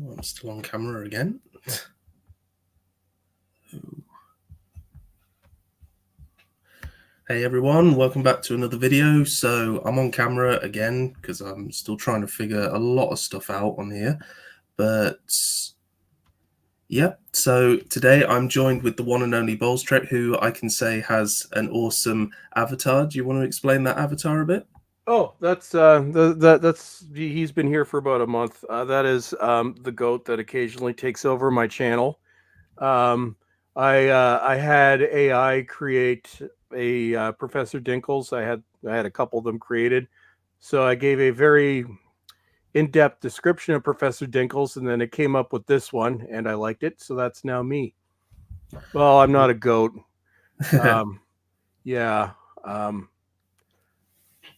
Oh, I'm still on camera again. Hey everyone, welcome back to another video. So I'm on camera again because I'm still trying to figure a lot of stuff out on here. But yeah, so today I'm joined with the one and only Bowlestrek, who I can say has an awesome avatar. Do you want to explain that avatar a bit? Oh, that's he's been here for about a month. That is the goat that occasionally takes over my channel. Um, I had AI create a Professor Dinkles. I had a couple of them created, so I gave a very in-depth description of Professor Dinkles, and then it came up with this one, and I liked it, so that's now me. Well, I'm not a goat. Yeah. Um,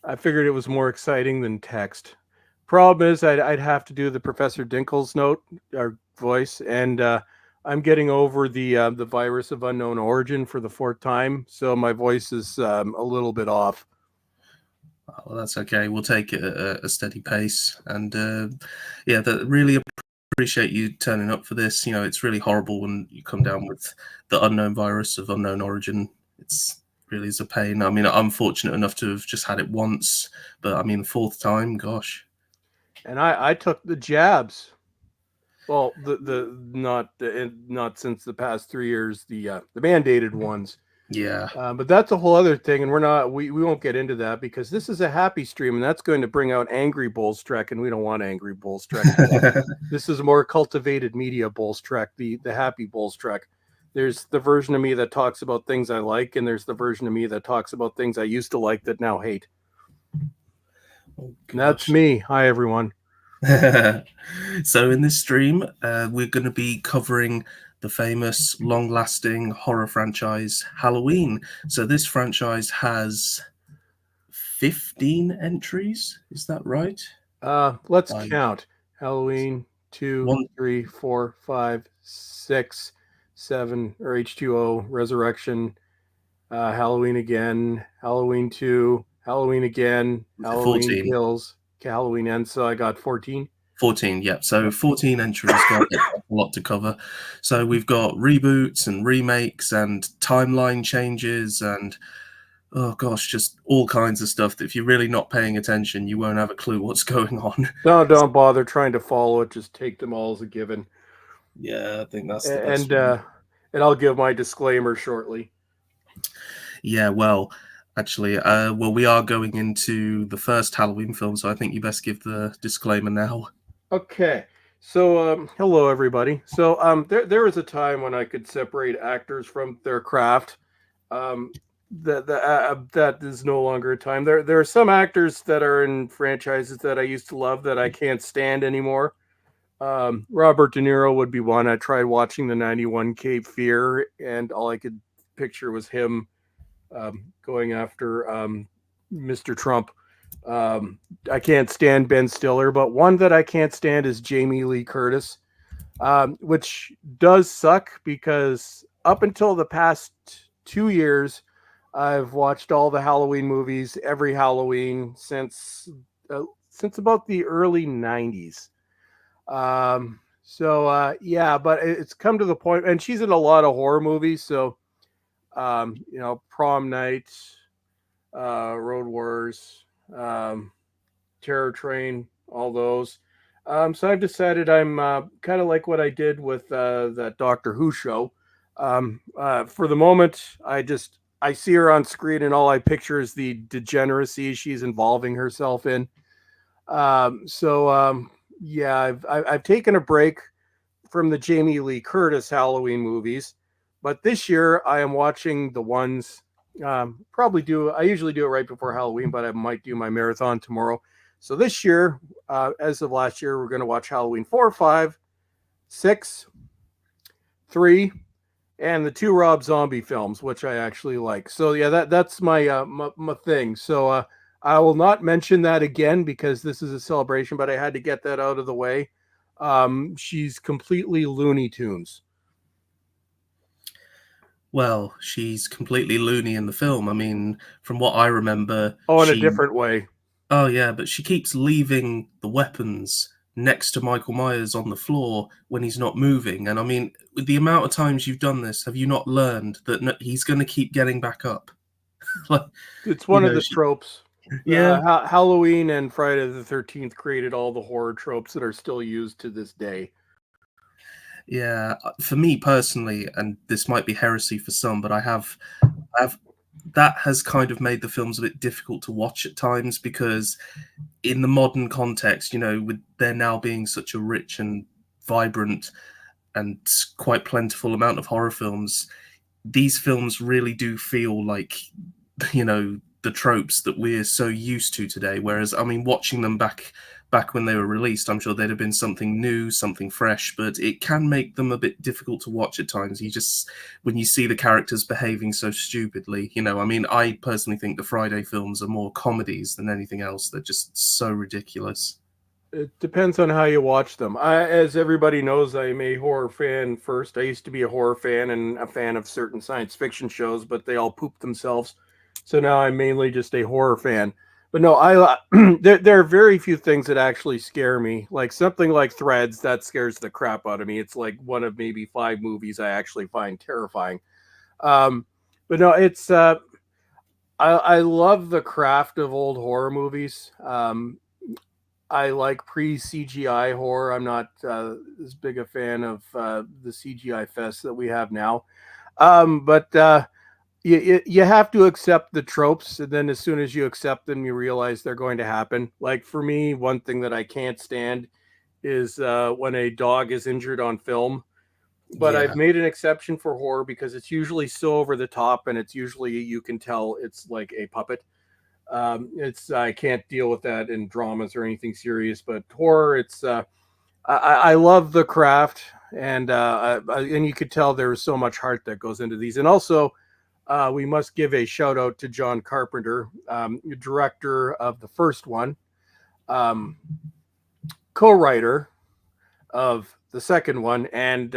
I figured it was more exciting than text. Problem is, I'd have to do the Professor Dinkles note or voice, and I'm getting over the virus of unknown origin for the fourth time, so my voice is a little bit off. Well, that's okay. We'll take it at a steady pace. And yeah, really appreciate you turning up for this. You know, it's really horrible when you come down with the unknown virus of unknown origin. It's really is a pain. I mean, I'm fortunate enough to have just had it once, but I mean, the fourth time, gosh. And I took the jabs. Well, not since the past 3 years, the mandated ones. Yeah. But that's a whole other thing, and we won't get into that because this is a happy stream, and that's going to bring out angry Bowlestrek, and we don't want angry Bowlestrek. This is more cultivated media Bowlestrek, the happy Bowlestrek. There's the version of me that talks about things I like, and there's the version of me that talks about things I used to like that now hate. Oh, that's me. Hi, everyone. So in this stream, we're going to be covering the famous, long-lasting horror franchise Halloween. So this franchise has 15 entries. Is that right? Let's count. Halloween 2, 3, 4, 5, 6, 7, or H2O, Resurrection, Halloween again, Halloween 2, Halloween again, Halloween 14. Kills, Halloween ends. So I got 14. 14, yeah. So 14 entries, got a lot to cover. So we've got reboots and remakes and timeline changes and oh gosh, just all kinds of stuff that if you're really not paying attention, you won't have a clue what's going on. No, don't bother trying to follow it. Just take them all as a given. Yeah, I think that's the best way. And I'll give my disclaimer shortly. Yeah, well, actually, we are going into the first Halloween film, so I think you best give the disclaimer now. Okay. So, hello everybody. So, there was a time when I could separate actors from their craft. That is no longer a time. There are some actors that are in franchises that I used to love that I can't stand anymore. Robert De Niro would be one. I tried watching the 91 Cape Fear, and all I could picture was him going after Mr. Trump. I can't stand Ben Stiller, but one that I can't stand is Jamie Lee Curtis, which does suck because up until the past 2 years, I've watched all the Halloween movies every Halloween since about the early 90s. Yeah, but it's come to the point, and she's in a lot of horror movies. So, Prom Night, Road Wars, Terror Train, all those. So I've decided I'm kind of like what I did with that Doctor Who show. For the moment, I see her on screen, and all I picture is the degeneracy she's involving herself in. Yeah, I've taken a break from the Jamie Lee Curtis Halloween movies, but this year I am watching the ones. I usually do it right before Halloween, but I might do my marathon tomorrow. So this year, as of last year, we're going to watch Halloween 4, 5, 6, 3, and the 2 Rob Zombie films, which I actually like. So yeah, that's my my thing. So I will not mention that again because this is a celebration, but I had to get that out of the way. She's completely Looney Tunes. Well, she's completely loony in the film. I mean, from what I remember... Oh, in a different way. Oh, yeah, but she keeps leaving the weapons next to Michael Myers on the floor when he's not moving. And I mean, with the amount of times you've done this, have you not learned that he's going to keep getting back up? Like, It's you one of know, the tropes. yeah, Halloween and Friday the 13th created all the horror tropes that are still used to this day. yeah. For me personally, and this might be heresy for some, but I have that has kind of made the films a bit difficult to watch at times because in the modern context, with there now being such a rich and vibrant and quite plentiful amount of horror films, these films really do feel like the tropes that we're so used to today. Whereas, I mean, watching them back when they were released, I'm sure they'd have been something new, something fresh, but it can make them a bit difficult to watch at times. When you see the characters behaving so stupidly, I mean, I personally think the Friday films are more comedies than anything else. They're just so ridiculous. It depends on how you watch them. As everybody knows, I'm a horror fan first. I used to be a horror fan and a fan of certain science fiction shows, but they all pooped themselves. So now I'm mainly just a horror fan. But no, there are very few things that actually scare me. Like something like Threads, that scares the crap out of me. It's like one of maybe 5 movies I actually find terrifying. Um, but no, it's I love the craft of old horror movies. I like pre CGI horror. I'm not as big a fan of the CGI fest that we have now. But you have to accept the tropes, and then as soon as you accept them, you realize they're going to happen. Like for me, one thing that I can't stand is when a dog is injured on film. But I've Yeah, made an exception for horror because it's usually so over the top, and it's usually you can tell it's like a puppet. It's I can't deal with that in dramas or anything serious, but horror, it's I love the craft, and you could tell there is so much heart that goes into these, and also we must give a shout out to John Carpenter, director of the first one, um, co-writer of the second one, and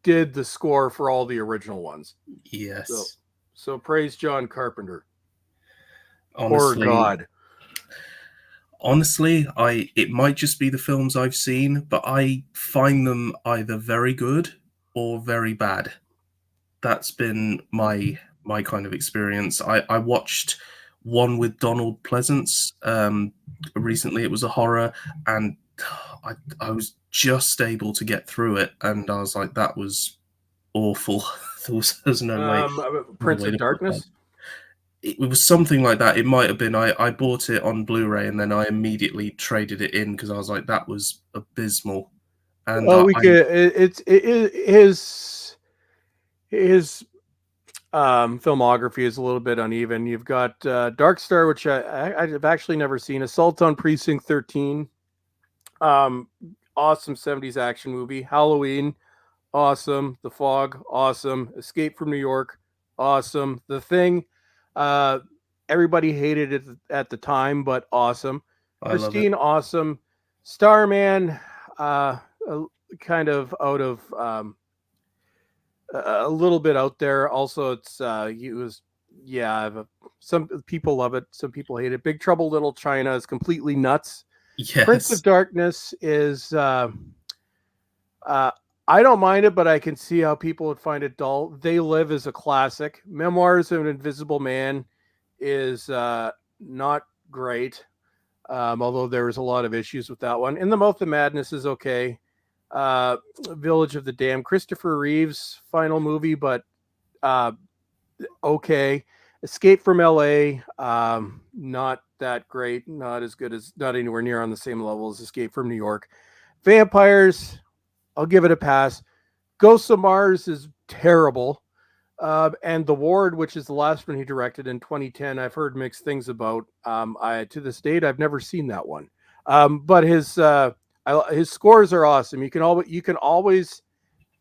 did the score for all the original ones. So, yes. so praise John Carpenter, horror Honestly, god. honestly, I it might just be the films I've seen, but I find them either very good or very bad. That's been my kind of experience. I watched one with Donald Pleasance recently. It was a horror, and I was just able to get through it, and I was like, that was awful. There's no Prince way of to put that. Darkness. It was something like that. It might have been. I bought it on Blu-ray and then I immediately traded it in because I was like, that was abysmal. And Well, we could. His filmography is a little bit uneven. You've got Dark Star, which I've actually never seen. Assault on Precinct 13. Um, awesome 70s action movie. Halloween, awesome. The Fog, awesome. Escape from New York, awesome. The Thing, uh, everybody hated it at the time, but awesome. I love it. Christine, awesome. Starman, uh, kind of out of a little bit out there. Also, it's he was some people love it, some people hate it. Big Trouble Little China is completely nuts. Prince of Yes, Darkness is uh, I don't mind it, but I can see how people would find it dull. They Live is a classic. Memoirs of an Invisible Man is not great, although there was a lot of issues with that one. In the Mouth of Madness is okay. Uh, Village of the Damned, Christopher Reeve's final movie, but uh, okay. Escape from LA, not that great, not as good as, not anywhere near on the same level as Escape from New York. Vampires, I'll give it a pass. Ghosts of Mars is terrible. And The Ward, which is the last one he directed in 2010, I've heard mixed things about. To this date, I've never seen that one. But his scores are awesome. You can always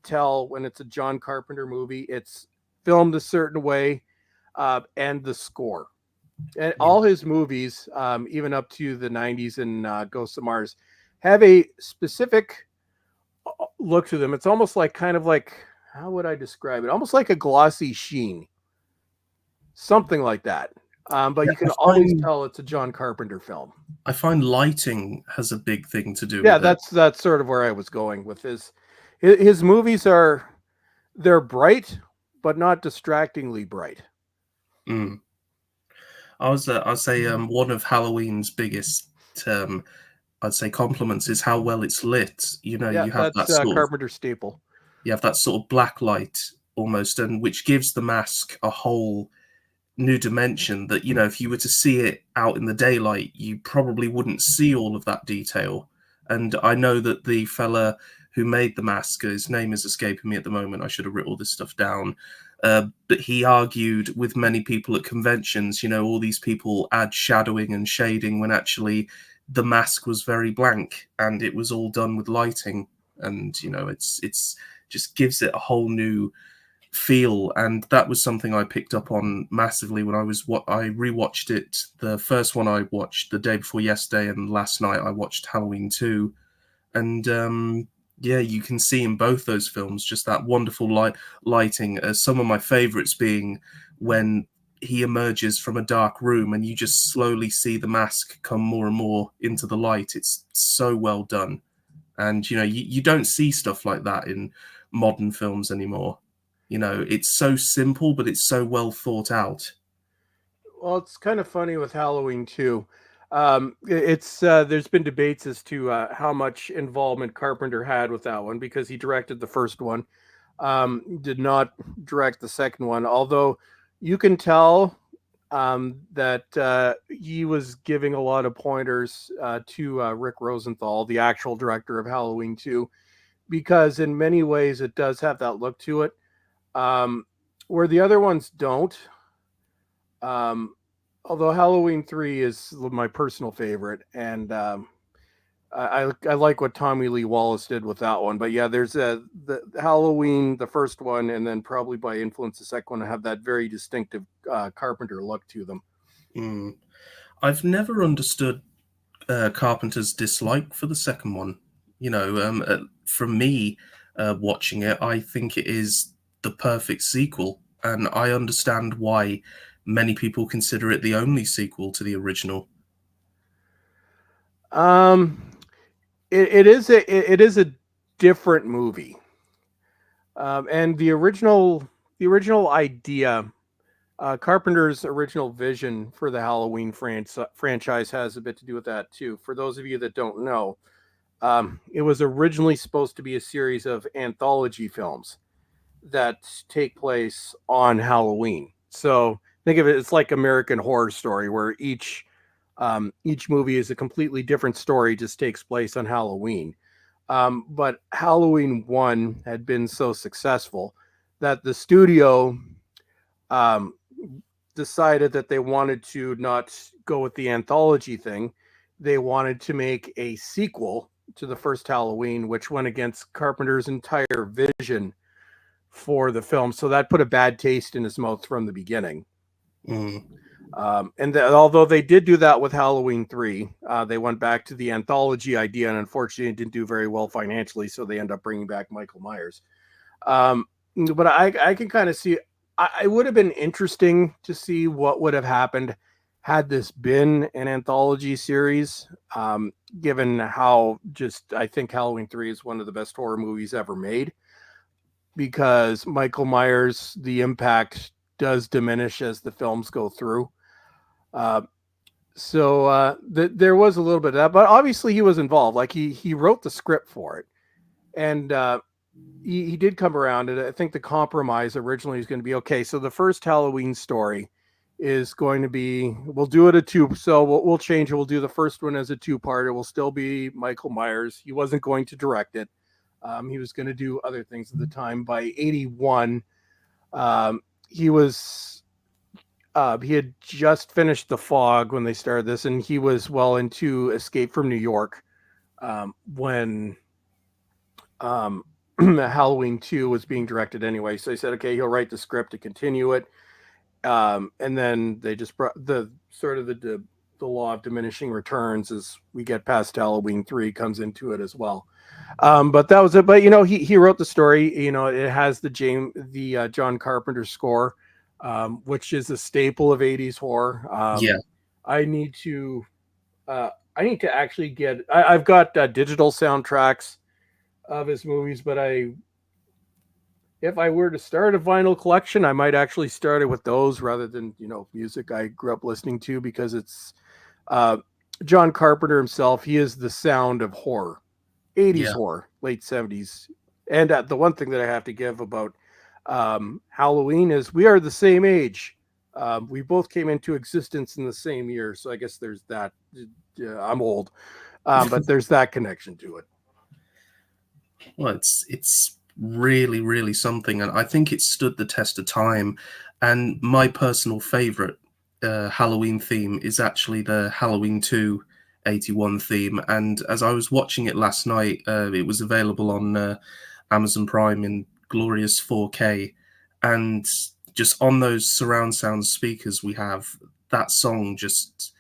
tell when it's a John Carpenter movie. It's filmed a certain way, and the score. And yeah, all his movies, even up to the 90s and Ghosts of Mars, have a specific look to them. It's almost like kind of like, how would I describe it? Almost like a glossy sheen, something like that. But Yeah, you can always tell it's a John Carpenter film. I find lighting has a big thing to do Yeah, with it. that's sort of where I was going with his movies they're bright, but not distractingly bright. Mm. I'd say one of Halloween's biggest I'd say compliments is how well it's lit. You know, Yeah, you have that that's sort of Carpenter's staple. black light almost, and which gives the mask a whole new dimension that, you know, if you were to see it out in the daylight, you probably wouldn't see all of that detail. And I know that the fella who made the mask, his name is escaping me at the moment. I should have written all this stuff down. But he argued with many people at conventions, you know, all these people add shadowing and shading when actually the mask was very blank and it was all done with lighting. And, you know, it's just gives it a whole new feel, and that was something I picked up on massively when I rewatched it. The first one I watched the day before yesterday, and last night I watched Halloween 2, and yeah, you can see in both those films just that wonderful lighting. Some of my favorites being when he emerges from a dark room and you just slowly see the mask come more and more into the light. It's so well done, and you know, you don't see stuff like that in modern films anymore. You know, it's so simple, but it's so well thought out. Well, it's kind of funny with Halloween too. It's there's been debates as to how much involvement Carpenter had with that one because he directed the first one, did not direct the second one. Although you can tell that he was giving a lot of pointers to Rick Rosenthal, the actual director of Halloween 2, because in many ways it does have that look to it, where the other ones don't. Um, Although Halloween 3 is my personal favorite, and I like what Tommy Lee Wallace did with that one. But yeah, there's the Halloween, the first one, and then probably by influence the second one have that very distinctive Carpenter look to them. Mm. I've never understood Carpenter's dislike for the second one. You know, from me watching it, I think it is the perfect sequel, and I understand why many people consider it the only sequel to the original. Um, it is a different movie, and the original idea, Carpenter's original vision for the Halloween franchise has a bit to do with that too. For those of you that don't know, it was originally supposed to be a series of anthology films that take place on Halloween. So think of it, it's like American Horror Story, where each movie is a completely different story, just takes place on Halloween. But Halloween 1 had been so successful that the studio um, decided that they wanted to not go with the anthology thing. They wanted to make a sequel to the first Halloween, which went against Carpenter's entire vision for the film. So that put a bad taste in his mouth from the beginning. Mm. Although they did do that with Halloween 3, they went back to the anthology idea, and unfortunately, it didn't do very well financially. So they end up bringing back Michael Myers. But I can kind of see. It would have been interesting to see what would have happened had this been an anthology series. Given how just I think Halloween 3 is one of the best horror movies ever made, because Michael Myers, the impact does diminish as the films go through. Uh, there was a little bit of that, but obviously he was involved. Like he wrote the script for it, and he did come around. And I think the compromise originally was going to be okay. So the first Halloween story is going to be, we'll do it a two. So we'll change it. We'll do the first one as a two-part. It will still be Michael Myers. He wasn't going to direct it. He was going to do other things at the time. By 81, he was he had just finished The Fog when they started this, and he was well into Escape from New York when Halloween 2 was being directed anyway. So they said, okay, he'll write the script to continue it. And then they just brought the sort of the law of diminishing returns as we get past Halloween 3 comes into it as well. But that was it. But you know, he wrote the story. You know, it has the John Carpenter score. which is a staple of 80s horror. Yeah, I need to I need to actually get. I've got digital soundtracks of his movies, but if I were to start a vinyl collection, I might actually start it with those rather than music I grew up listening to, because it's uh, John Carpenter himself. He is the sound of horror, 80s yeah. horror, late 70s. And the one thing that I have to give about Halloween is we are the same age. We both came into existence in the same year, so I guess there's that. I'm old, but there's that connection to it. Well, it's really, really something, and I think it stood the test of time. And my personal favorite Halloween theme is actually the Halloween 2 '81 theme. And as I was watching it last night, it was available on Amazon Prime in glorious 4K, and just on those surround sound speakers we have, that song just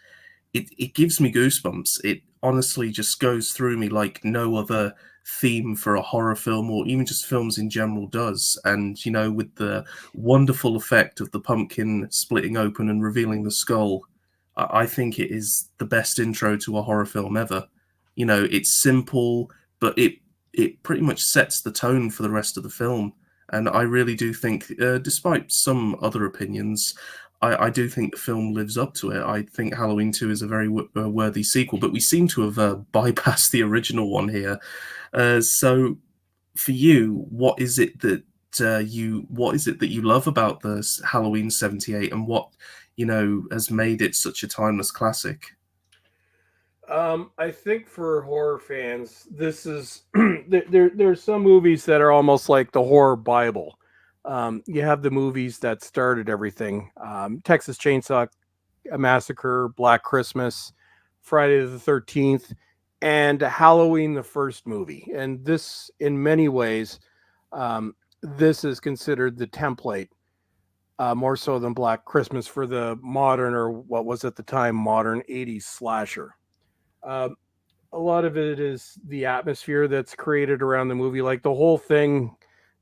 it gives me goosebumps. It honestly just goes through me like no other theme for a horror film or even just films in general does. And with the wonderful effect of the pumpkin splitting open and revealing the skull, I think it is the best intro to a horror film ever. It's simple, but it pretty much sets the tone for the rest of the film. And I really do think, despite some other opinions, I do think the film lives up to it. I think Halloween 2 is a very worthy sequel, but we seem to have bypassed the original one here. So, for you, what is it that you love about the Halloween '78, and what has made it such a timeless classic? I think for horror fans, this is there's some movies that are almost like the horror Bible. You have the movies that started everything: Texas Chainsaw Massacre, Black Christmas, Friday the 13th, and Halloween, the first movie. And this, in many ways, this is considered the template, more so than Black Christmas, for the modern, or what was at the time modern, 80s slasher. Um, a lot of it is the atmosphere that's created around the movie. Like the whole thing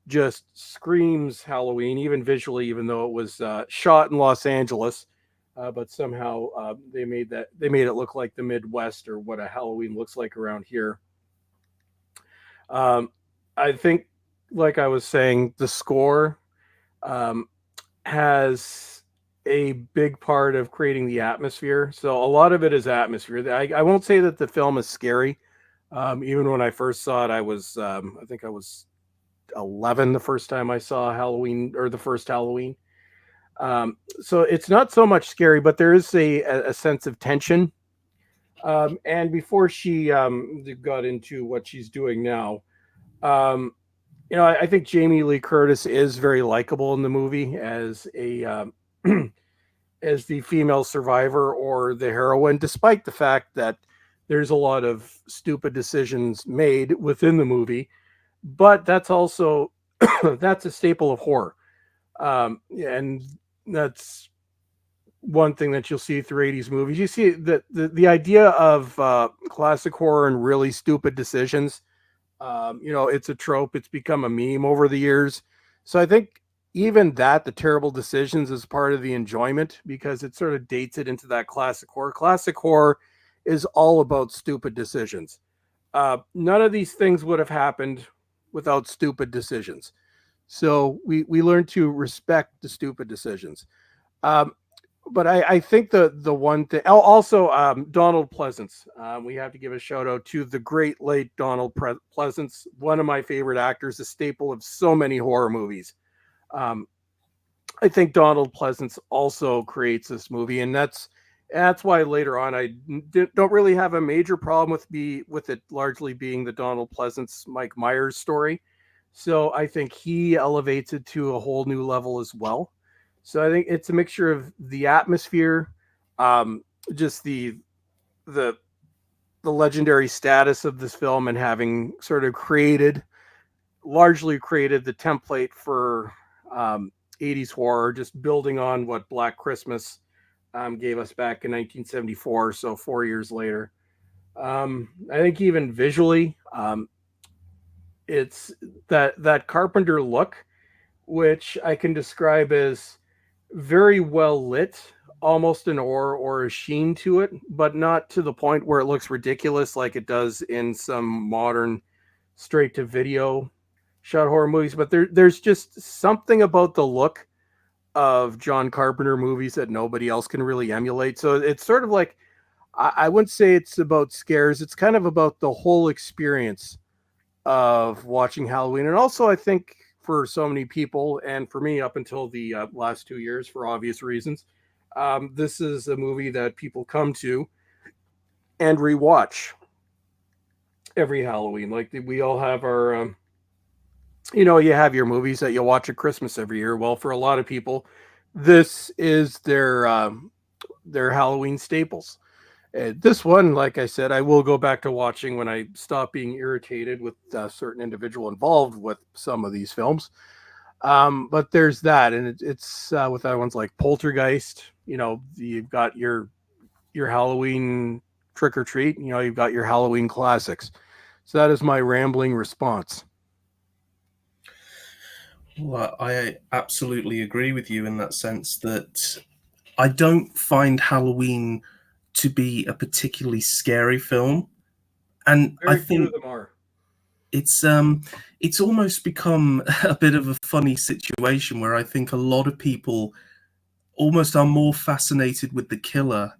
just screams Halloween, even visually, even though it was shot in Los Angeles. But somehow they made it look like the Midwest, or what a Halloween looks like around here. Um, I think, like I was saying, the score um, has a big part of creating the atmosphere. So a lot of it is atmosphere. I won't say that the film is scary. Even when I first saw it, I think I was 11 the first time I saw Halloween, or the first Halloween. So it's not so much scary, but there is a sense of tension. And before she got into what she's doing now, um, I think Jamie Lee Curtis is very likable in the movie as a as the female survivor, or the heroine, despite the fact that there's a lot of stupid decisions made within the movie. But that's also that's a staple of horror, and that's one thing that you'll see through 80s movies. You see that the idea of classic horror and really stupid decisions. It's a trope. It's become a meme over the years. So I think even that, the terrible decisions, is part of the enjoyment, because it sort of dates it into that classic horror. Classic horror is all about stupid decisions. None of these things would have happened without stupid decisions. So we learn to respect the stupid decisions. Um, but I think the one thing, also Donald Pleasance. We have to give a shout out to the great late Donald Pleasance, one of my favorite actors, a staple of so many horror movies. Um, I think Donald Pleasance also creates this movie, and that's why later on don't really have a major problem with it largely being the Donald Pleasance Mike Myers story. So I think he elevates it to a whole new level as well. So I think it's a mixture of the atmosphere, um, just the the legendary status of this film, and having sort of largely created the template for um, 80s horror, just building on what Black Christmas gave us back in 1974, so 4 years later. I think even visually, it's that Carpenter look, which I can describe as very well lit, almost an aura or a sheen to it, but not to the point where it looks ridiculous like it does in some modern straight to video shot horror movies. But there's just something about the look of John Carpenter movies that nobody else can really emulate. So it's sort of like, I wouldn't say it's about scares. It's kind of about the whole experience of watching Halloween. And also, I think for so many people, and for me up until the last 2 years, for obvious reasons, this is a movie that people come to and rewatch every Halloween. Like we all have our, you have your movies that you watch at Christmas every year. Well, for a lot of people, this is their Halloween staples. This one, like I said, I will go back to watching when I stop being irritated with a certain individual involved with some of these films. But there's that, and it's with other ones like Poltergeist. You've got your Halloween Trick or Treat. You've got your Halloween classics. So that is my rambling response. Well, I absolutely agree with you in that sense that I don't find Halloween to be a particularly scary film, and I Very few of think them are. it's it's almost become a bit of a funny situation where I think a lot of people almost are more fascinated with the killer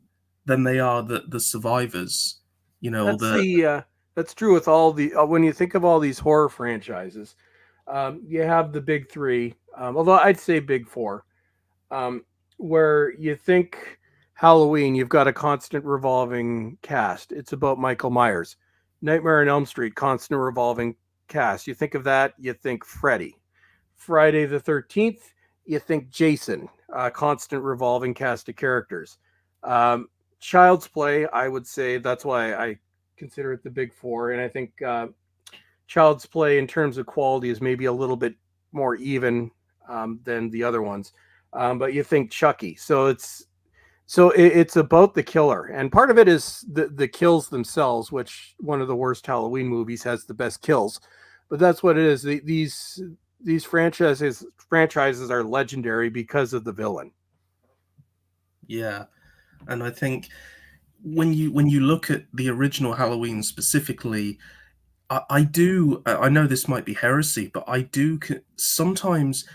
than they are the survivors. You know, That's the the that's true with all the when you think of all these horror franchises. You have the big three, although I'd say big four, um, where you think Halloween, you've got a constant revolving cast. It's about Michael Myers. Nightmare on Elm Street, constant revolving cast. You think of that, you think Freddy. Friday the 13th, you think Jason, constant revolving cast of characters. Um, Child's Play, I would say that's why I consider it the big four. And I think Child's Play, in terms of quality, is maybe a little bit more even than the other ones. But you think Chucky, it's about the killer, and part of it is the kills themselves. Which one of the worst Halloween movies has the best kills? But that's what it is. These franchises are legendary because of the villain. yeah, and I think when you look at the original Halloween specifically, I do. I know this might be heresy, but I do sometimes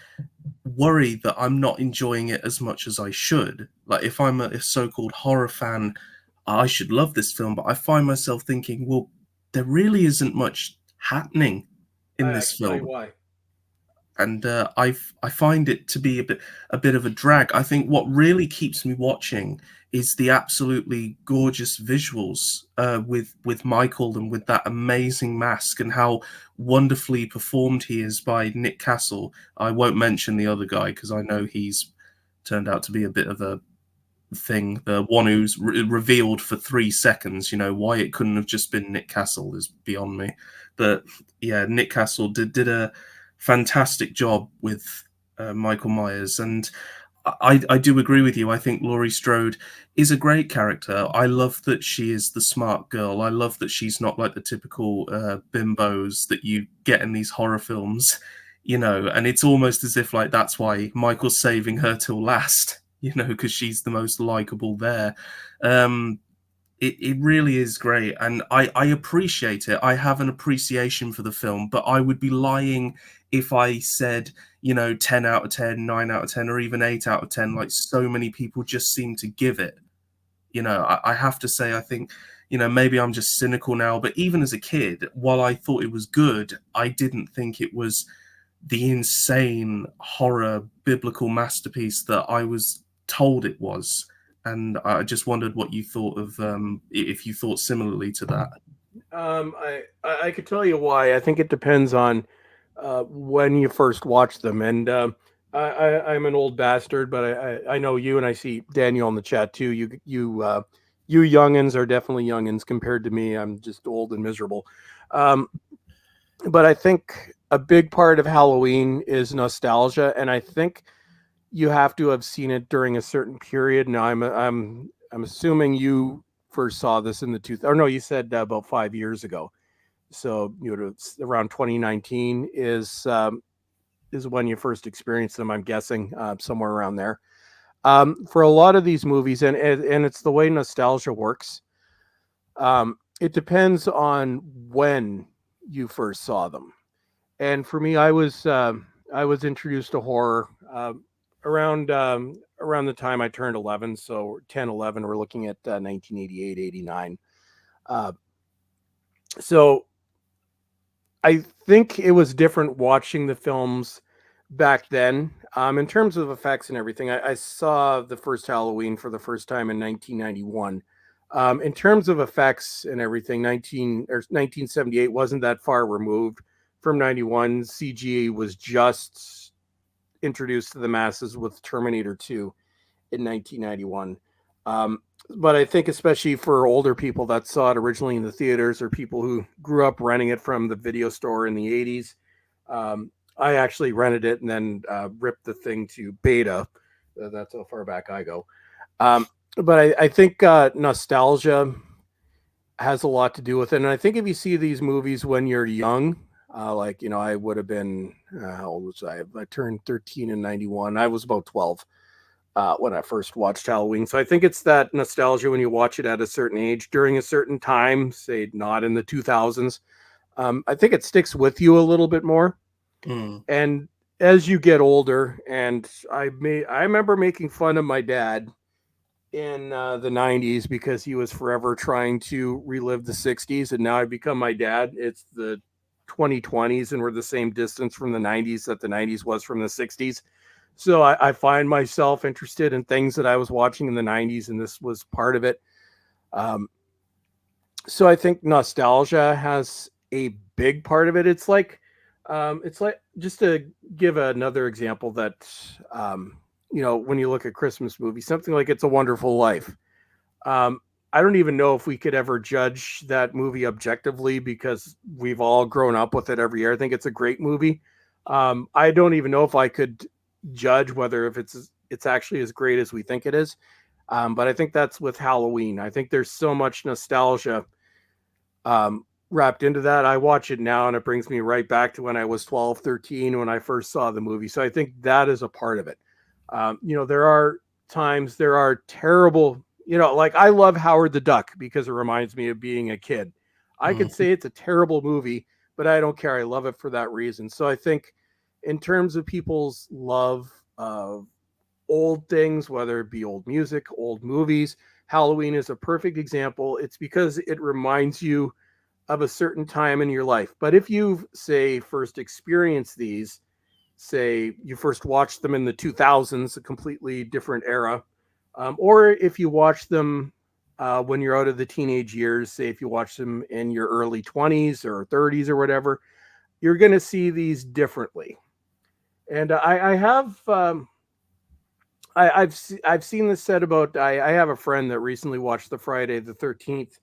worry that I'm not enjoying it as much as I should. Like if I'm a so-called horror fan, I should love this film, but I find myself thinking, well, there really isn't much happening in I this can tell you film, why. and I find it to be a bit of a drag. I think what really keeps me watching is the absolutely gorgeous visuals with Michael and with that amazing mask and how wonderfully performed he is by Nick Castle. I won't mention the other guy because I know he's turned out to be a bit of a thing. The one who's revealed for 3 seconds. Why it couldn't have just been Nick Castle is beyond me. But yeah, Nick Castle did a fantastic job with Michael Myers, and I do agree with you. I think Laurie Strode is a great character. I love that she is the smart girl. I love that she's not like the typical bimbos that you get in these horror films. And it's almost as if like that's why Michael's saving her till last. Because she's the most likable there. Um, it really is great, and I appreciate it. I have an appreciation for the film, but I would be lying if I said 10 out of 10, 9 out of 10, or even 8 out of 10, like so many people just seem to give it. I have to say, I think maybe I'm just cynical now, but even as a kid, while I thought it was good, I didn't think it was the insane horror biblical masterpiece that I was told it was. And I just wondered what you thought of, if you thought similarly to that. I could tell you why. I think it depends on when you first watch them. And I'm an old bastard, but I know you, and I see Daniel in the chat too. You youngins are definitely youngins compared to me. I'm just old and miserable. Um, but I think a big part of Halloween is nostalgia, and I think you have to have seen it during a certain period. Now, I'm assuming you first saw this in the two. Or no, you said about 5 years ago. So around 2019 is when you first experienced them. I'm guessing somewhere around there. For a lot of these movies, and it's the way nostalgia works. It depends on when you first saw them. And for me, I was introduced to horror around the time I turned 11, so 10, 11. We're looking at 1988, 89. Uh, so I think it was different watching the films back then. In terms of effects and everything, I saw the first Halloween for the first time in 1991. In terms of effects and everything, 1978 wasn't that far removed from 91. CG was just introduced to the masses with Terminator 2 in 1991. Um, but I think, especially for older people that saw it originally in the theaters or people who grew up renting it from the video store in the 80s, I actually rented it and then ripped the thing to beta. That's how far back I go. But I think nostalgia has a lot to do with it. And I think if you see these movies when you're young, like, I would have been, how old was I? I turned 13 in 91. I was about 12 when I first watched Halloween. So I think it's that nostalgia when you watch it at a certain age during a certain time, say not in the 2000s. I think it sticks with you a little bit more. Mm. And as you get older, and I remember making fun of my dad in the 90s because he was forever trying to relive the 60s, and now I've become my dad. It's the 2020s, and we're the same distance from the 90s that the 90s was from the 60s. So I find myself interested in things that I was watching in the 90s, and this was part of it. Um, so I think nostalgia has a big part of it. It's like, just to give another example that, when you look at Christmas movies, something like It's a Wonderful Life. Um, I don't even know if we could ever judge that movie objectively because we've all grown up with it every year. I think it's a great movie. I don't even know if I could judge whether if it's actually as great as we think it is. But I think that's with Halloween. I think there's so much nostalgia wrapped into that. I watch it now and it brings me right back to when I was 12, 13 when I first saw the movie. So I think that is a part of it. There are times, there are terrible, like I love Howard the Duck because it reminds me of being a kid. I could Mm. say it's a terrible movie, but I don't care. I love it for that reason. So I think in terms of people's love of old things, whether it be old music, old movies, Halloween is a perfect example. It's because it reminds you of a certain time in your life. But if you've, say, first experienced these, say you first watched them in the 2000s, a completely different era, or if you watch them when you're out of the teenage years, say if you watch them in your early 20s or 30s or whatever, you're going to see these differently. And I have I've seen this said about I have a friend that recently watched the Friday the 13th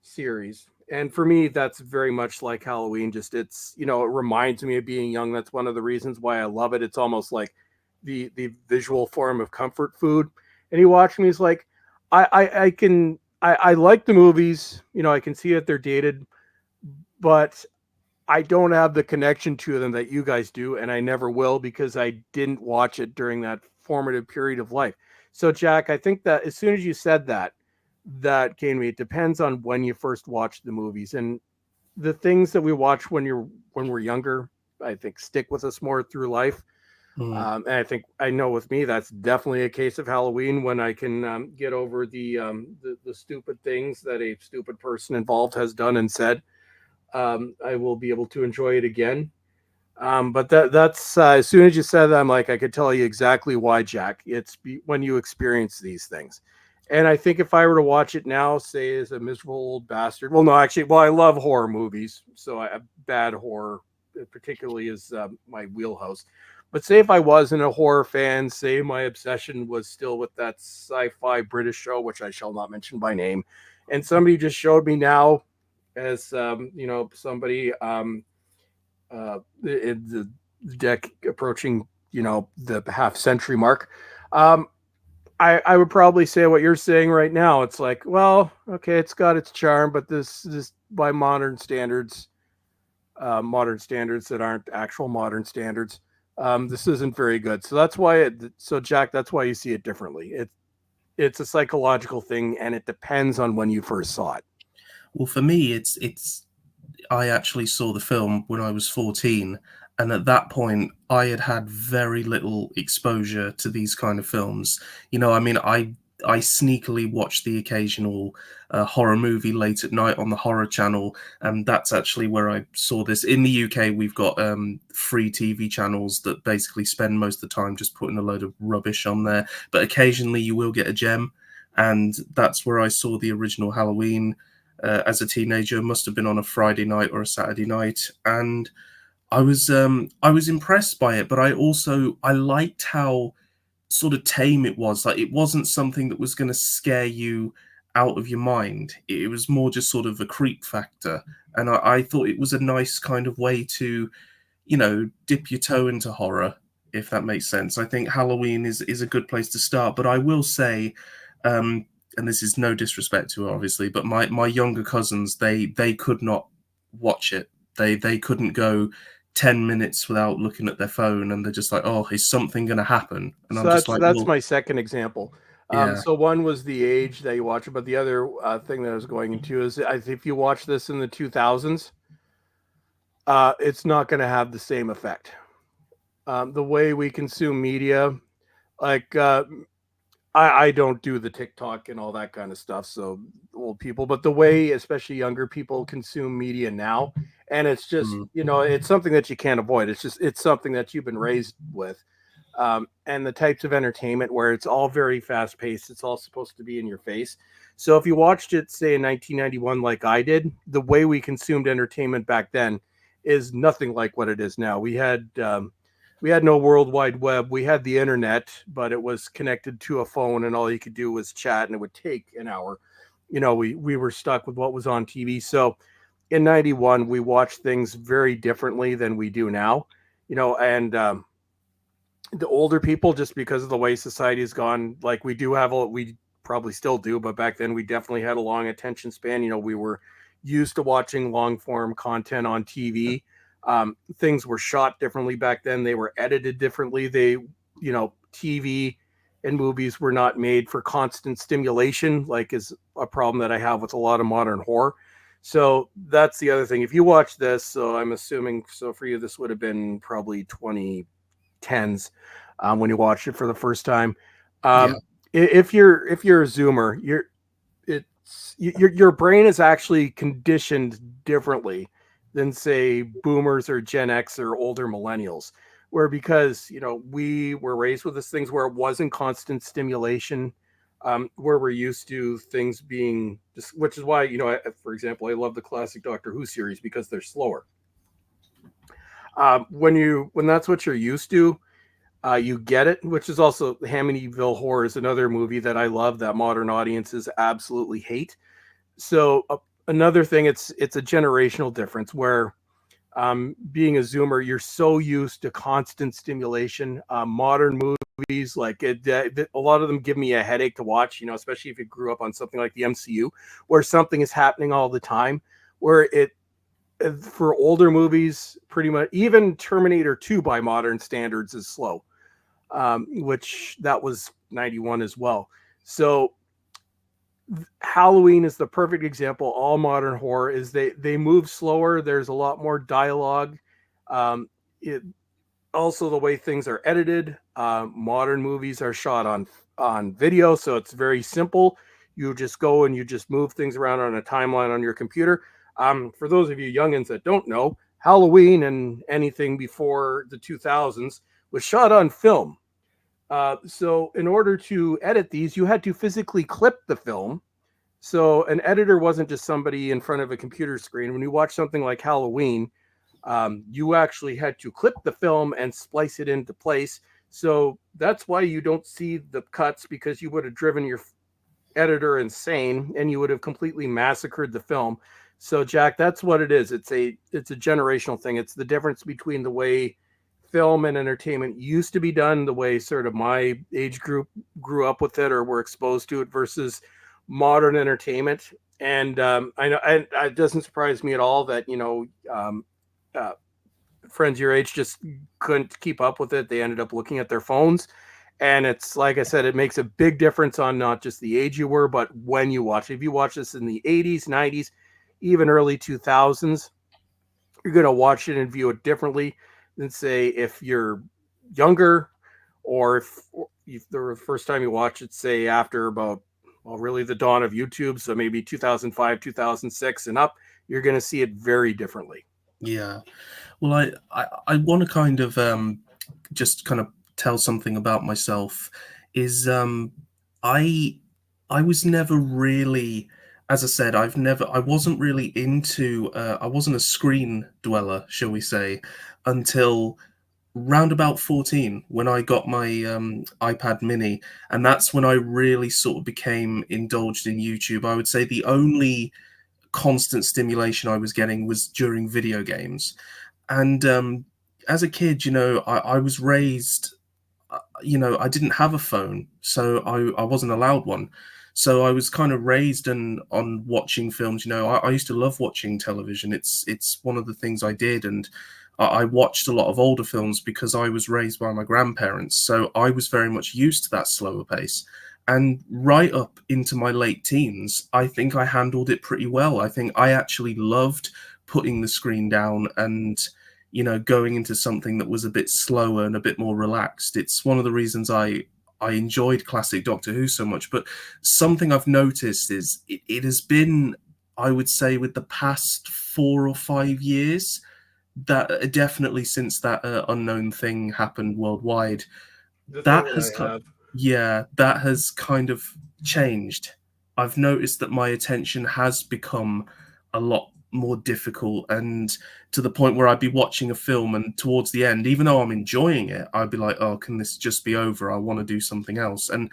series. And for me, that's very much like Halloween. Just it reminds me of being young. That's one of the reasons why I love it. It's almost like the visual form of comfort food. And he watched me. He's like, I like the movies. I can see that they're dated, but I don't have the connection to them that you guys do, and I never will because I didn't watch it during that formative period of life. So, Jack, I think that as soon as you said that, that came to me. It depends on when you first watched the movies, and the things that we watch when we're younger, I think stick with us more through life. Mm. And I think I know with me that's definitely a case of Halloween when I can get over the stupid things that a stupid person involved has done and said. I will be able to enjoy it again. But that's as soon as you said that, I'm like, I could tell you exactly why, Jack. When you experience these things. And I think if I were to watch it now, say as a miserable old bastard, well, no, actually, well, I love horror movies, so bad horror, particularly is my wheelhouse. But say if I wasn't a horror fan, say my obsession was still with that sci-fi British show, which I shall not mention by name, and somebody just showed me now as somebody the deck approaching the half century mark. Um, I would probably say what you're saying right now. It's like, well, okay, it's got its charm, but this by modern standards that aren't actual modern standards, This isn't very good. So that's why. So Jack, that's why you see it differently. It's a psychological thing, and it depends on when you first saw it. Well, for me, it's I actually saw the film when I was 14, and at that point, I had had very little exposure to these kind of films. I mean, I sneakily watched the occasional horror movie late at night on the horror channel, and that's actually where I saw this. In the UK, we've got free TV channels that basically spend most of the time just putting a load of rubbish on there, but occasionally you will get a gem, and that's where I saw the original Halloween as a teenager. Must have been on a Friday night or a Saturday night, and I was impressed by it. But I liked how sort of tame it was. Like, it wasn't something that was going to scare you out of your mind. It was more just sort of a creep factor, and I thought it was a nice kind of way to dip your toe into horror, if that makes sense. I think Halloween is a good place to start. But I will say, um, and this is no disrespect to her, obviously, but my younger cousins, they could not watch it. They couldn't go 10 minutes without looking at their phone, and they're just like, "Oh, is something going to happen?" And So I'm just like, that's "Well, my second example. yeah, So one was the age that you watch it, but the other thing that I was going into is if you watch this in the 2000s, it's not going to have the same effect. The way we consume media, like I don't do the TikTok and all that kind of stuff, so old people, but the way especially younger people consume media now, and it's just mm, it's something that you can't avoid. It's something that you've been raised with, and the types of entertainment where it's all very fast paced. It's all supposed to be in your face. So if you watched it, say in 1991, like I did, the way we consumed entertainment back then is nothing like what it is now. We had no World Wide Web. We had the internet, but it was connected to a phone, and all you could do was chat, and it would take an hour. We were stuck with what was on TV. So in '91, we watched things very differently than we do now. And the older people, just because of the way society has gone, like we probably still do, but back then we definitely had a long attention span. We were used to watching long form content on TV. Things were shot differently back then. They were edited differently. TV and movies were not made for constant stimulation, like is a problem that I have with a lot of modern horror. So that's the other thing. If you watch this, so I'm assuming, so for you, this would have been probably 2010s when you watched it for the first time. yeah, If you're a Zoomer, your brain is actually conditioned differently than say Boomers or Gen X or older Millennials, where because we were raised with these things where it wasn't constant stimulation. Where we're used to things being just, which is why for example, I love the classic Doctor Who series because they're slower. When that's what you're used to, you get it, which is also Amityville Horror is another movie that I love that modern audiences absolutely hate. So another thing, it's a generational difference where being a Zoomer, you're so used to constant stimulation. Modern movies, like a lot of them give me a headache to watch. Especially if you grew up on something like the MCU, where something is happening all the time. Where it for older movies, pretty much even Terminator 2 by modern standards is slow, which that was '91 as well. So Halloween is the perfect example. All modern horror is they move slower. There's a lot more dialogue. It also the way things are edited. Modern movies are shot on video, so it's very simple. You just go and you just move things around on a timeline on your computer. For those of you youngins that don't know, Halloween and anything before the 2000s was shot on film. So in order to edit these, you had to physically clip the film. So an editor wasn't just somebody in front of a computer screen. When you watch something like Halloween, you actually had to clip the film and splice it into place. So that's why you don't see the cuts, because you would have driven your editor insane and you would have completely massacred the film. So Jack, that's what it is. It's a generational thing. It's the difference between the way film and entertainment used to be done, the way sort of my age group grew up with it or were exposed to it, versus modern entertainment. And I know, and it doesn't surprise me at all that uh, friends your age just couldn't keep up with it. They ended up looking at their phones. And it's like I said, it makes a big difference on not just the age you were, but when you watch. If you watch this in the 80s, 90s, even early 2000s, you're going to watch it and view it differently than, say, if you're younger, or if the first time you watch it, say, after about, well, really the dawn of YouTube, so maybe 2005, 2006 and up, you're going to see it very differently. Yeah. Well, I want to kind of just kind of tell something about myself. Is I I was never really, as I said, I wasn't really into, I wasn't a screen dweller, shall we say, until round about 14 when I got my iPad mini, and that's when I really sort of became indulged in YouTube. I would say the only constant stimulation I was getting was during video games. And as a kid, I was raised, I didn't have a phone, so I wasn't allowed one. So I was kind of raised on watching films. I used to love watching television. It's one of the things I did, and I watched a lot of older films because I was raised by my grandparents. So I was very much used to that slower pace. And right up into my late teens, I think I handled it pretty well. I think I actually loved putting the screen down and going into something that was a bit slower and a bit more relaxed. It's one of the reasons I enjoyed classic Doctor Who so much. But something I've noticed is it has been, I would say, with the past 4 or 5 years, that definitely since that unknown thing happened worldwide, The thing that that has I have. yeah, that has kind of changed. I've noticed that my attention has become a lot more difficult, and to the point where I'd be watching a film and towards the end, even though I'm enjoying it, I'd be like, "Oh, can this just be over? I want to do something else." And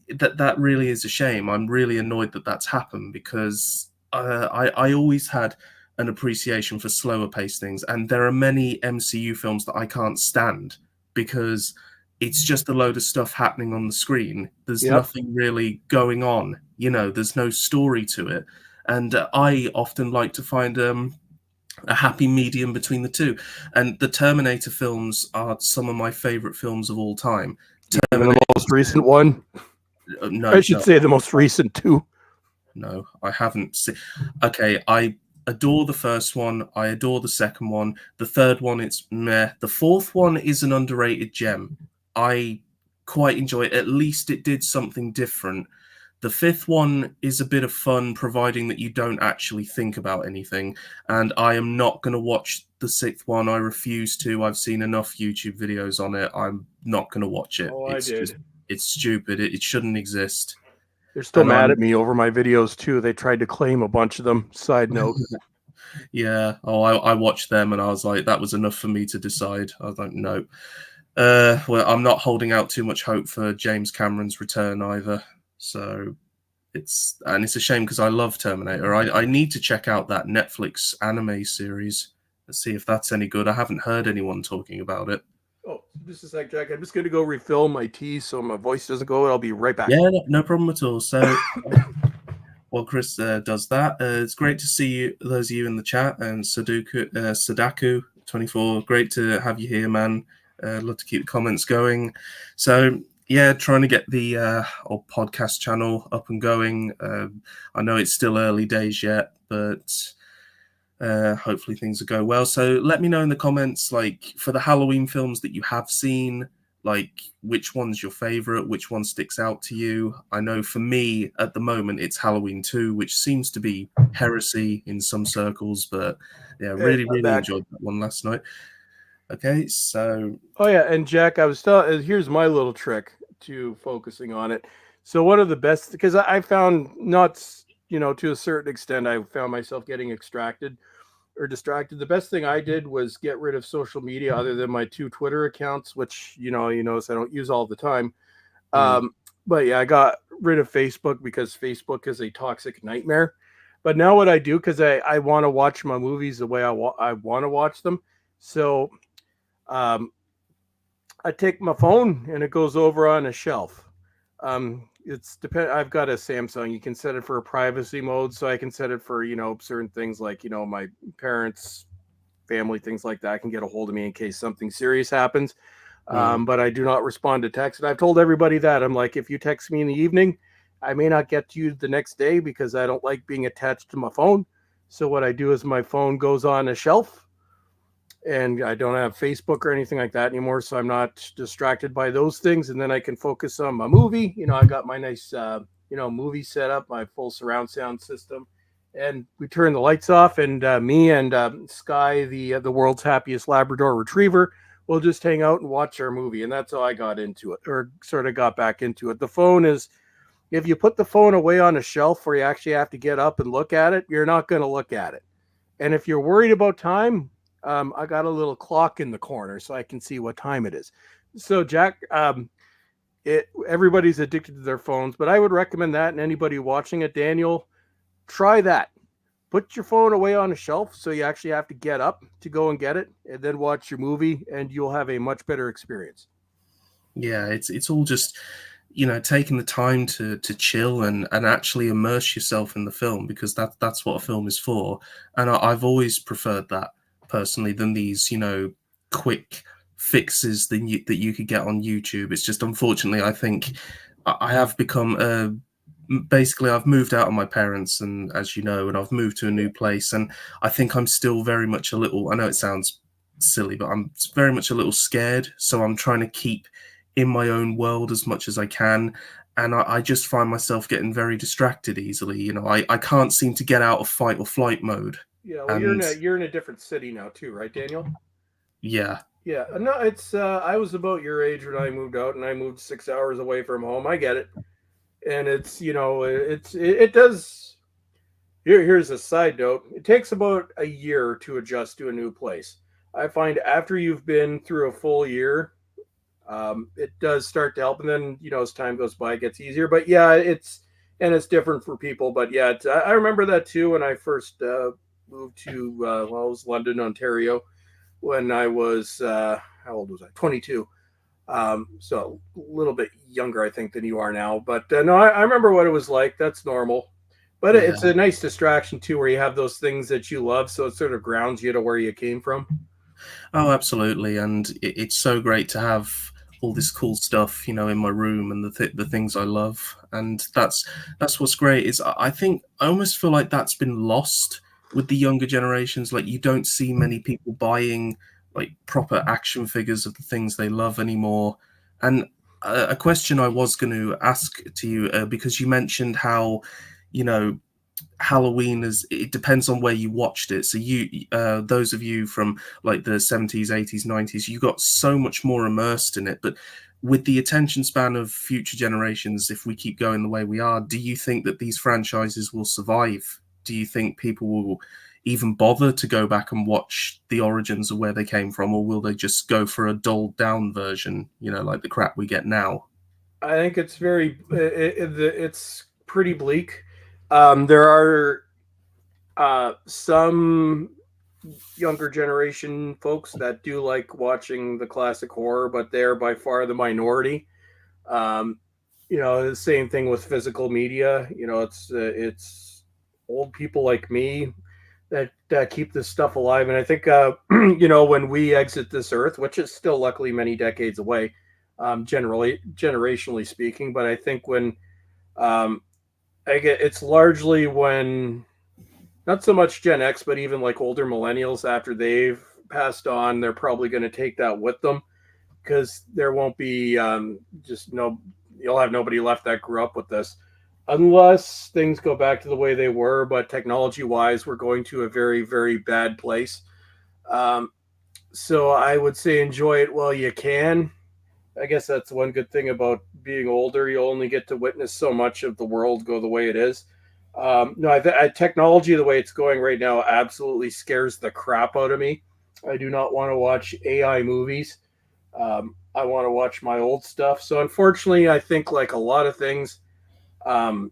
that really is a shame. I'm really annoyed that that's happened because I always had an appreciation for slower paced things, and there are many MCU films that I can't stand because it's just a load of stuff happening on the screen. There's Yep. nothing really going on. There's no story to it, and I often like to find a happy medium between the two. And the Terminator films are some of my favorite films of all time. Even the Terminator, most recent one. I no, should no, say the most recent two. no, I haven't seen. Okay, I adore the first one. I adore the second one. The third one, it's meh. The fourth one is an underrated gem. I quite enjoy it. At least it did something different. The fifth one is a bit of fun, providing that you don't actually think about anything. And I am not going to watch the sixth one. I refuse to. I've seen enough YouTube videos on it. I'm not going to watch it. Oh, I It's just, did. it's stupid. It shouldn't exist. They're still And mad I'm at me over my videos too. They tried to claim a bunch of them. Side note. Yeah. Oh, I watched them and I was like, that was enough for me to decide. I was like, no. Well, I'm not holding out too much hope for James Cameron's return either. So it's a shame because I love Terminator. I need to check out that Netflix anime series and see if that's any good. I haven't heard anyone talking about it. Oh, just a sec, Jack. I'm just gonna go refill my tea so my voice doesn't go. I'll be right back. Yeah, no problem at all. So while Chris does that, it's great to see you, those of you in the chat, and Sadaku24. Great to have you here, man. Love to keep the comments going. So yeah, trying to get the old podcast channel up and going. I know it's still early days yet, but hopefully things will go well. So let me know in the comments, like for the Halloween films that you have seen, like which one's your favorite, which one sticks out to you. I know for me at the moment it's Halloween 2, which seems to be heresy in some circles, but yeah, Hey, really, I'm really back. enjoyed that one last night. Okay, so Oh yeah, and Jack, I was telling. Here's my little trick to focusing on it. So one of the best, because I found not, to a certain extent, I found myself getting extracted or distracted. The best thing I did was get rid of social media other than my two Twitter accounts, which you notice I don't use all the time. mm, Um, but yeah, I got rid of Facebook because Facebook is a toxic nightmare. But now what I do, because I want to watch my movies the way I want to watch them, so um, I take my phone and it goes over on a shelf. It's depend. I've got a Samsung. You can set it for a privacy mode, so I can set it for certain things like my parents' family, things like that can get a hold of me in case something serious happens. Mm. But I do not respond to text. And I've told everybody that. I'm like, if you text me in the evening, I may not get to you the next day because I don't like being attached to my phone. So what I do is my phone goes on a shelf and I don't have Facebook or anything like that anymore. So I'm not distracted by those things. And then I can focus on my movie. I got my nice, movie set up, my full surround sound system. And we turn the lights off, and me and Sky, the world's happiest Labrador Retriever, we'll just hang out and watch our movie. And that's how I got into it, or sort of got back into it. The phone is, if you put the phone away on a shelf where you actually have to get up and look at it, you're not going to look at it. And if you're worried about time, I got a little clock in the corner so I can see what time it is. So, Jack, everybody's addicted to their phones, but I would recommend that. And anybody watching it, Daniel, try that. Put your phone away on a shelf so you actually have to get up to go and get it, and then watch your movie, and you'll have a much better experience. Yeah, it's all just, taking the time to chill and actually immerse yourself in the film, because that's what a film is for. And I've always preferred that personally than these, quick fixes that you could get on YouTube. It's just, unfortunately, I think I have become basically, I've moved out of my parents, and as you know, and I've moved to a new place, and I think I'm still very much a little, I know it sounds silly, but I'm very much a little scared. So I'm trying to keep in my own world as much as I can. And I just find myself getting very distracted easily. I can't seem to get out of fight or flight mode. Yeah, well, And you're in a different city now too, right, Daniel? yeah, Yeah, no, it's I was about your age when I moved out, and I moved 6 hours away from home. I get it, and it's it does. Here's a side note: it takes about a year to adjust to a new place. I find after you've been through a full year, it does start to help, and then as time goes by, it gets easier. But yeah, it's different for people. But yeah, I remember that too when I first moved to it was London, Ontario, when I was how old was I? 22. So a little bit younger, I think, than you are now. But no, I remember what it was like. That's normal. But yeah. it's a nice distraction too, where you have those things that you love, so it sort of grounds you to where you came from. Oh, absolutely. And it's so great to have all this cool stuff, in my room, and the things I love. And that's what's great is I think I almost feel like that's been lost with the younger generations. Like, you don't see many people buying like proper action figures of the things they love anymore. And a question I was going to ask to you, because you mentioned how, you know, Halloween is, it depends on where you watched it. So those of you from like the 70s, 80s, 90s, you got so much more immersed in it. But with the attention span of future generations, if we keep going the way we are, do you think that these franchises will survive? Do you think people will even bother to go back and watch the origins of where they came from, or will they just go for a dulled down version, like the crap we get now? I think it's it's pretty bleak. There are some younger generation folks that do like watching the classic horror, but they're by far the minority. Um, the same thing with physical media. It's old people like me that keep this stuff alive. And I think when we exit this earth, which is still luckily many decades away, generally generationally speaking, but I think when um, it's largely when not so much Gen X, but even like older millennials after they've passed on, they're probably going to take that with them because there won't be just no, you'll have nobody left that grew up with this unless things go back to the way they were. But technology wise, we're going to a very, very bad place. Um, so I would say enjoy it while you can. I guess that's one good thing about being older. You only get to witness so much of the world go the way it is. No, technology the way it's going right now absolutely scares the crap out of me. I do not want to watch AI movies. I want to watch my old stuff. So unfortunately, I think like a lot of things, um,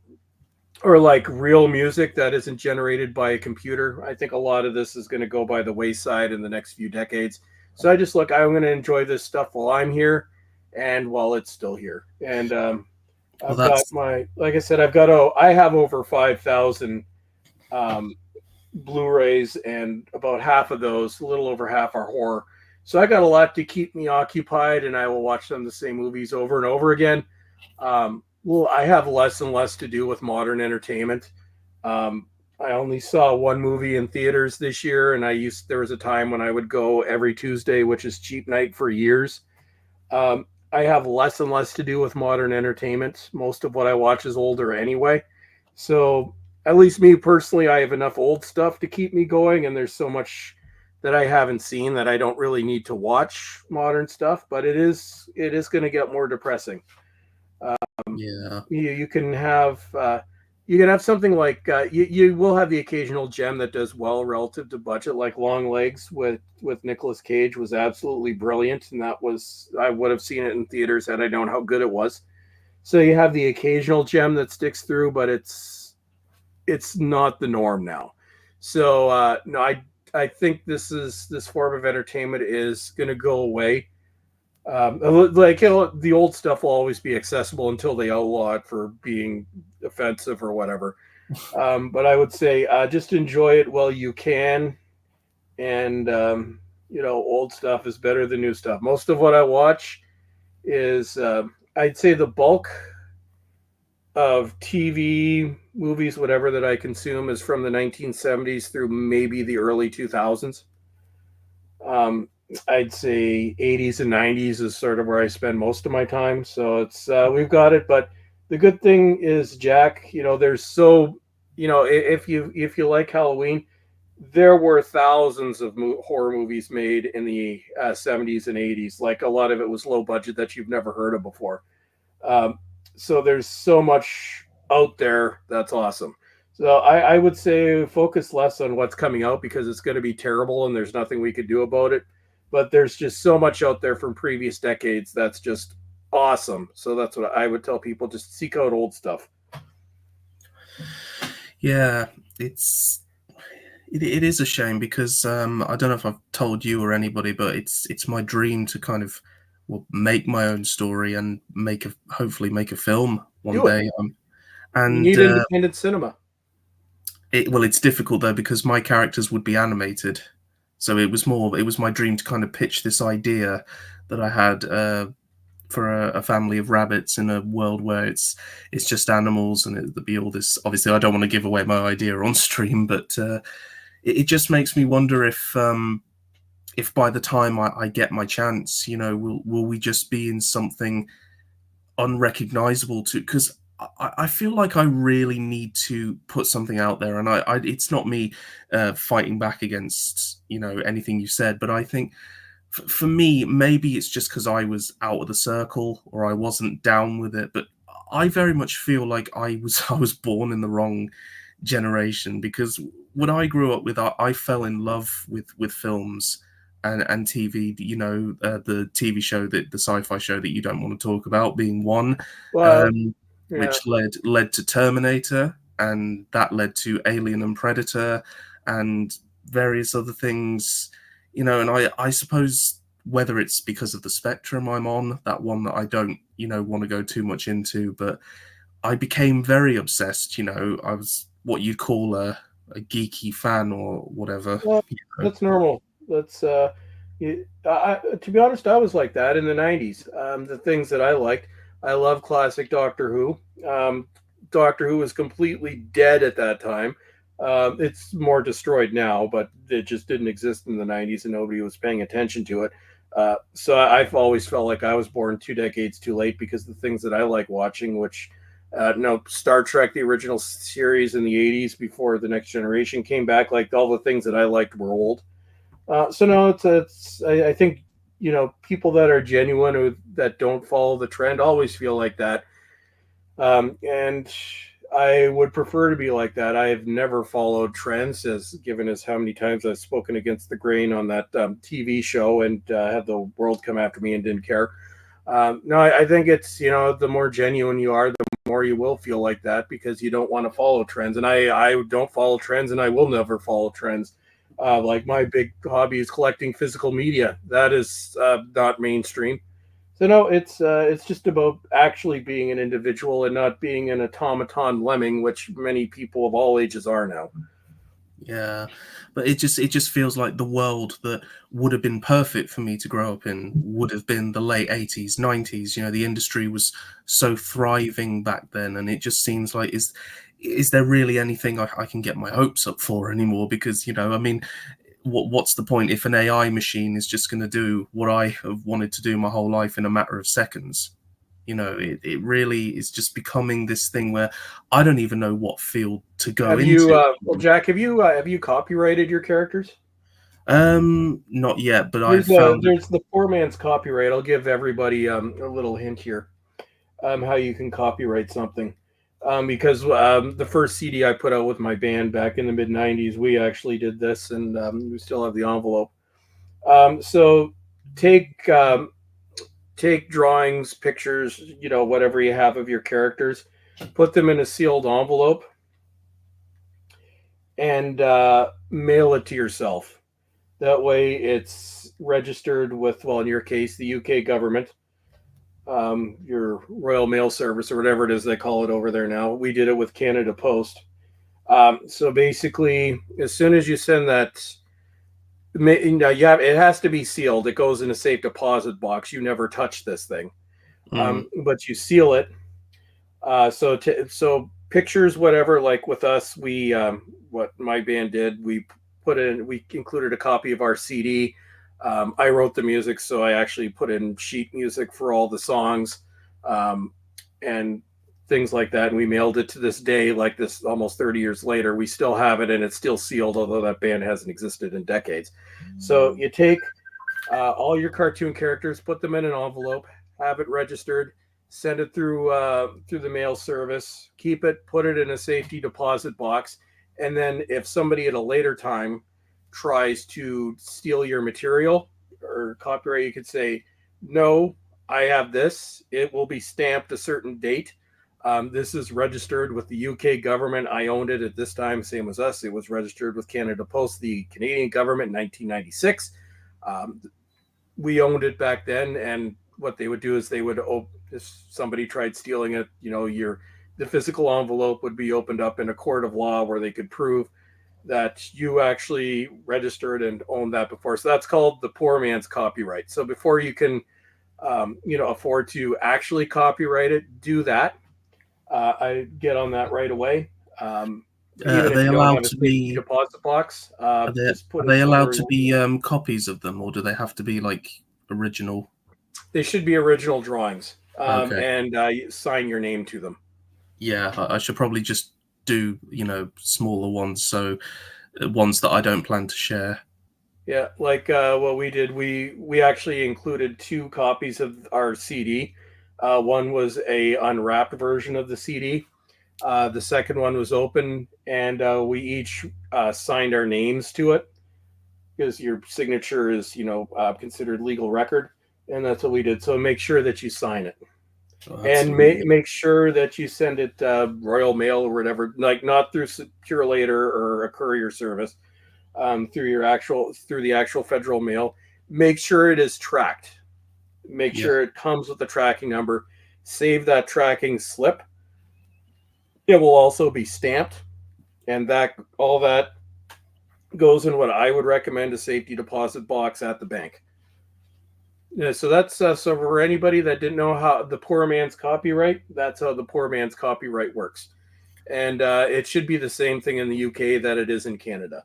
or like real music that isn't generated by a computer, I think a lot of this is going to go by the wayside in the next few decades. So I'm going to enjoy this stuff while I'm here and while it's still here. And Well, I've got that's like I said, I have over 5,000 Blu-rays, and about half of those, a little over half, are horror. So I got a lot to keep me occupied, and I will watch them the same movies over and over again. Well, I have less and less to do with modern entertainment. Um, I only saw one movie in theaters this year, and there was a time when I would go every Tuesday, which is cheap night for years. I have less and less to do with modern entertainment. Most of what I watch is older anyway. So, at least me personally, I have enough old stuff to keep me going, and there's so much that I haven't seen that I don't really need to watch modern stuff, but it is going to get more depressing. Yeah. You can have something like you will have the occasional gem that does well relative to budget, like Long Legs with Nicolas Cage was absolutely brilliant, and I would have seen it in theaters had I known how good it was. So you have the occasional gem that sticks through, but it's not the norm now. So no, I think this form of entertainment is going to go away. Like the old stuff will always be accessible until they outlaw it for being offensive or whatever. But I would say just enjoy it while you can, and old stuff is better than new stuff. Most of what I watch is I'd say the bulk of TV, movies, whatever that I consume is from the 1970s through maybe the early 2000s. Um, I'd say 80s and 90s is sort of where I spend most of my time. So it's we've got it. But the good thing is, Jack, there's if you like Halloween, there were thousands of horror movies made in the 70s and 80s. Like a lot of it was low budget that you've never heard of before. Um, so there's so much out there that's awesome. So I would say focus less on what's coming out because it's going to be terrible and there's nothing we could do about it. But there's just so much out there from previous decades that's just awesome. So that's what I would tell people: just seek out old stuff. Yeah, it is a shame because I don't know if I've told you or anybody, but it's my dream to kind of make my own story and hopefully make a film one Do it. day. You And need independent cinema. it's difficult though because my characters would be animated, so it was my dream to kind of pitch this idea that I had for a family of rabbits in a world where it's just animals and there'd be all this. Obviously, I don't want to give away my idea on stream, but it just makes me wonder if by the time I get my chance, will we just be in something unrecognizable to because I feel like I really need to put something out there, and it's not me fighting back against anything you said, but I think for me maybe it's just because I was out of the circle or I wasn't down with it, but I very much feel like I was born in the wrong generation because when I grew up with, I fell in love with films and TV. The TV show the sci-fi show that you don't want to talk about being one, Well, um, yeah. which led to Terminator, and that led to Alien and Predator, and various other things. And I suppose whether it's because of the spectrum I'm on, that one that I don't want to go too much into, but I became very obsessed. I was what you'd call a geeky fan or whatever. Well, You know? that's normal. That's to be honest, I was like that in the '90s. The things that I liked, I love classic Doctor Who. Doctor Who was completely dead at that time. It's more destroyed now, but it just didn't exist in the '90s, and nobody was paying attention to it. So I've always felt like I was born 2 decades too late because the things that I like watching, which no, Star Trek, the original series in the '80s before the Next Generation came back, like all the things that I liked were old. So no, I think people that are genuine or that don't follow the trend always feel like that, and I would prefer to be like that. I have never followed trends, as given as how many times I've spoken against the grain on that TV show and had the world come after me and didn't care. No, I think it's the more genuine you are, the more you will feel like that because you don't want to follow trends. And I don't follow trends, and I will never follow trends. Like my big hobby is collecting physical media. That is not mainstream. So no, it's just about actually being an individual and not being an automaton lemming, which many people of all ages are now. Yeah, but it just feels like the world that would have been perfect for me to grow up in would have been the late 80s, 90s. You know, the industry was so thriving back then, and it just seems like is there really anything I can get my hopes up for anymore? Because, I mean, what's the point if an AI machine is just going to do what I have wanted to do my whole life in a matter of seconds? It really is just becoming this thing where I don't even know what field to go Have you, into. well, Jack? Have you copyrighted your characters? Not yet, but I've There's a found that. there's the poor man's copyright. I'll give everybody a little hint here, how you can copyright something. Because the first CD I put out with my band back in the mid '90s, we actually did this, and we still have the envelope. So take take drawings, pictures, whatever you have of your characters, put them in a sealed envelope, and mail it to yourself. That way, it's registered with, well, in your case, the UK government, your Royal Mail Service, or whatever it is they call it over there now. We did it with Canada Post. So basically, as soon as you send that, it has to be sealed. It goes in a safe deposit box. You never touch this thing, Mm, but you seal it. So pictures, whatever. Like with us, we what my band did, we included a copy of our CD. I wrote the music, so I actually put in sheet music for all the songs, um, and things like that. And we mailed it to this day, like this, almost 30 years later. We still have it, and it's still sealed, although that band hasn't existed in decades. So you take all your cartoon characters, put them in an envelope, have it registered, send it through the mail service, keep it, put it in a safety deposit box, and then if somebody at a later time tries to steal your material or copyright, you could say, "No, I have this. It will be stamped a certain date. This is registered with the UK government. I owned it at this time, same as us. It was registered with Canada Post, the Canadian government, in 1996. Um, we owned it back then, and what they would do is if somebody tried stealing it, the physical envelope would be opened up in a court of law where they could prove that you actually registered and owned that before. So that's called the poor man's copyright. So before you can afford to actually copyright it, do that. I get on that right away. are Even if they you don't allowed have a to safety be? deposit box, Are they just are put it they allowed somewhere. to be copies of them, or do they have to be like original? They should be original drawings, Okay, and sign your name to them. yeah, I should probably just do smaller ones, so ones that I don't plan to share. Yeah, like what we did, we actually included two copies of our CD. One was a unwrapped version of the CD. The second one was open, and we each signed our names to it because your signature is, considered legal record, and that's what we did. So make sure that you sign it. Oh, And absolutely. make sure that you send it Royal Mail or whatever, like not through Securelator or a courier service, through the actual federal mail. Make sure it is tracked. Make Yeah, sure it comes with the tracking number. Save that tracking slip. It will also be stamped, and that all that goes in what I would recommend a safety deposit box at the bank. Yeah, so that's so for anybody that didn't know how the poor man's copyright, that's how the poor man's copyright works. And it should be the same thing in the UK that it is in Canada.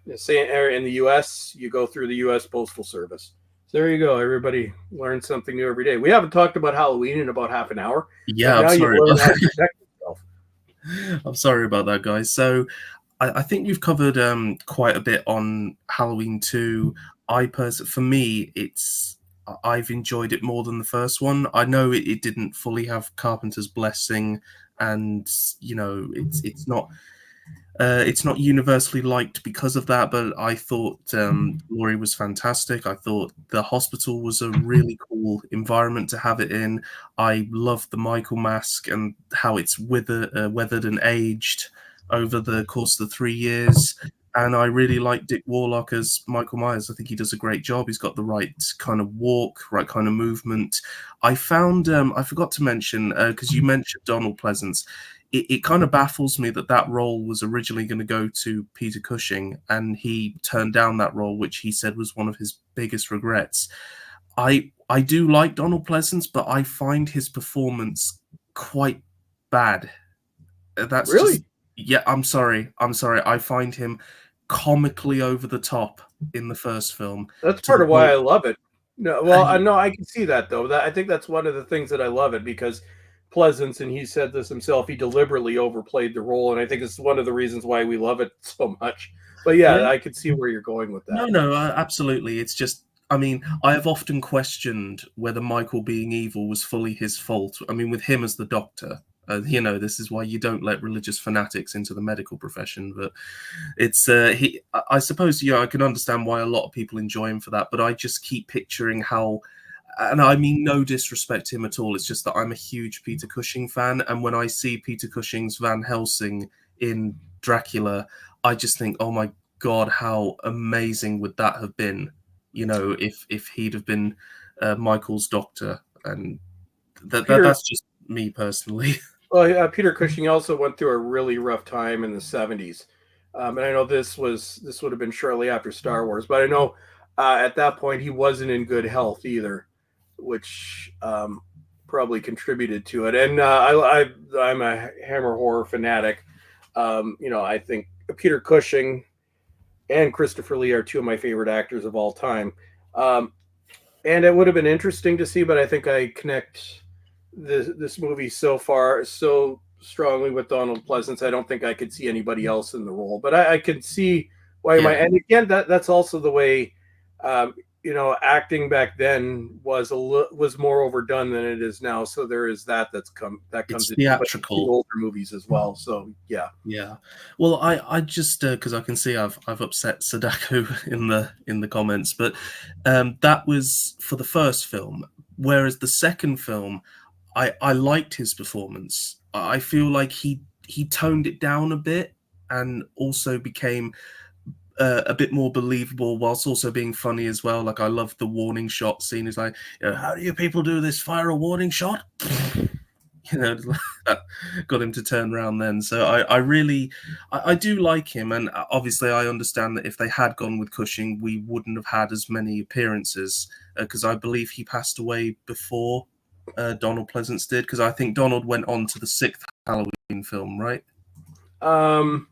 In the US, you go through the US Postal Service. So there you go. Everybody learns something new every day. We haven't talked about Halloween in about half an hour, but yeah. I'm now you've sorry learned how about to protect yourself. I'm sorry about that, guys. So I think we've covered quite a bit on Halloween 2. For me, I've enjoyed it more than the first one. I know it didn't fully have Carpenter's blessing, and it's not universally liked because of that. But I thought Laurie was fantastic. I thought the hospital was a really cool environment to have it in. I loved the Michael mask and how it's weathered and aged over the course of the 3 years. And I really like Dick Warlock as Michael Myers. I think he does a great job. He's got the right kind of walk, right kind of movement. I forgot to mention, because you mentioned Donald Pleasance. it kind of baffles me that that role was originally going to go to Peter Cushing, and he turned down that role, which he said was one of his biggest regrets. I do like Donald Pleasance, but I find his performance quite bad. That's just, Really? yeah. I'm sorry. I find him comically over the top in the first film That's to part the of why point. I love it. No, well, I no, I can see that though. That I think that's one of the things that I love it because Pleasance, and he said this himself, he deliberately overplayed the role, and I think it's one of the reasons why we love it so much. But Yeah. yeah, I could see where you're going with No, that. no, absolutely. It's just, I mean, I have often questioned whether Michael being evil was fully his fault. I mean, with him as the doctor, this is why you don't let religious fanatics into the medical profession. But it's I suppose, yeah, I can understand why a lot of people enjoy him for that. But I just keep picturing how, and I mean no disrespect to him at all. It's just that I'm a huge Peter Cushing fan, and when I see Peter Cushing's Van Helsing in Dracula, I just think, oh my god, how amazing would that have been? If he'd have been Michael's doctor, and Peter that's just me personally. Well, yeah, Peter Cushing also went through a really rough time in the '70s, and I know this would have been shortly after Star Wars, but I know at that point he wasn't in good health either, which probably contributed to it. And I'm a Hammer horror fanatic. I think Peter Cushing and Christopher Lee are two of my favorite actors of all time. Um, and it would have been interesting to see, but I think I connect this movie so strongly with Donald Pleasance. I don't think I could see anybody else in the role, but I could see why you might. Yeah, And again, that's also the way um, acting back then was more overdone than it is now. So there is that comes it's into, but the theatrical. older movies as well. So yeah. Yeah. Well, I just because I can see I've upset Sadako in the comments, but that was for the first film, whereas the second film, I liked his performance. I feel like he toned it down a bit and also became a bit more believable whilst also being funny as well. Like I love the warning shot scene. Is like, how do you people do this? Fire a warning shot. That got him to turn around then. So I really, I do like him, and obviously I understand that if they had gone with Cushing, we wouldn't have had as many appearances because I believe he passed away before Donald Pleasance did. Because I think Donald went on to the sixth Halloween film, right? Um,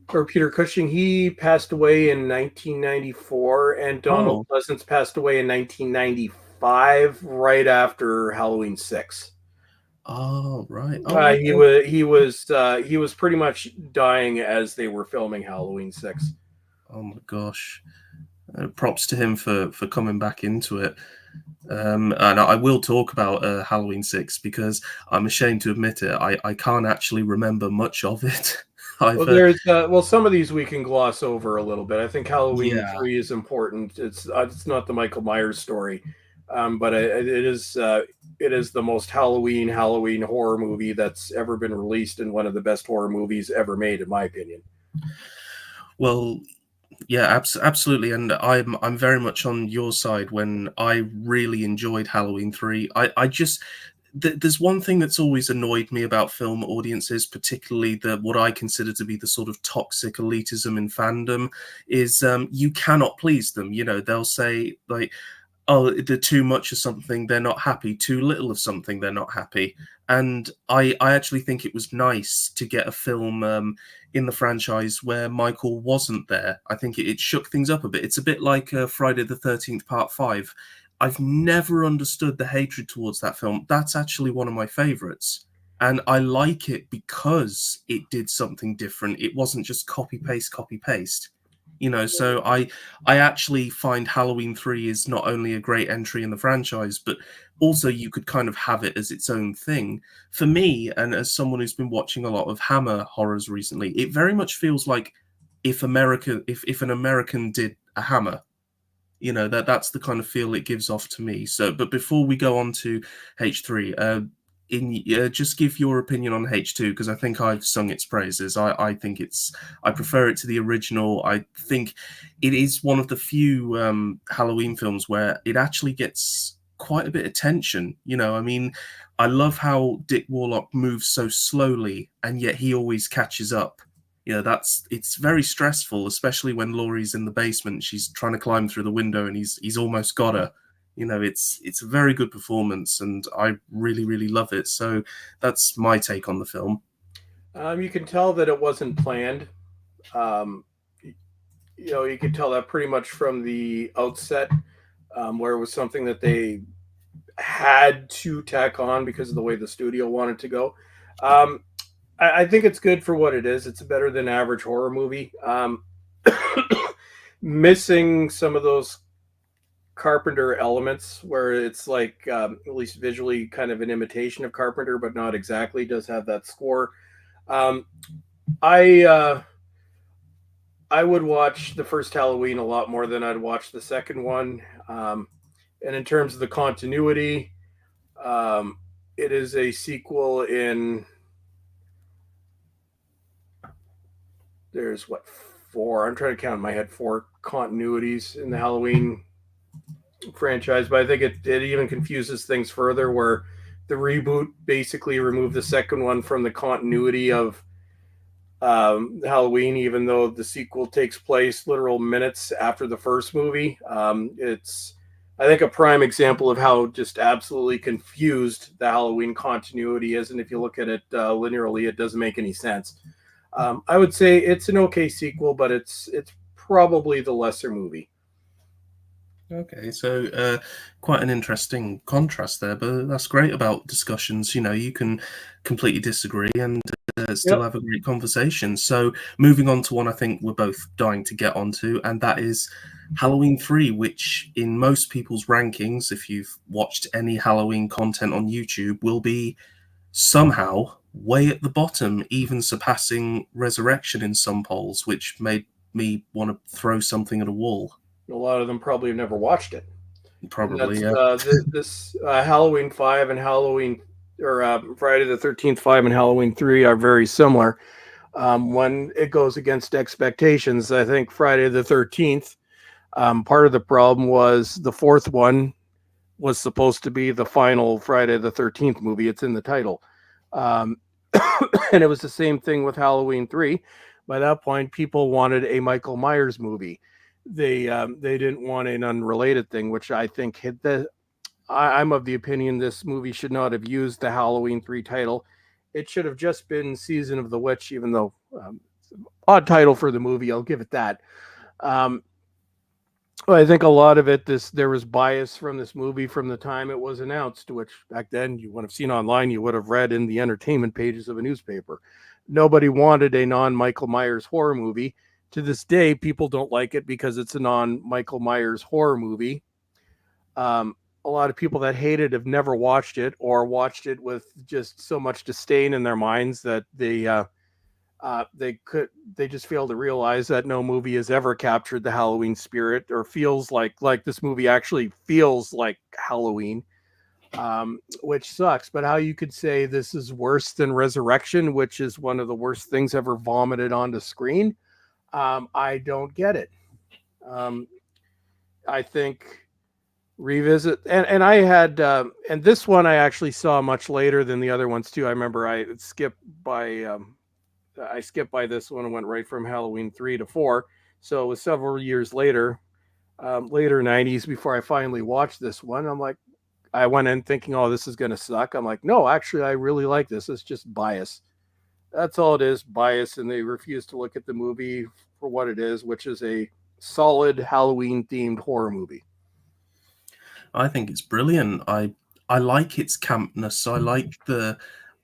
for Peter Cushing, he passed away in 1994, and Donald Oh, Pleasance passed away in 1995, right after Halloween 6. oh, right. Oh, okay. He was pretty much dying as they were filming Halloween 6. Oh my gosh. Props to him for coming back into it. And I will talk about Halloween 6 because I'm ashamed to admit it. I can't actually remember much of it. Well, I've some of these we can gloss over a little bit. I think Halloween Yeah, 3 is important. It's not the Michael Myers story, but it is the most Halloween horror movie that's ever been released, and one of the best horror movies ever made, in my opinion. well, yeah, absolutely, and I'm very much on your side when I really enjoyed Halloween 3. I just there's one thing that's always annoyed me about film audiences, particularly the what I consider to be the sort of toxic elitism in fandom, is you cannot please them. They'll say like, oh, they're too much of something, they're not happy. Too little of something, they're not happy. And I actually think it was nice to get a film in the franchise where Michael wasn't there. I think it shook things up a bit. It's a bit like Friday the 13th Part 5. I've never understood the hatred towards that film. That's actually one of my favorites. And I like it because it did something different. It wasn't just copy paste, copy paste. So I actually find Halloween 3 is not only a great entry in the franchise, but also you could kind of have it as its own thing. For me, and as someone who's been watching a lot of Hammer horrors recently, it very much feels like if an American did a Hammer, that's the kind of feel it gives off to me. So, but before we go on to H3, just give your opinion on H2 because I think I've sung its praises. I prefer it to the original. I think it is one of the few Halloween films where it actually gets quite a bit of tension. I mean, I love how Dick Warlock moves so slowly, and yet he always catches up. It's very stressful, especially when Laurie's in the basement. She's trying to climb through the window, and he's almost got her. It's a very good performance, and I really, really love it. So that's my take on the film. You can tell that it wasn't planned. Um, you could tell that pretty much from the outset, where it was something that they had to tack on because of the way the studio wanted to go. Um, I think it's good for what it is. It's a better than average horror movie. Missing some of those Carpenter elements where it's like at least visually kind of an imitation of Carpenter, but not exactly. Does have that score. Um, I I would watch the first Halloween a lot more than I'd watch the second one. And in terms of the continuity, um, it is a sequel in there's what four? I'm trying to count in my head four continuities in the Halloween franchise, but I think it even confuses things further where the reboot basically removed the second one from the continuity of Halloween, even though the sequel takes place literal minutes after the first movie. It's, I think, a prime example of how just absolutely confused the Halloween continuity is. And if you look at it linearly, it doesn't make any sense. I would say it's an okay sequel, but it's probably the lesser movie. Okay, so quite an interesting contrast there, but that's great about discussions. You can completely disagree and still Yep. have a great conversation. So, moving on to one I think we're both dying to get onto, and that is Halloween 3, which in most people's rankings, if you've watched any Halloween content on YouTube, will be somehow way at the bottom, even surpassing Resurrection in some polls, which made me want to throw something at a wall. A lot of them probably have never watched it. And Probably, that's yeah. this Halloween 5 and Halloween or Friday the 13th 5 and Halloween 3 are very similar. When it goes against expectations, I think Friday the 13th, part of the problem was the fourth one was supposed to be the final Friday the 13th movie. It's in the title. Um, and it was the same thing with Halloween 3. By that point, people wanted a Michael Myers movie. They didn't want an unrelated thing, which I think hit the. I'm of the opinion this movie should not have used the Halloween 3 title. It should have just been Season of the Witch, even though odd title for the movie. I'll give it that. Um, I think a lot of it, there was bias from this movie from the time it was announced, which back then you would have seen online, you would have read in the entertainment pages of a newspaper. Nobody wanted a non-Michael Myers horror movie. To this day, people don't like it because it's a non-Michael Myers horror movie. Um, a lot of people that hate it have never watched it or watched it with just so much disdain in their minds that they just fail to realize that no movie has ever captured the Halloween spirit or feels like this movie actually feels like Halloween, which sucks. But how you could say this is worse than Resurrection, which is one of the worst things ever vomited onto screen, I don't get it. Um, I think revisit and I had and this one I actually saw much later than the other ones too. I remember I skipped by this one and went right from Halloween 3 to 4. So it was several years later, later 90s, before I finally watched this one. I'm like, I went in thinking, oh, this is going to suck. I'm like, no, actually, I really like this. It's just bias. That's all it is, bias. And they refuse to look at the movie for what it is, which is a solid Halloween themed horror movie. I think it's brilliant. I like its campness. I like the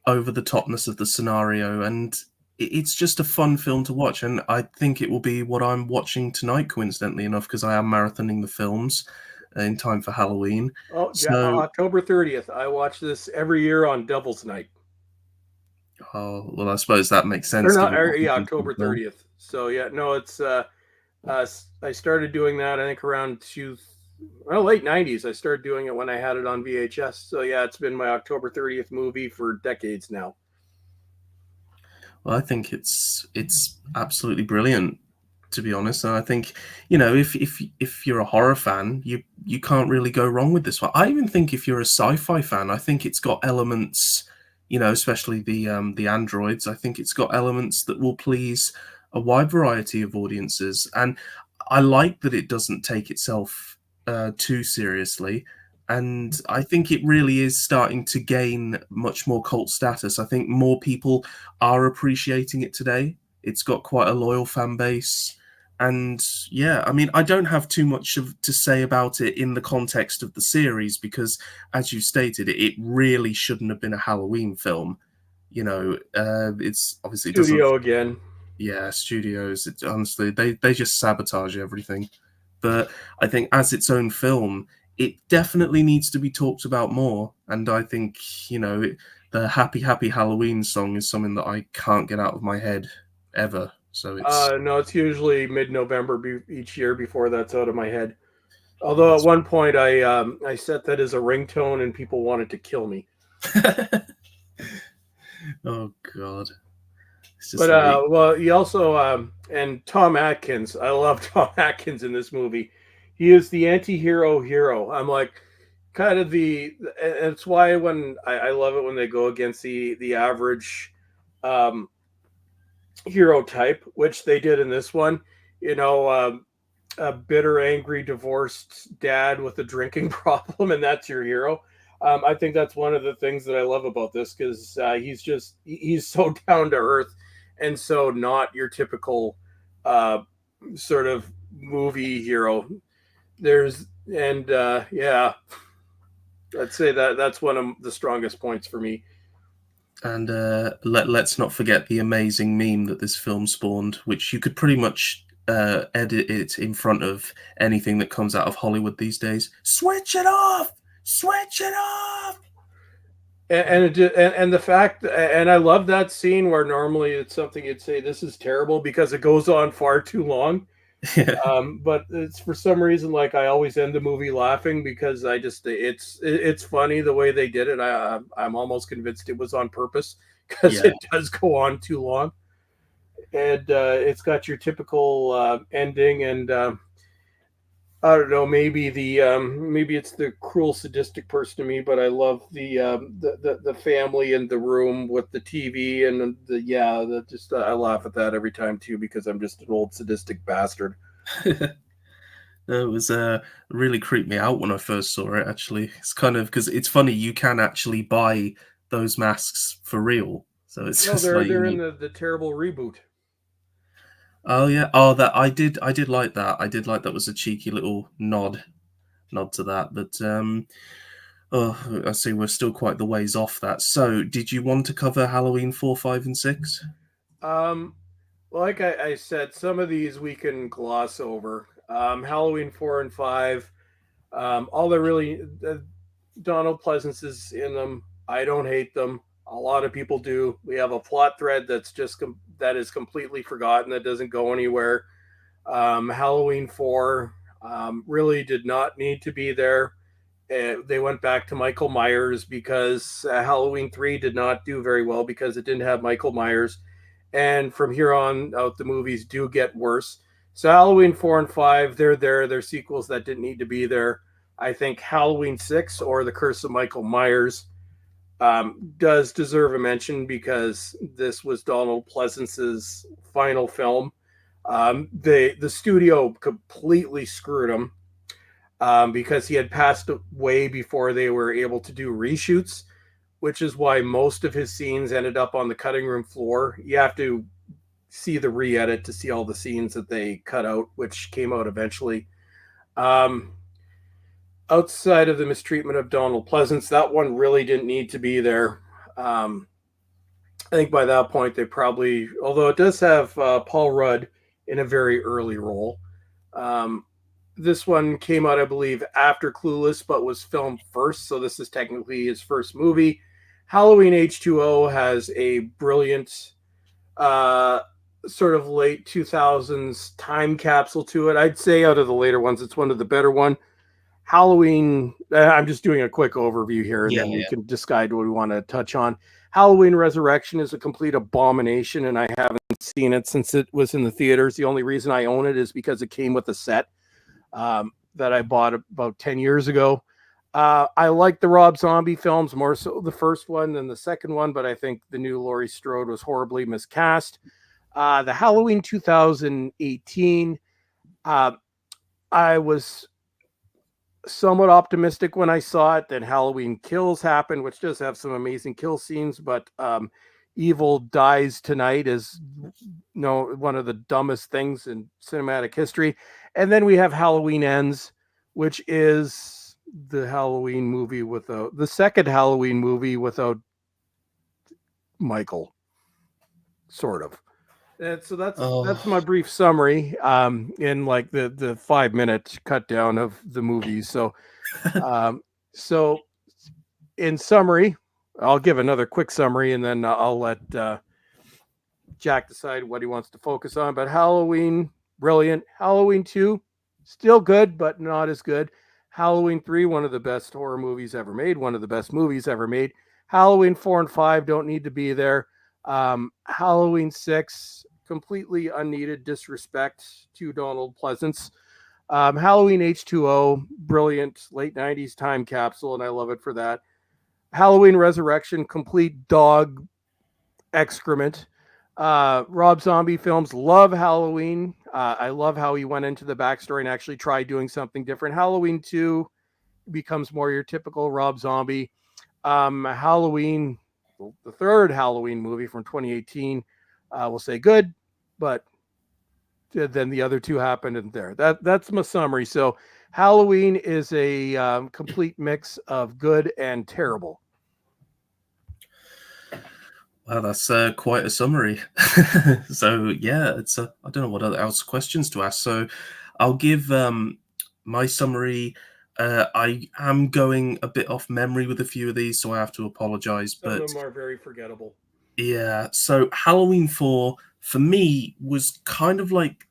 over the topness of the scenario, and it's just a fun film to watch. And I think it will be what I'm watching tonight, coincidentally enough, because I am marathoning the films in time for Halloween. Oh, yeah, So, October 30th. I watch this every year on Devil's Night. oh, well, I suppose that makes Or sense not, given or, what yeah, happens in the October film. 30th. So, yeah, no, it's I started doing that I think around late 90s. I started doing it when I had it on VHS. So yeah, it's been my October 30th movie for decades now. Well, I think it's absolutely brilliant, to be honest. And I think, if you're a horror fan, you you can't really go wrong with this one. I even think if you're a sci-fi fan, I think it's got elements, especially the androids. I think it's got elements that will please a wide variety of audiences, and I like that it doesn't take itself too seriously. And I think it really is starting to gain much more cult status. I think more people are appreciating it today. It's got quite a loyal fan base. And yeah, I mean, I don't have too much to say about it in the context of the series because, as you stated, it really shouldn't have been a Halloween film. It's obviously it doesn't. Studio again. Yeah, studios. Honestly, they just sabotage everything. But I think as its own film, it definitely needs to be talked about more. And I think the Happy Happy Halloween song is something that I can't get out of my head ever. So No, it's usually mid-November each year before that's out of my head. Although at one point I set that as a ringtone and people wanted to kill me. Oh God. It's just But well, he also and Tom Atkins. I love Tom Atkins in this movie. He is the anti-hero hero. I'm like kind of the. And it's why when I love it when they go against the average um, hero type, which they did in this one. You know, a bitter, angry, divorced dad with a drinking problem, and that's your hero. I think that's one of the things that I love about this because he's so down to earth and so not your typical uh, sort of movie hero. There's and yeah, I'd say that's one of the strongest points for me. And let's not forget the amazing meme that this film spawned, which you could pretty much edit it in front of anything that comes out of Hollywood these days. Switch it off! Switch it off! And the fact and I love that scene where normally it's something you'd say this is terrible because it goes on far too long. Yeah. But it's for some reason like I always end the movie laughing because it's funny the way they did it. I'm almost convinced it was on purpose because Yeah. it does go on too long, and it's got your typical ending and. I don't know. Maybe it's the cruel, sadistic person to me, but I love the family in the room with the TV and I laugh at that every time too because I'm just an old sadistic bastard. It was really creeped me out when I first saw it. Actually, it's kind of because it's funny. You can actually buy those masks for real, so it's No, just they're like they're in the terrible reboot. oh yeah, oh that I did like that. I did like that was a cheeky little nod to that. But oh, I see we're still quite the ways off that. So, did you want to cover Halloween 4, 5, and 6? Um, like I said, some of these we can gloss over. Halloween 4 and 5. All the really Donald Pleasance is in them. I don't hate them. A lot of people do. We have a plot thread that is completely forgotten that doesn't go anywhere. Halloween 4 really did not need to be there. They went back to Michael Myers because Halloween 3 did not do very well because it didn't have Michael Myers. And from here on out, the movies do get worse. So Halloween 4 and 5, they're there. They're sequels that didn't need to be there. I think Halloween 6 or The Curse of Michael Myers does deserve a mention because this was Donald Pleasance's final film. The studio completely screwed him because he had passed away before they were able to do reshoots, which is why most of his scenes ended up on the cutting room floor. You have to see the re-edit to see all the scenes that they cut out, which came out eventually. Um, Outside of the mistreatment of Donald Pleasance, that one really didn't need to be there. Um, I think by that point they probably, although it does have Paul Rudd in a very early role. Um, this one came out, I believe, after Clueless, but was filmed first, so this is technically his first movie. Halloween H2O has a brilliant uh, sort of late 2000s time capsule to it. I'd say out of the later ones, it's one of the better one. Halloween, I'm just doing a quick overview here, and Yeah, then we yeah. can decide what we want to touch on. Halloween Resurrection is a complete abomination, and I haven't seen it since it was in the theaters. The only reason I own it is because it came with a set. that I bought about 10 years ago. I like the Rob Zombie films, more so the first one than the second one, but I think the new Laurie Strode was horribly miscast. The Halloween 2018, uh, I was somewhat optimistic when I saw it. Then Halloween Kills happened, which does have some amazing kill scenes, but Evil Dies Tonight is one of the dumbest things in cinematic history. And then we have Halloween Ends, which is the Halloween movie without the second Halloween movie without Michael, sort of. And so that's my Oh, brief summary in like the 5 minute cut down of the movie. Um, so in summary, I'll give another quick summary and then I'll let Jack decide what he wants to focus on. But Halloween, brilliant. Halloween 2, still good, but not as good. Halloween 3, one of the best horror movies ever made, one of the best movies ever made. Halloween 4 and 5 don't need to be there. Halloween 6, completely unneeded disrespect to Donald Pleasance. Halloween H2O, brilliant late 90s time capsule, and I love it for that. Halloween Resurrection, complete dog excrement. Rob Zombie films, love Halloween. I love how he went into the backstory and actually tried doing something different. Halloween 2 becomes more your typical Rob Zombie. Halloween, the third Halloween movie from 2018, we'll say good, but then the other two happened and there. That's my summary. So Halloween is a complete mix of good and terrible. wow, that's quite a summary. So yeah, it's I don't know what else questions to ask. So I'll give my summary. I am going a bit off memory with a few of these, so I have to apologize. Some of But them are very forgettable. yeah, so Halloween 4 for me was kind of like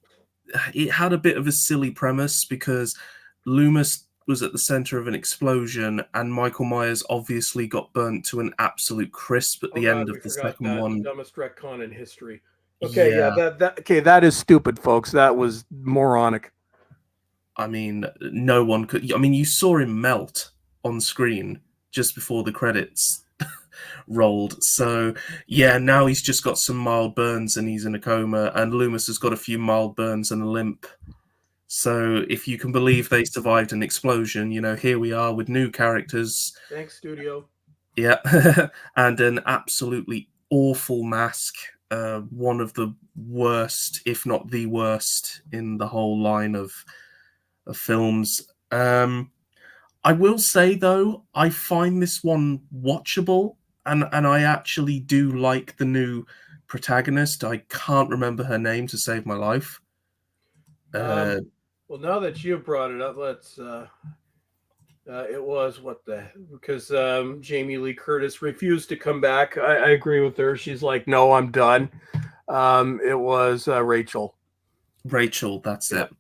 it had a bit of a silly premise because Loomis was at the center of an explosion and Michael Myers obviously got burnt to an absolute crisp at Oh the God, end we of the forgot second that one. dumbest retcon in history. Okay, yeah, Yeah, that is stupid, folks. That was moronic. I mean, no one could. I mean, you saw him melt on screen just before the credits rolled. So, yeah, now he's just got some mild burns and he's in a coma, and Loomis has got a few mild burns and a limp. So, if you can believe they survived an explosion, here we are with new characters. Thanks, studio. Yeah, and an absolutely awful mask. One of the worst, if not the worst, in the whole line of films. I will say though, I find this one watchable, and I actually do like the new protagonist. I can't remember her name to save my life. Um, Uh, well, now that you've brought it up, let's. It was what the because Jamie Lee Curtis refused to come back. I agree with her. She's like, no, I'm done. It was Rachel. Rachel, that's Yeah. it.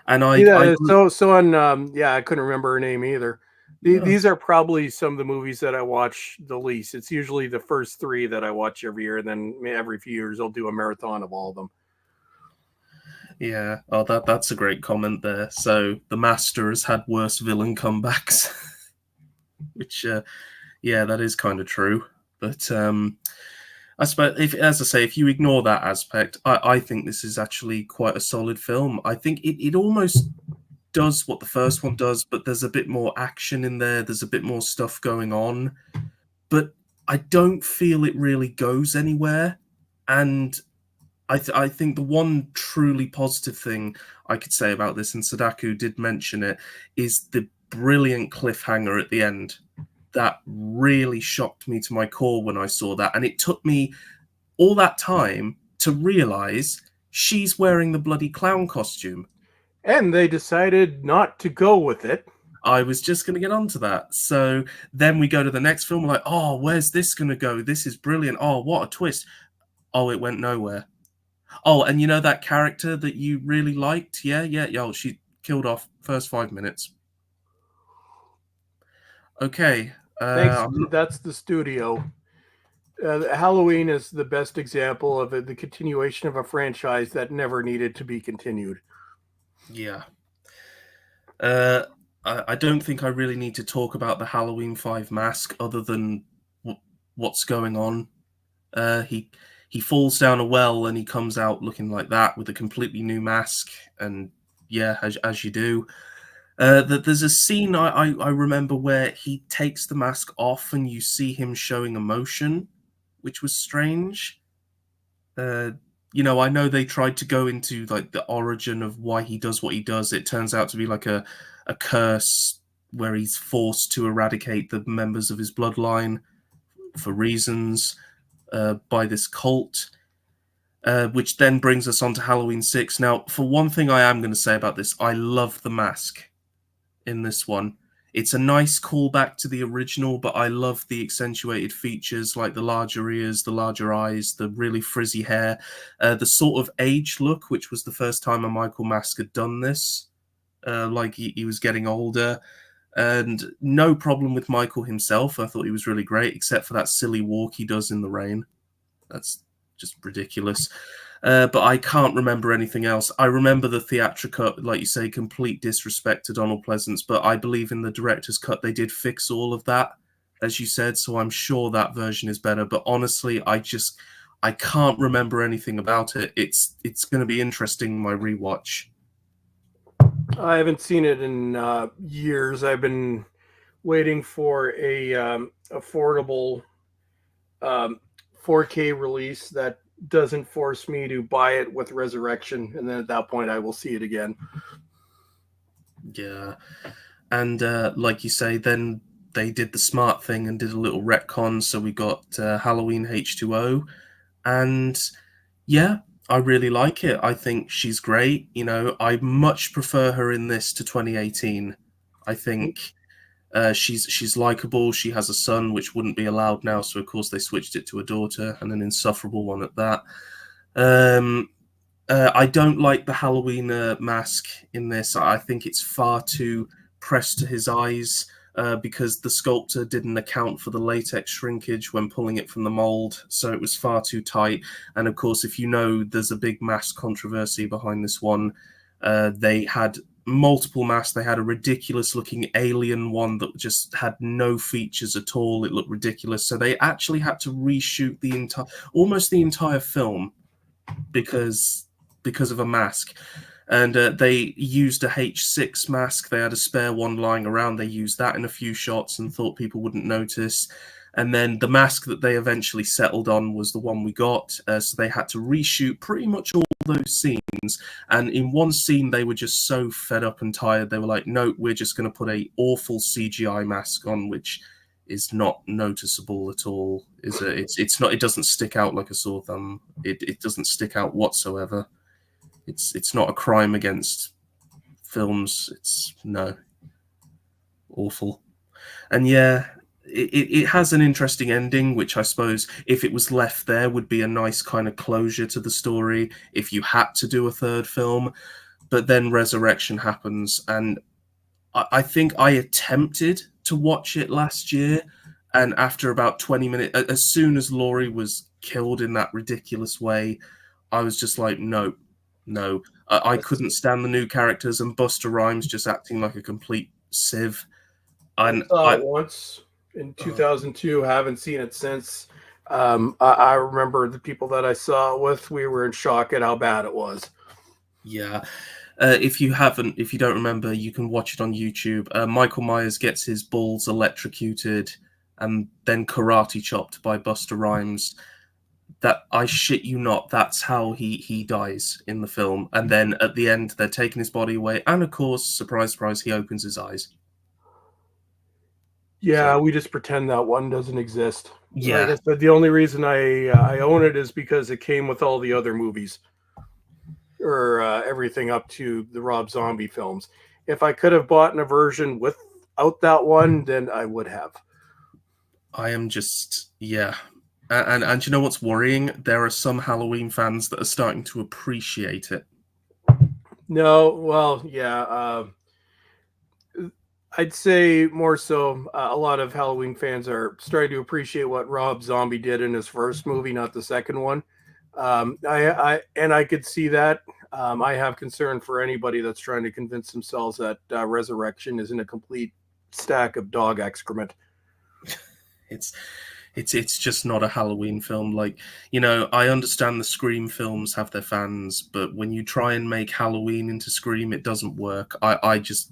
And I Yeah, so on. Yeah, I couldn't remember her name either. no, These are probably some of the movies that I watch the least. It's usually the first three that I watch every year, and then every few years I'll do a marathon of all of them. yeah. Oh, that's a great comment there. So the Master has had worse villain comebacks, which yeah, that is kind of true. But I suppose, if, as I say, if you ignore that aspect, I think this is actually quite a solid film. I think it almost does what the first one does, but there's a bit more action in there. There's a bit more stuff going on, but I don't feel it really goes anywhere. And I think the one truly positive thing I could say about this, and Sadaku did mention it, is the brilliant cliffhanger at the end. That really shocked me to my core when I saw that, and it took me all that time to realize she's wearing the bloody clown costume. And they decided not to go with it. I was just going to get onto that. So then we go to the next film, like, oh, where's this going to go? This is brilliant. Oh, what a twist. Oh, it went nowhere. Oh, and you know that character that you really liked? Yeah, yeah, yeah. Oh, she killed off first 5 minutes. Okay. Thanks. I'm not, That's the studio. Halloween is the best example of the continuation of a franchise that never needed to be continued. yeah. Uh, I don't think I really need to talk about the Halloween 5 mask other than what's going on. He falls down a well and he comes out looking like that with a completely new mask, and yeah, as you do. There's a scene I remember where he takes the mask off and you see him showing emotion, which was strange. Uh, I know they tried to go into like the origin of why he does what he does. It turns out to be like a curse where he's forced to eradicate the members of his bloodline for reasons by this cult. Which then brings us on to Halloween 6. Now, for one thing, I am going to say about this, I love the mask in this one. It's a nice callback to the original, but I love the accentuated features like the larger ears, the larger eyes, the really frizzy hair, the sort of age look, which was the first time a Michael Mask had done this. Like he was getting older, and no problem with Michael himself. I thought he was really great, except for that silly walk he does in the rain. That's just ridiculous. But I can't remember anything else. I remember the theatrical, like you say, complete disrespect to Donald Pleasance, but I believe in the director's cut they did fix all of that, as you said, so I'm sure that version is better. But honestly, I can't remember anything about it. It's going to be interesting, my rewatch. I haven't seen it in years. I've been waiting for a affordable um, 4K release that doesn't force me to buy it with Resurrection, and then at that point, I will see it again. Yeah. And like you say, then they did the smart thing and did a little retcon. So we got Halloween H2O. And yeah, I really like it. I think she's great. I much prefer her in this to 2018. I think she's likable. She has a son, which wouldn't be allowed now. So, of course, they switched it to a daughter, and an insufferable one at that. Um, I don't like the Halloween mask in this. I think it's far too pressed to his eyes because the sculptor didn't account for the latex shrinkage when pulling it from the mold, so it was far too tight. And of course, if you know, there's a big mask controversy behind this one. They had multiple masks. They had a ridiculous looking alien one that just had no features at all. It looked ridiculous. So they actually had to reshoot almost the entire film because of a mask. And they used a H6 mask. They had a spare one lying around. They used that in a few shots and thought people wouldn't notice. And then the mask that they eventually settled on was the one we got. So they had to reshoot pretty much all those scenes. And in one scene, they were just so fed up and tired. They were like, no, we're just going to put a awful CGI mask on, which is not noticeable at all. It's not. It doesn't stick out like a sore thumb. It doesn't stick out whatsoever. It's not a crime against films. It's no awful. And yeah, it has an interesting ending, which I suppose if it was left there would be a nice kind of closure to the story if you had to do a third film. But then Resurrection happens, and I think I attempted to watch it last year, and after about 20 minutes, as soon as Laurie was killed in that ridiculous way, I was just like, no, no. I couldn't stand the new characters and Buster Rhymes just acting like a complete sieve. I And saw it once in 2002. Haven't seen it since. I remember the people that I saw it with. We were in shock at how bad it was. yeah, if you don't remember, you can watch it on YouTube. Michael Myers gets his balls electrocuted and then karate chopped by Buster Rhymes. That, I shit you not, that's how he dies in the film. And then at the end, they're taking his body away, and of course, surprise, surprise, he opens his eyes. Yeah, So we just pretend that one doesn't exist. Like I yeah, said, the only reason I own it is because it came with all the other movies or everything up to the Rob Zombie films. If I could have bought a version without that one, then I would have. I am just, yeah. And you know what's worrying? There are some Halloween fans that are starting to appreciate it. No, well, yeah. I'd say more so. A lot of Halloween fans are starting to appreciate what Rob Zombie did in his first movie, not the second one. I could see that. I have concern for anybody that's trying to convince themselves that Resurrection isn't a complete stack of dog excrement. It's it's just not a Halloween film. Like, you know, I understand the Scream films have their fans, but when you try and make Halloween into Scream, it doesn't work. I just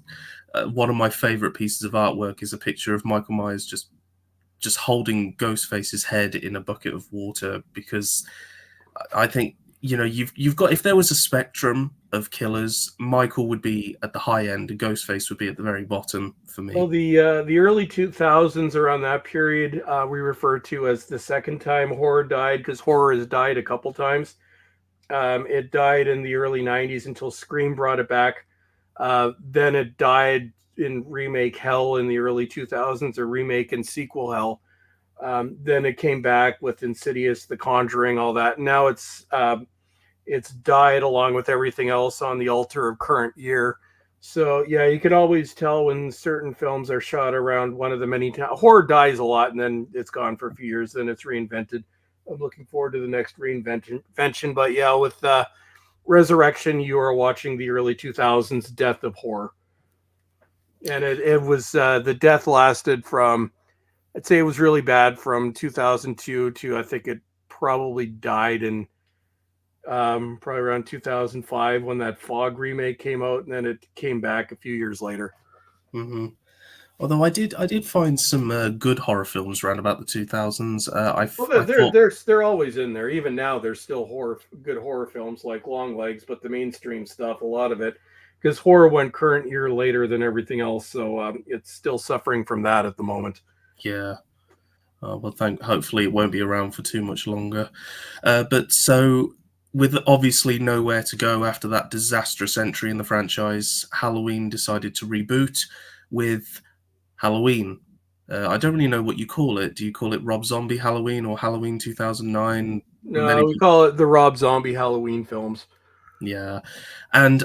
one of my favorite pieces of artwork is a picture of Michael Myers just holding Ghostface's head in a bucket of water, because I think, you know, you've got, if there was a spectrum of killers, Michael would be at the high end and Ghostface would be at the very bottom for Well, me. the early 2000s, around that period, we refer to as the second time horror died, because horror has died a couple times. It died in the early 90s until Scream brought it back. Then it died in remake hell in the early 2000s, or remake and sequel hell. Then it came back with Insidious, The Conjuring, all that. Now it's died along with everything else on the altar of current year. So yeah, you can always tell when certain films are shot around one of the many times. Horror dies a lot and then it's gone for a few years, then it's reinvented. I'm looking forward to the next reinvention. But yeah, with Resurrection, you are watching the early 2000s death of horror, and it was the death lasted from, I'd say it was really bad from 2002 to, I think it probably died in probably around 2005 when that Fog remake came out, and then it came back a few years later. Hmm. Although I did find some good horror films around about the 2000s. Well, I thought, they're always in there. Even now, there's still good horror films like Long Legs, but the mainstream stuff, a lot of it, because horror went current year later than everything else, so it's still suffering from that at the moment. yeah. Well, hopefully it won't be around for too much longer. But so, with obviously nowhere to go after that disastrous entry in the franchise, Halloween decided to reboot with Halloween. I don't really know what you call it. Do you call it Rob Zombie Halloween or Halloween 2009? Many No, we people, call it the Rob Zombie Halloween films. yeah. And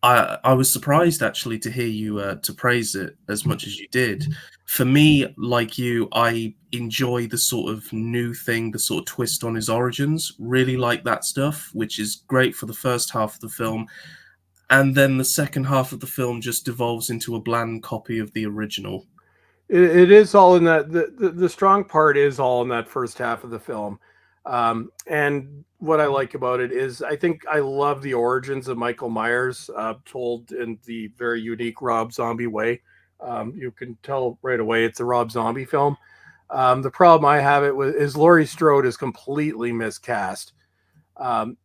I was surprised actually to hear you to praise it as much as you did. For me, like you, I enjoy the sort of new thing, the sort of twist on his origins. Really like that stuff, which is great for the first half of the film. And then the second half of the film just devolves into a bland copy of the original. It is all in that, the strong part is all in that first half of the film. And what I like about it is, I think I love the origins of Michael Myers, told in the very unique Rob Zombie way. You can tell right away it's a Rob Zombie film. The problem I have it with is Laurie Strode is completely miscast. Um,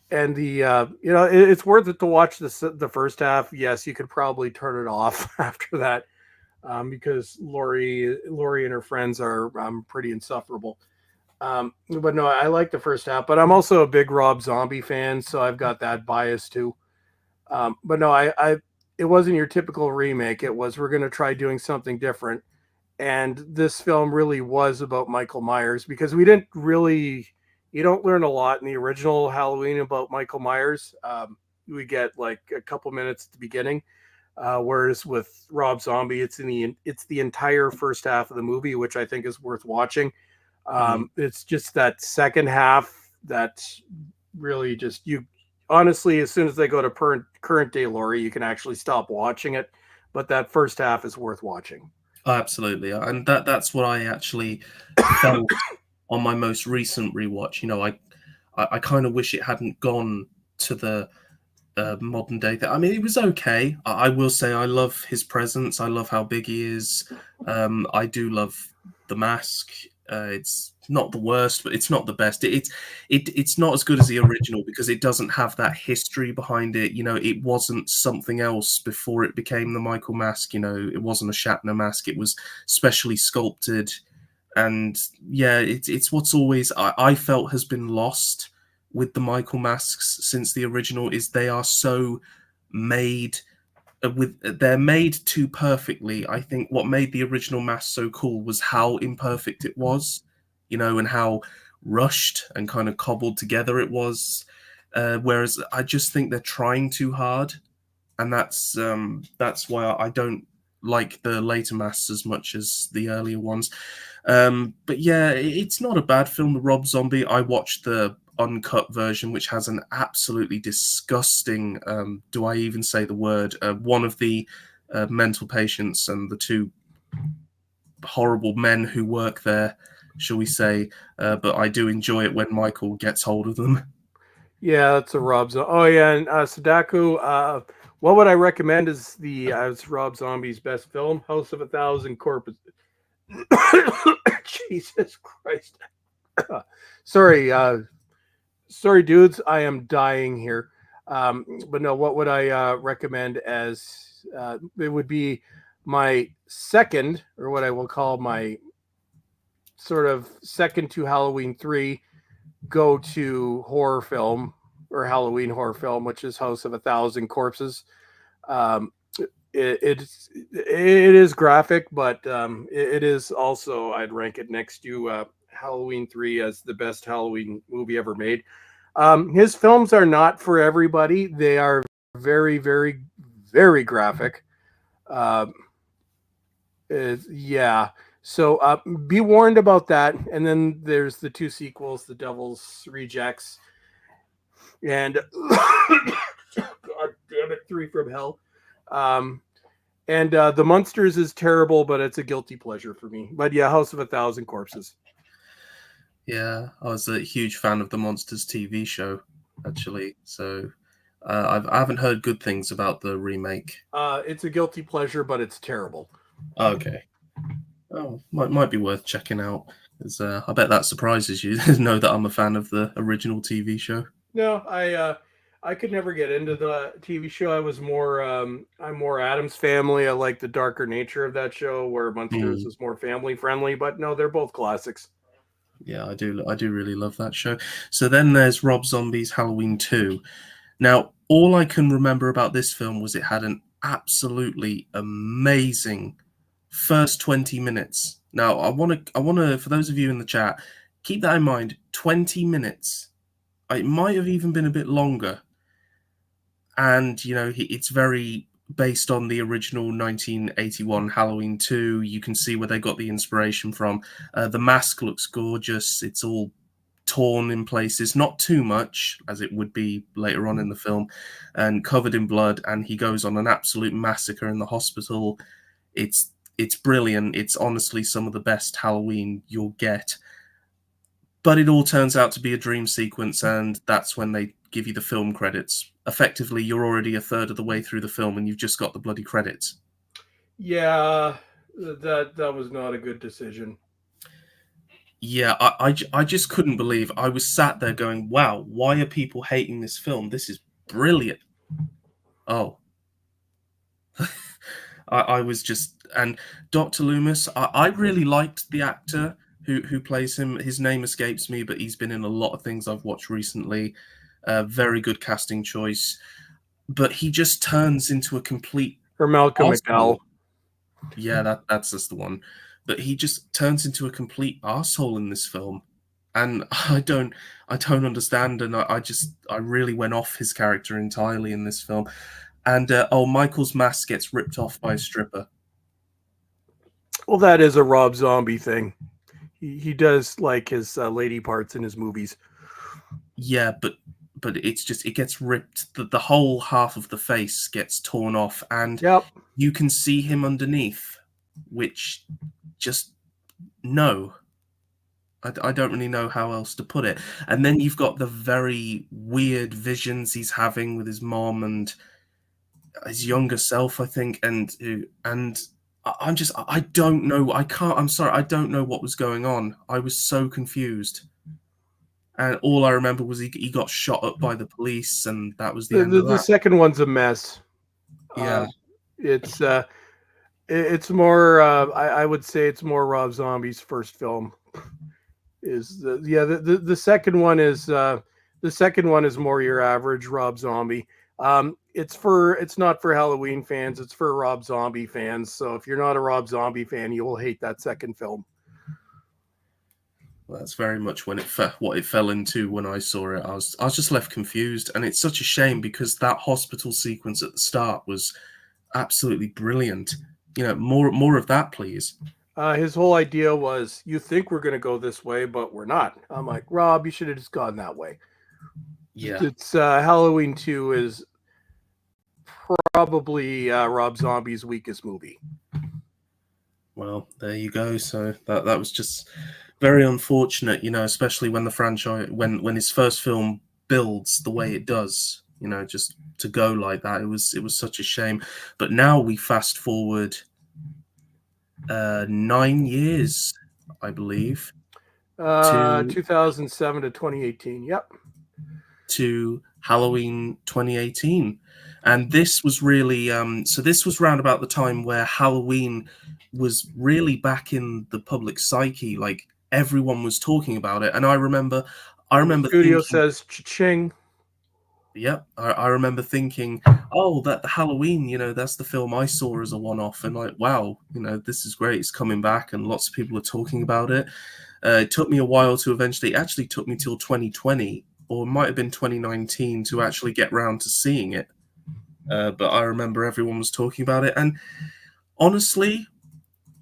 and it's worth it to watch the first half. Yes, you could probably turn it off after that, because Lori and her friends are pretty insufferable. But no, I like the first half. But I'm also a big Rob Zombie fan, so I've got that bias too. But no, I it wasn't your typical remake. It was, we're going to try doing something different. And this film really was about Michael Myers, because we didn't really, you don't learn a lot in the original Halloween about Michael Myers. We get like a couple minutes at the beginning, whereas with Rob Zombie, it's the entire first half of the movie, which I think is worth watching. Mhm. It's just that second half that really just, you honestly, as soon as they go to current day Laurie, you can actually stop watching it. But that first half is worth watching. Oh, absolutely, and that's what I actually felt on my most recent rewatch. You know, I kind of wish it hadn't gone to the modern day thing. I mean, it was okay. I will say I love his presence. I love how big he is. I do love the mask. It's not the worst, but it's not the best. It's not as good as the original because it doesn't have that history behind it. You know, it wasn't something else before it became the Michael mask. You know, it wasn't a Shatner mask. It was specially sculpted, and yeah, it's what's always I felt has been lost with the Michael masks since the original, is they are so made they're made too perfectly. I think what made the original mask so cool was how imperfect it was, you know, and how rushed and kind of cobbled together it was. Whereas I just think they're trying too hard, and that's why I don't like the later masks as much as the earlier ones. But yeah, it's not a bad film, The Rob Zombie. I watched the uncut version, which has an absolutely disgusting, do I even say the word, one of the mental patients and the two horrible men who work there, shall we say, but I do enjoy it when Michael gets hold of them. Yeah, that's a Rob. Oh yeah, and Sadaku. What would I recommend is it's Rob Zombie's best film, House of a Thousand Corpses. Jesus Christ. Sorry, sorry, dudes. I am dying here. But no, what would I recommend as it would be my second, or what I will call my sort of second to Halloween 3 go to horror film or Halloween horror film, which is House of a Thousand Corpses. Um, it is graphic, but it is also, I'd rank it next to Halloween 3 as the best Halloween movie ever made. His films are not for everybody. They are very, very, very graphic. Um, yeah. So be warned about that. And then there's the two sequels, The Devil's Rejects and God damn it, Three from Hell. And The Munsters is terrible, but it's a guilty pleasure for me. But yeah, House of a Thousand Corpses. Yeah, I was a huge fan of the Monsters TV show, actually. So I haven't heard good things about the remake. It's a guilty pleasure, but it's terrible. Okay. Oh, might be worth checking out. 'Cause, I bet that surprises you to know that I'm a fan of the original TV show. No, I could never get into the TV show. I'm more Adam's Family. I like the darker nature of that show, where Munsters is more family friendly. But no, they're both classics. Yeah, I do really love that show. So then there's Rob Zombie's Halloween 2. Now, all I can remember about this film was it had an absolutely amazing first 20 minutes. Now, I want to for those of you in the chat, keep that in mind, 20 minutes. It might have even been a bit longer. And, it's very based on the original 1981 Halloween 2. You can see where they got the inspiration from. The mask looks gorgeous. It's all torn in places, not too much, as it would be later on in the film, and covered in blood. And he goes on an absolute massacre in the hospital. It's brilliant. It's honestly some of the best Halloween you'll get. But it all turns out to be a dream sequence, and that's when they give you the film credits. Effectively, you're already a third of the way through the film, and you've just got the bloody credits. Yeah, that was not a good decision. Yeah, I just couldn't believe. I was sat there going, wow, why are people hating this film? This is brilliant. Oh. I was just, and Dr. Loomis, I really liked the actor who plays him. His name escapes me, but he's been in a lot of things I've watched recently. Very good casting choice. But he just turns into a complete Or Malcolm arsehole. McDowell. Yeah, that's just the one. But he just turns into a complete arsehole in this film. And I don't understand, and I really went off his character entirely in this film. And Michael's mask gets ripped off by a stripper. Well, that is a Rob Zombie thing. He does like his lady parts in his movies. Yeah, but it's just it gets ripped. The whole half of the face gets torn off, and Yep. you can see him underneath, which just no. I don't really know how else to put it. And then you've got the very weird visions he's having with his mom and his younger self, I think, and I don't know. I'm sorry, I don't know what was going on. I was so confused. And all I remember was he got shot up by the police, and that was the end of The that. second one's a mess. Yeah. It's more. I would say it's more Rob Zombie's first film. The second one is more your average Rob Zombie. It's not for Halloween fans. It's for Rob Zombie fans. So if you're not a Rob Zombie fan, you will hate that second film. Well, that's very much what it fell into when I saw it. I was just left confused, and it's such a shame because that hospital sequence at the start was absolutely brilliant. More of that, please. His whole idea was, you think we're going to go this way, but we're not. I'm like, Rob, you should have just gone that way. Yeah. It's Halloween 2 is probably Rob Zombie's weakest movie. Well, there you go. So that was just very unfortunate, especially when the franchise when his first film builds the way it does, just to go like that. It was such a shame. But now we fast forward 9 years, I believe, to 2007 to 2018. Yep. to Halloween 2018. And this was really so this was round about the time where Halloween was really back in the public psyche. Like everyone was talking about it. And I And the remember studio thinking, says cha-ching. yeah, I remember thinking, oh, that Halloween, that's the film I saw as a one-off, and like, wow, this is great. It's coming back, and lots of people are talking about it. It took me a while to eventually, actually took me till 2020, or it might have been 2019 to actually get round to seeing it. But I remember everyone was talking about it, and honestly,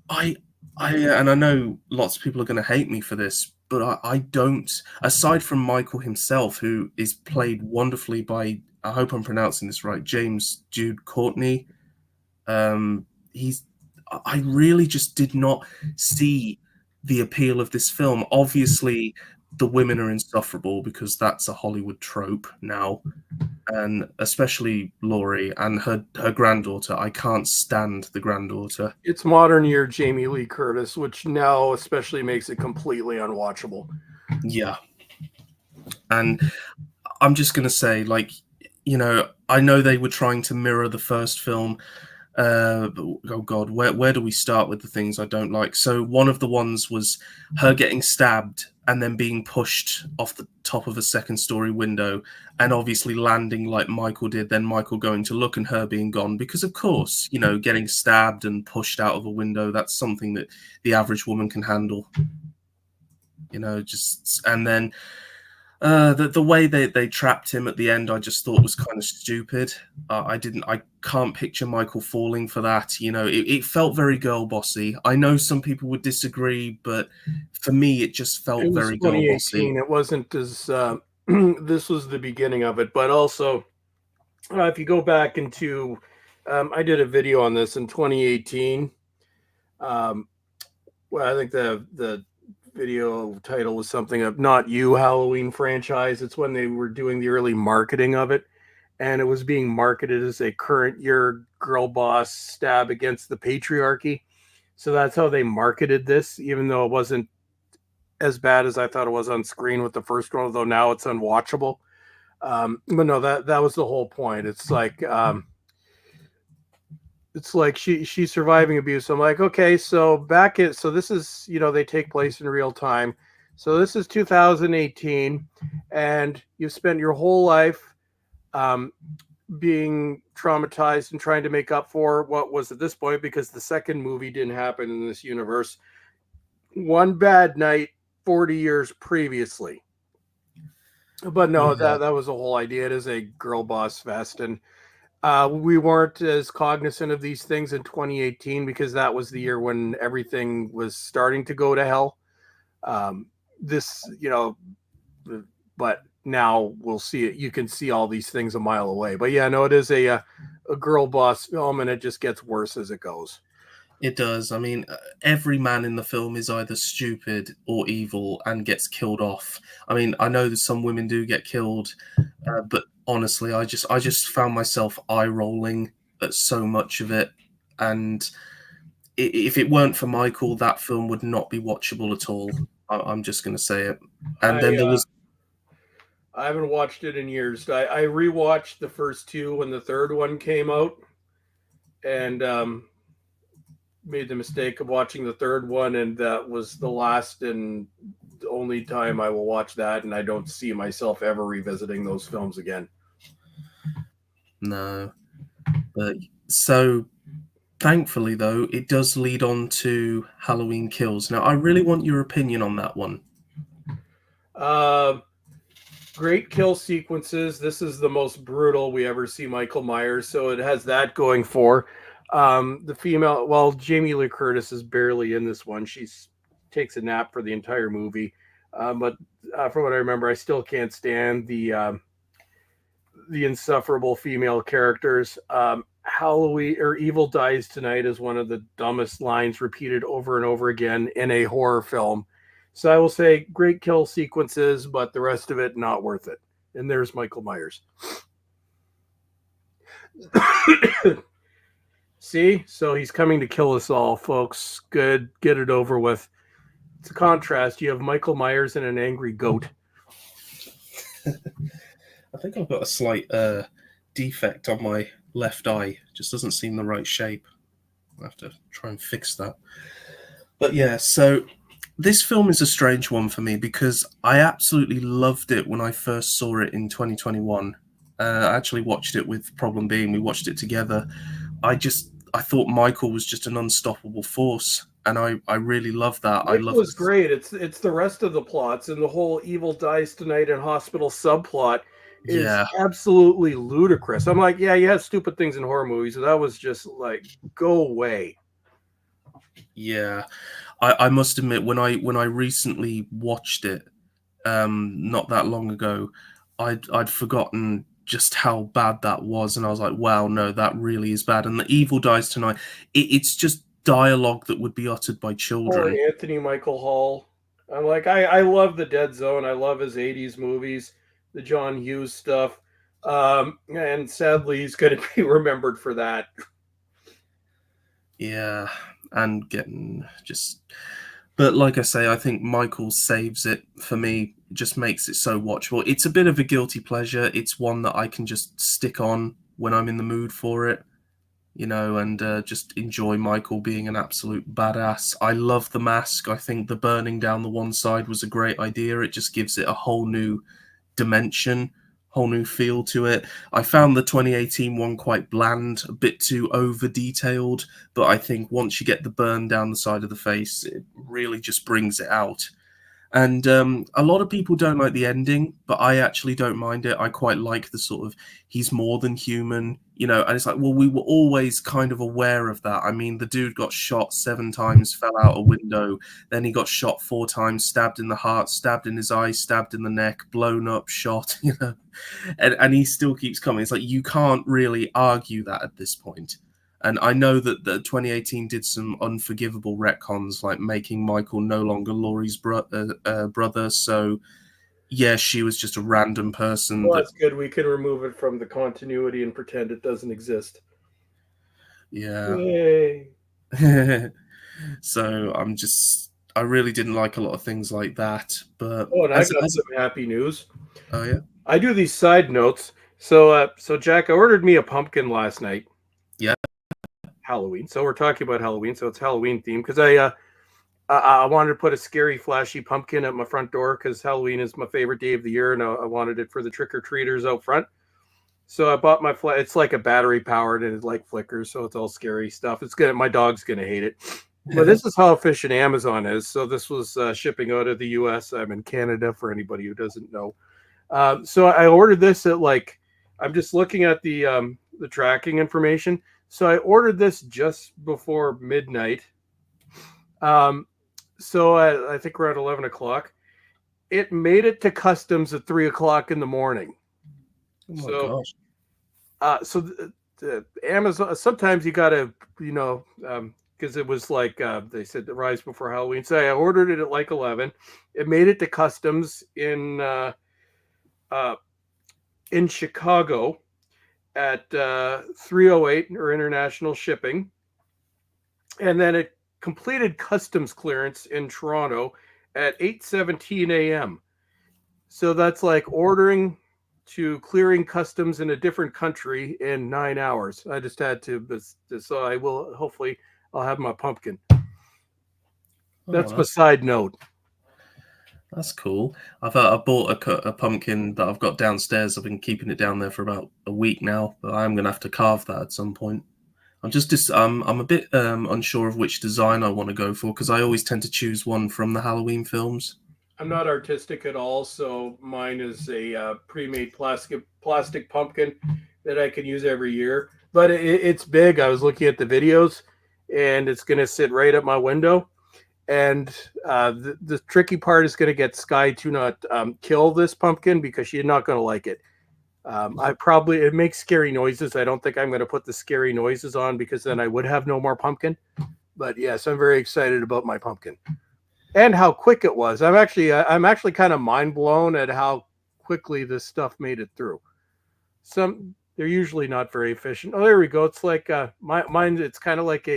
I, and I know lots of people are going to hate me for this, but I don't. Aside from Michael himself, who is played wonderfully by, I hope I'm pronouncing this right, James Jude Courtney. He's. I really just did not see the appeal of this film. Obviously, the women are insufferable because that's a Hollywood trope now, and especially Laurie and her granddaughter. I can't stand the granddaughter. It's modern year Jamie Lee Curtis, which now especially makes it completely unwatchable. Yeah, and I'm just gonna say, like, I know they were trying to mirror the first film. But, oh God, where do we start with the things I don't like? So one of the ones was her getting stabbed and then being pushed off the top of a second-story window, and obviously landing like Michael did. Then Michael going to look and her being gone, because of course, getting stabbed and pushed out of a window—that's something that the average woman can handle. Just and then the way they trapped him at the end, I just thought was kind of stupid. I can't picture Michael falling for that. It felt very girl bossy. I know some people would disagree, but for me, it just It felt was very girl bossy. 2018. It wasn't as this was the beginning of it, but also if you go back into, I did a video on this in 2018. Um, well, I think the video title was something of "Not You Halloween Franchise." It's when they were doing the early marketing of it, and it was being marketed as a current year girl boss stab against the patriarchy. So that's how they marketed this, even though it wasn't as bad as I thought it was on screen with the first one, although now it's unwatchable. But no, that was the whole point. It's like she's surviving abuse. I'm like, okay, so so this is, they take place in real time. So this is 2018, and you've spent your whole life um, being traumatized and trying to make up for what was at this point, because the second movie didn't happen in this universe. One bad night 40 years previously. But no, Yeah, that was the whole idea. It is a girl boss fest, and we weren't as cognizant of these things in 2018 because that was the year when everything was starting to go to hell. This, but now we'll see it. You can see all these things a mile away. But yeah, no, it is a girl boss film, and it just gets worse as it goes. it does. I mean, every man in the film is either stupid or evil and gets killed off. I mean, I know that some women do get killed, but honestly, I just found myself eye rolling at so much of it, and if it weren't for Michael, that film would not be watchable at all. I'm just going to say it. And then I there uh, was, I haven't watched it in years. I rewatched the first two when the third one came out, and made the mistake of watching the third one, and that was the last and only time I will watch that, and I don't see myself ever revisiting those films again. no, but so thankfully though, it does lead on to Halloween Kills. Now, I really want your opinion on that one. Uh, Great kill sequences. This is the most brutal we ever see Michael Myers, so it has that going for. The female, well, Jamie Lee Curtis is barely in this one. She's takes a nap for the entire movie. But from what I remember, I still can't stand the insufferable female characters. Halloween or Evil Dies Tonight is one of the dumbest lines repeated over and over again in a horror film. So I will say great kill sequences, but the rest of it not worth it. And there's Michael Myers. See, so he's coming to kill us all, folks. Good, get it over with. It's a contrast. You have Michael Myers and an angry goat. I think I've got a slight defect on my left eye. It just doesn't seem the right shape. I'll have to try and fix that. But yeah, so this film is a strange one for me because I absolutely loved it when I first saw it in 2021. I actually watched it with Problem Being. We watched it together. I thought Michael was just an unstoppable force, and I really love that. I Michael love is this. great. It's the rest of the plots and the whole Evil Dies Tonight and hospital subplot is Yeah, absolutely ludicrous. I'm like, yeah, you have stupid things in horror movies, and that was just like, go away. yeah. I must admit when I recently watched it, not that long ago, I'd forgotten just how bad that was, and I was like, wow, no, that really is bad. And the Evil Dies Tonight, it's just dialogue that would be uttered by Poor children. Anthony Michael Hall. I'm like, I love the Dead Zone. I love his '80s movies, the John Hughes stuff. And sadly, he's going to be remembered for that. Yeah, and getting just. But like I say, I think Michael saves it for me. Just makes it so watchable. It's a bit of a guilty pleasure. It's one that I can just stick on when I'm in the mood for it, and just enjoy Michael being an absolute badass. I love the mask. I think the burning down the one side was a great idea. It just gives it a whole new dimension, whole new feel to it. I found the 2018 one quite bland, a bit too over detailed, but I think once you get the burn down the side of the face, it really just brings it out. And a lot of people don't like the ending, but I actually don't mind it. I quite like the sort of he's more than human, and it's like, well, we were always kind of aware of that. I mean, the dude got shot 7 times, fell out a window, then he got shot 4 times, stabbed in the heart, stabbed in his eye, stabbed in the neck, blown up, shot, and he still keeps coming. It's like you can't really argue that at this point. And I know that the 2018 did some unforgivable retcons, like making Michael no longer Laurie's brother. So, yeah, she was just a random person Well, that, that's good. We can remove it from the continuity and pretend it doesn't exist. yeah. Yay. So I really didn't like a lot of things like that. But Oh, and I got some happy news. oh yeah, I do these side notes. So Jack, I ordered me a pumpkin last night. yeah, Halloween. So we're talking about Halloween. So it's Halloween themed because I wanted to put a scary, flashy pumpkin at my front door because Halloween is my favorite day of the year, and I wanted it for the trick or treaters out front. So I bought my It's like a battery powered and it like flickers, so it's all scary stuff. It's gonna. My dog's gonna hate it. But this is how efficient Amazon is. So this was shipping out of the U.S. I'm in Canada for anybody who doesn't know. So I ordered this at like I'm just looking at the tracking information. So I ordered this just before midnight. Um, so I think we're at 11 o'clock. It made it to customs at 3 o'clock in the morning. oh my So gosh, so the Amazon. Sometimes you gotta because it was like they said the rise before Halloween. So I ordered it at like 11. It made it to customs uh, in Chicago at 3:08 or international shipping, and then it completed customs clearance in Toronto at 8:17 a.m. So that's like ordering to clearing customs in a different country in 9 hours. I just had to, so I will hopefully I'll have my pumpkin. oh That's my side note. that's cool. I bought a pumpkin that I've got downstairs. I've been keeping it down there for about a week now, but I'm gonna have to carve that at some point. I'm a bit unsure of which design I want to go for because I always tend to choose one from the Halloween films. I'm not artistic at all, so mine is a pre-made plastic pumpkin that I can use every year. but it's big. I was looking at the videos, and it's going to sit right at my window. And the tricky part is going to get Sky to not kill this pumpkin because she's not going to like it. It makes scary noises. I don't think I'm going to put the scary noises on because then I would have no more pumpkin. But yes, I'm very excited about my pumpkin and how quick it was. I'm actually kind of mind blown at how quickly this stuff made it through. They're usually not very efficient. Oh, there we go. It's like mine. It's kind of like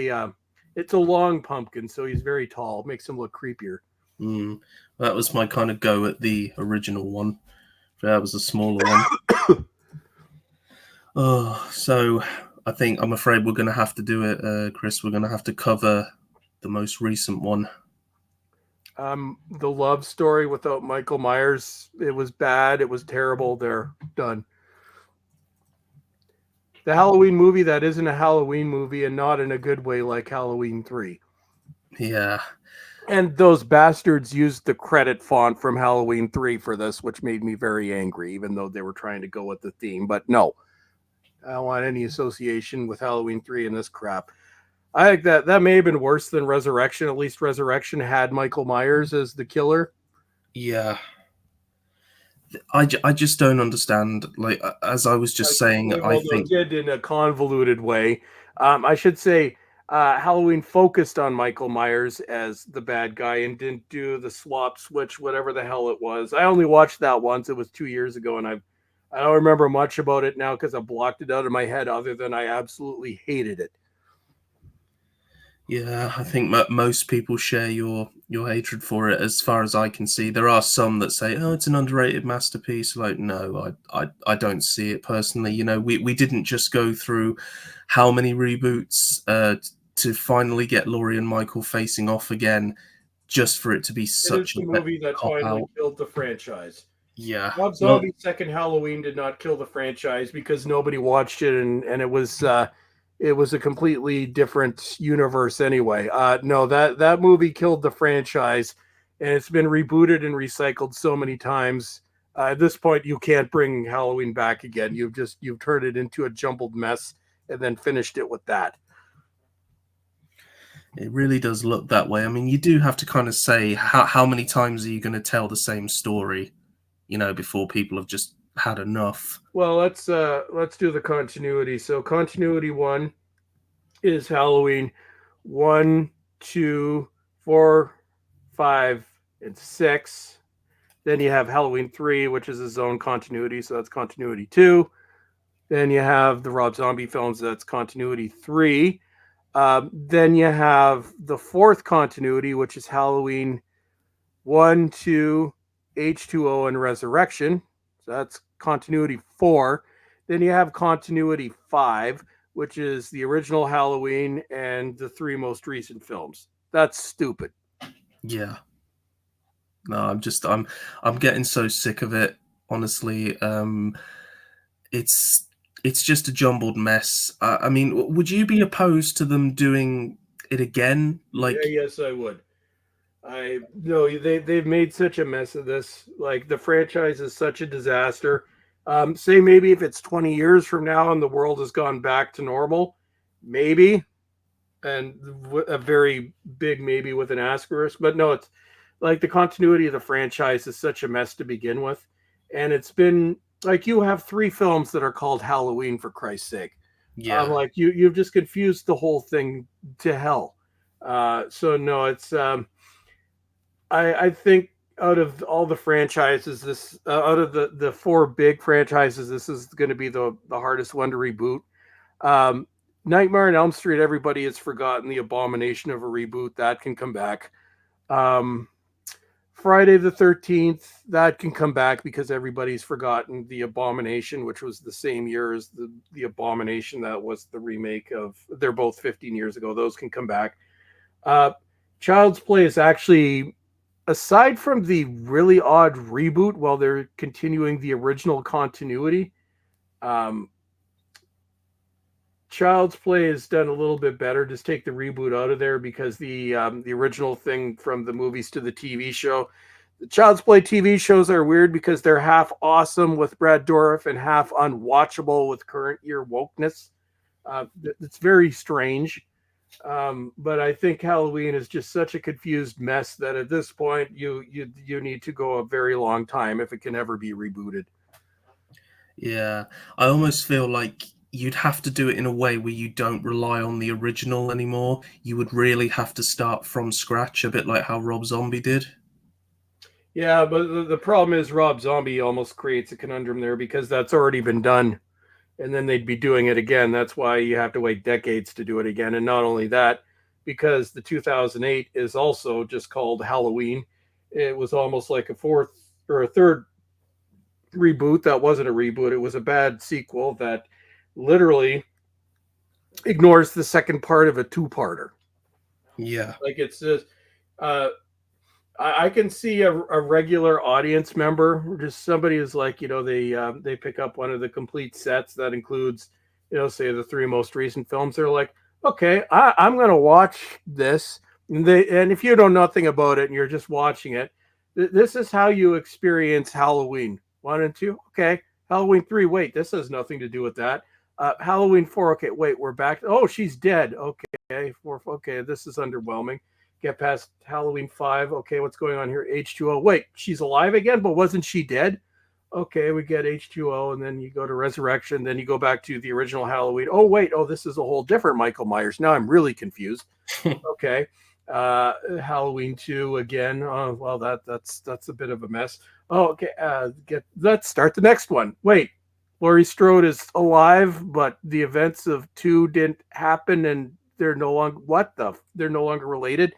it's a long pumpkin, so he's very tall. It makes him look creepier. Mm. That was my kind of go at the original one. That was a smaller one. Oh, so I'm afraid we're going to have to do it, Chris. We're going to have to cover the most recent one. The love story without Michael Myers. It was bad. It was terrible. They're done. The Halloween movie that isn't a Halloween movie and not in a good way like Halloween 3. Yeah. And those bastards used the credit font from Halloween 3 for this, which made me very angry, even though they were trying to go with the theme. But no, I don't want any association with Halloween 3 and this crap. I think that may have been worse than Resurrection. At least Resurrection had Michael Myers as the killer. Yeah. I just don't understand. Like, as I was just saying, I Well, think. they did in a convoluted way. I should say Halloween focused on Michael Myers as the bad guy and didn't do the swap switch, whatever the hell it was. I only watched that once. It was 2 years ago, and I don't remember much about it now because I blocked it out of my head. Other than I absolutely hated it. Yeah, I think most people share your hatred for it. As far as I can see, there are some that say, "Oh, it's an underrated masterpiece." Like, no, I don't see it personally. You know, we didn't just go through how many reboots to finally get Laurie and Michael facing off again, just for it to be It is such the a movie that cop finally out. killed the franchise. Yeah, Rob well, Zombie's second Halloween did not kill the franchise because nobody watched it, and it was a completely different universe anyway. No, that movie killed the franchise, and it's been rebooted and recycled so many times. At this point, you can't bring Halloween back again. You've turned it into a jumbled mess, and then finished it with that. it really does look that way. I mean, you do have to kind of say how many times are you going to tell the same story, before people have just had enough. Well, let's do the continuity. So continuity one is Halloween 1, 2, 4, 5, and 6. Then you have Halloween 3, which is its own continuity, so that's continuity 2. Then you have the Rob Zombie films, that's continuity 3. Then you have the fourth continuity, which is Halloween 1, 2, H2O, and Resurrection. So that's continuity 4. Then you have continuity 5, which is the original Halloween and the three most recent films. That's stupid. Yeah. No, I'm getting so sick of it, honestly. It's it's just a jumbled mess. I mean, would you be opposed to them doing it again? Yeah, Like, yes, I would. I no, they've made such a mess of this. Like the franchise is such a disaster. Say maybe if it's 20 years from now and the world has gone back to normal, maybe, and a very big maybe with an asterisk. But no, it's like the continuity of the franchise is such a mess to begin with, and it's been like you have three films that are called Halloween for Christ's sake. yeah, Like you've just confused the whole thing to hell. So no, it's I think out of all the franchises, out of the four big franchises, this is going to be the hardest one to reboot. Um, Nightmare on Elm Street, everybody has forgotten the abomination of a reboot that can come back. Um, Friday the 13th, that can come back because everybody's forgotten the abomination, which was the same year as the abomination that was the remake of. They're both 15 years ago. Those can come back. Uh, Child's Play is actually, aside from the really odd reboot while they're continuing the original continuity, um, Child's Play has done a little bit better. Just take the reboot out of there because the original thing from the movies to the TV show, the Child's Play TV shows are weird because they're half awesome with Brad Dourif and half unwatchable with current year wokeness. It's very strange. But I think Halloween is just such a confused mess that at this point you need to go a very long time if it can ever be rebooted. Yeah, I almost feel like you'd have to do it in a way where you don't rely on the original anymore. You would really have to start from scratch, a bit like how Rob Zombie did. Yeah, but the problem is Rob Zombie almost creates a conundrum there because that's already been done, and then they'd be doing it again. That's why you have to wait decades to do it again. And not only that, because the 2008 is also just called Halloween. It was almost like a fourth or a third reboot that wasn't a reboot. It was a bad sequel that literally ignores the second part of a two-parter. Yeah, Like it's just, uh, I can see a regular audience member, just somebody who's like, they pick up one of the complete sets that includes, say the three most recent films. They're like, okay, I'm gonna watch this, and if you know nothing about it and you're just watching it, this is how you experience Halloween 1 and 2. Okay, Halloween 3. Wait, this has nothing to do with that. Halloween 4. Okay, wait, we're back. Oh, she's dead. Okay, 4. Okay, this is underwhelming. Get past Halloween 5. Okay, what's going on here? H2O. Wait, she's alive again, but wasn't she dead? Okay, we get H2O, and then you go to Resurrection. Then you go back to the original Halloween. Oh, wait. Oh, this is a whole different Michael Myers. Now I'm really confused. Okay. Halloween 2 again. Oh, well, that's a bit of a mess. Oh, okay. Let's start the next one. Wait, Laurie Strode is alive, but the events of 2 didn't happen, and they're no longer they're no longer related.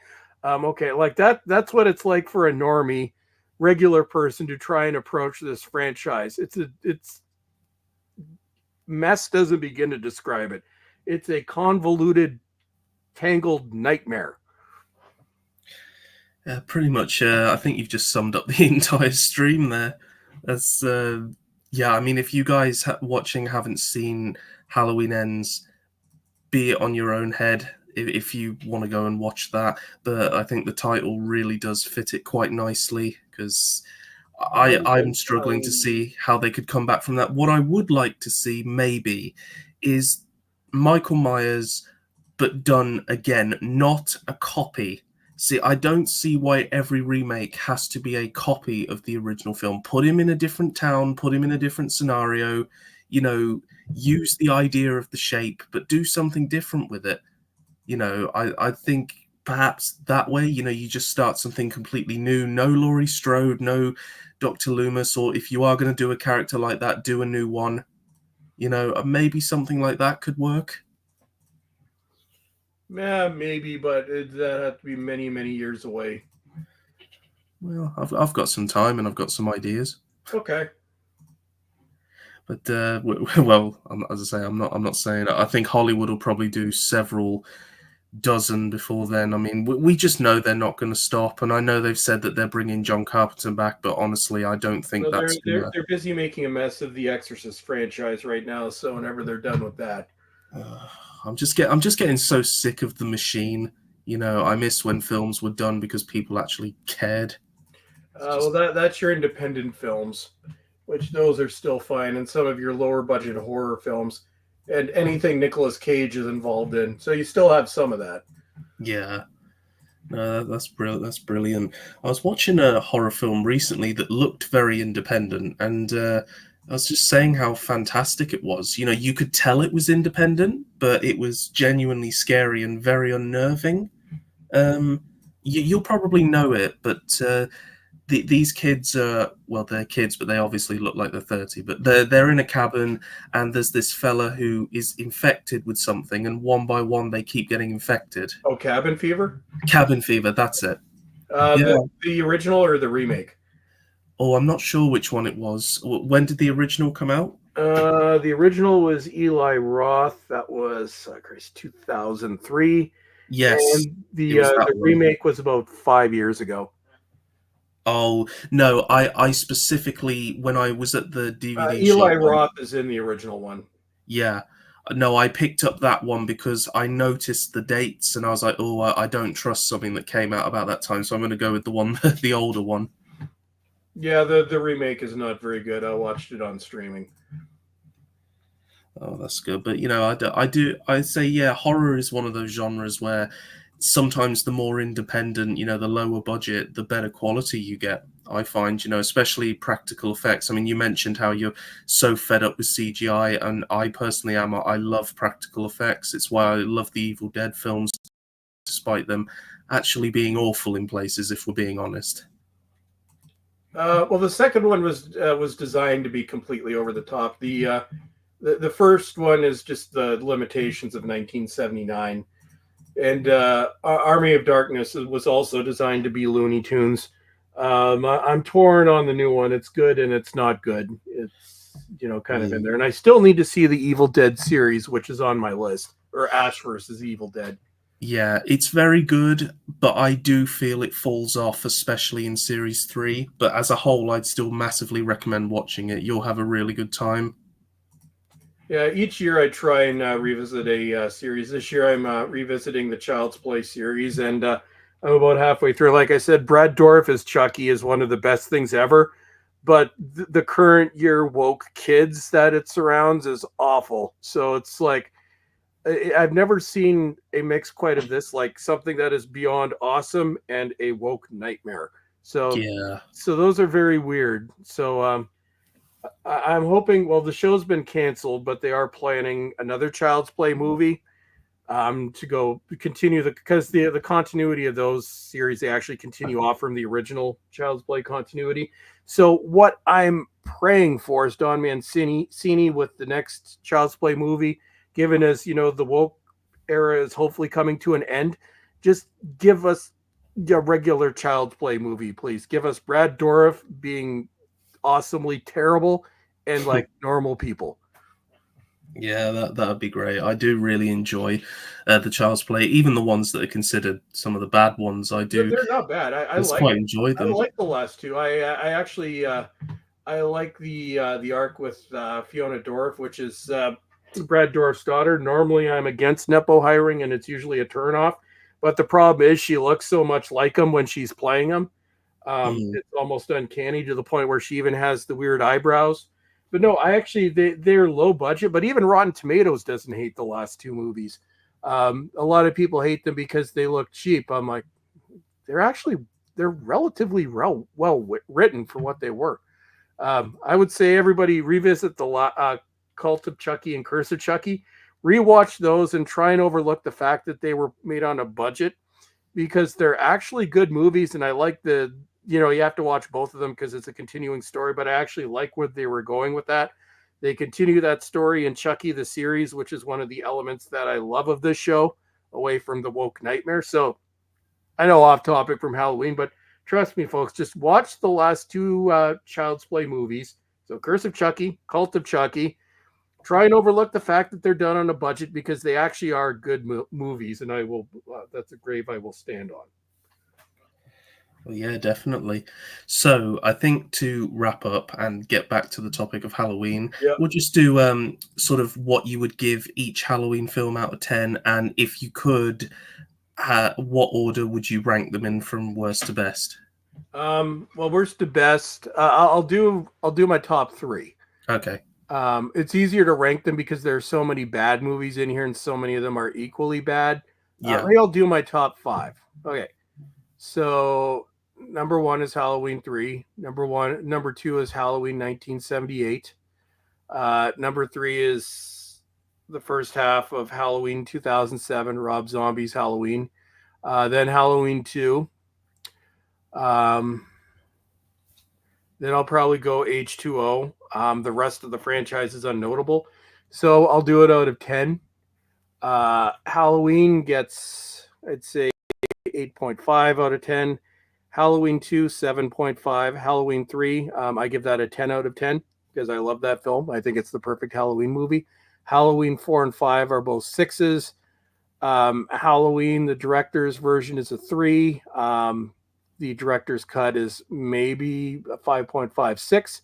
Okay, like that's what it's like for a normie, regular person to try and approach this franchise. It's mess doesn't begin to describe it. It's a convoluted, tangled nightmare. pretty much. I think you've just summed up the entire stream there. That's yeah. I mean, if you guys watching haven't seen Halloween Ends, be it on your own head if you want to go and watch that. But I think the title really does fit it quite nicely because I'm struggling to see how they could come back from that. What I would like to see maybe is Michael Myers, but done again, not a copy. See, I don't see why every remake has to be a copy of the original film. Put him in a different town, put him in a different scenario, you know, use the idea of the shape, but do something different with it. I think perhaps that way, you just start something completely new. No Laurie Strode, no Dr. Loomis, or if you are going to do a character like that, do a new one. Maybe something like that could work. Yeah, maybe, but that had to be many, many years away. Well, I've got some time and I've got some ideas. Okay. But well, as I say, I'm not saying. I think Hollywood will probably do several dozen before then. I mean, we just know they're not going to stop, and I know they've said that they're bringing John Carpenter back, but honestly, I don't think No, that's gonna. they're busy making a mess of the Exorcist franchise right now. So whenever they're done with that, Uh, I'm just getting so sick of the machine. I miss when films were done because people actually cared. It's well, just that's your independent films, which those are still fine, and some of your lower budget horror films, and anything Nicolas Cage is involved in. So you still have some of that. yeah. No, that's brilliant. That's brilliant. I was watching a horror film recently that looked very independent, and I was just saying how fantastic it was. You could tell it was independent, but it was genuinely scary and very unnerving. Um, you'll probably know it, but these kids are well, they're kids, but they obviously look like they're 30. But they're in a cabin, and there's this fella who is infected with something, and one by one they keep getting infected. Oh, Cabin Fever. Cabin fever, that's it. Yeah. The original or the remake? Oh, I'm not sure which one it was. When did the original come out? The original was Eli Roth. That was Christ, 2003, Yes, and it was that the one. remake was about 5 years ago. Oh no, I specifically when I was at the DVD shop. Eli Roth is in the original one. Yeah, no, I picked up that one because I noticed the dates and I was like, oh, I don't trust something that came out about that time, so I'm going to go with the one, the older one. Yeah, the remake is not very good. I watched it on streaming. Oh, that's good. But I say, yeah, horror is one of those genres where sometimes the more independent, the lower budget, the better quality you get. I find, especially practical effects. I mean, you mentioned how you're so fed up with CGI, and I personally am. I love practical effects. It's why I love the Evil Dead films, despite them actually being awful in places, if we're being honest. Well, the second one was designed to be completely over the top. The first one is just the limitations of 1979, and Army of Darkness was also designed to be Looney Tunes. I'm torn on the new one. It's good and it's not good. It's kind of in Yeah. there, and I still need to see the Evil Dead series, which is on my list, or Ash versus Evil Dead. Yeah, it's very good, but I do feel it falls off, especially in series three. But as a whole, I'd still massively recommend watching it. You'll have a really good time. Yeah, each year I try and revisit a series. This year I'm revisiting the Child's Play series, and I'm about halfway through. Like I said, Brad Dourif as Chucky is one of the best things ever, but the current year woke kids that it surrounds is awful. So it's like I've never seen a mix quite of this, like something that is beyond awesome and a woke nightmare. So Yeah. so those are very weird. So I'm hoping. Well, the show's been canceled, but they are planning another Child's Play movie to go continue because the continuity of those series, they actually continue off from the original Child's Play continuity. So what I'm praying for is Don Mancini with the next Child's Play movie, given as the woke era is hopefully coming to an end. Just give us a regular Child's Play movie, please. Give us Brad Dourif being awesomely terrible and like normal people. Yeah, that'd be great. I do really enjoy the Child's Play, even the ones that are considered some of the bad ones. I They're, do they're not bad. I just like quite it. enjoy I them. like the last two. I actually I like the arc with Fiona Dorff, which is Brad Dourif's daughter. Normally, I'm against nepo hiring, and it's usually a turnoff. But the problem is, she looks so much like him when she's playing him. Mm. It's almost uncanny to the point where she even has the weird eyebrows. But no, I actually they're low budget. But even Rotten Tomatoes doesn't hate the last two movies. A lot of people hate them because they look cheap. I'm like, they're actually they're relatively well written for what they were. I would say everybody revisit the Cult of Chucky and Curse of Chucky, rewatch those, and try and overlook the fact that they were made on a budget because they're actually good movies. And I like you have to watch both of them because it's a continuing story. But I actually like where they were going with that. They continue that story in Chucky the series, which is one of the elements that I love of this show, away from the woke nightmare. So I know off topic from Halloween, but trust me, folks, just watch the last two Child's Play movies. So Curse of Chucky, Cult of Chucky. Try and overlook the fact that they're done on a budget because they actually are good movies, and I will. That's a grave I will stand on. Well, yeah, definitely. So I think to wrap up and get back to the topic of Halloween, Yeah. we'll just do sort of what you would give each Halloween film out of 10, and if you could, what order would you rank them in from worst to best? Well, worst to best. I'll do my top three. Okay. It's easier to rank them because there's so many bad movies in here, and so many of them are equally bad. Yeah. Maybe I'll do my top five. Okay. So number one is Halloween 3. Number two is Halloween 1978. Number three is the first half of Halloween 2007, Rob Zombie's Halloween. Then Halloween 2. Um, then I'll probably go H2O. The rest of the franchise is unnotable. So I'll do it out of 10. Halloween gets, I'd say, 8.5 out of 10. Halloween 2, 7.5. Halloween 3, I give that a 10 out of 10 because I love that film. I think it's the perfect Halloween movie. Halloween 4 and 5 are both sixes. Halloween, the director's version is a 3. The director's cut is maybe a 5.56.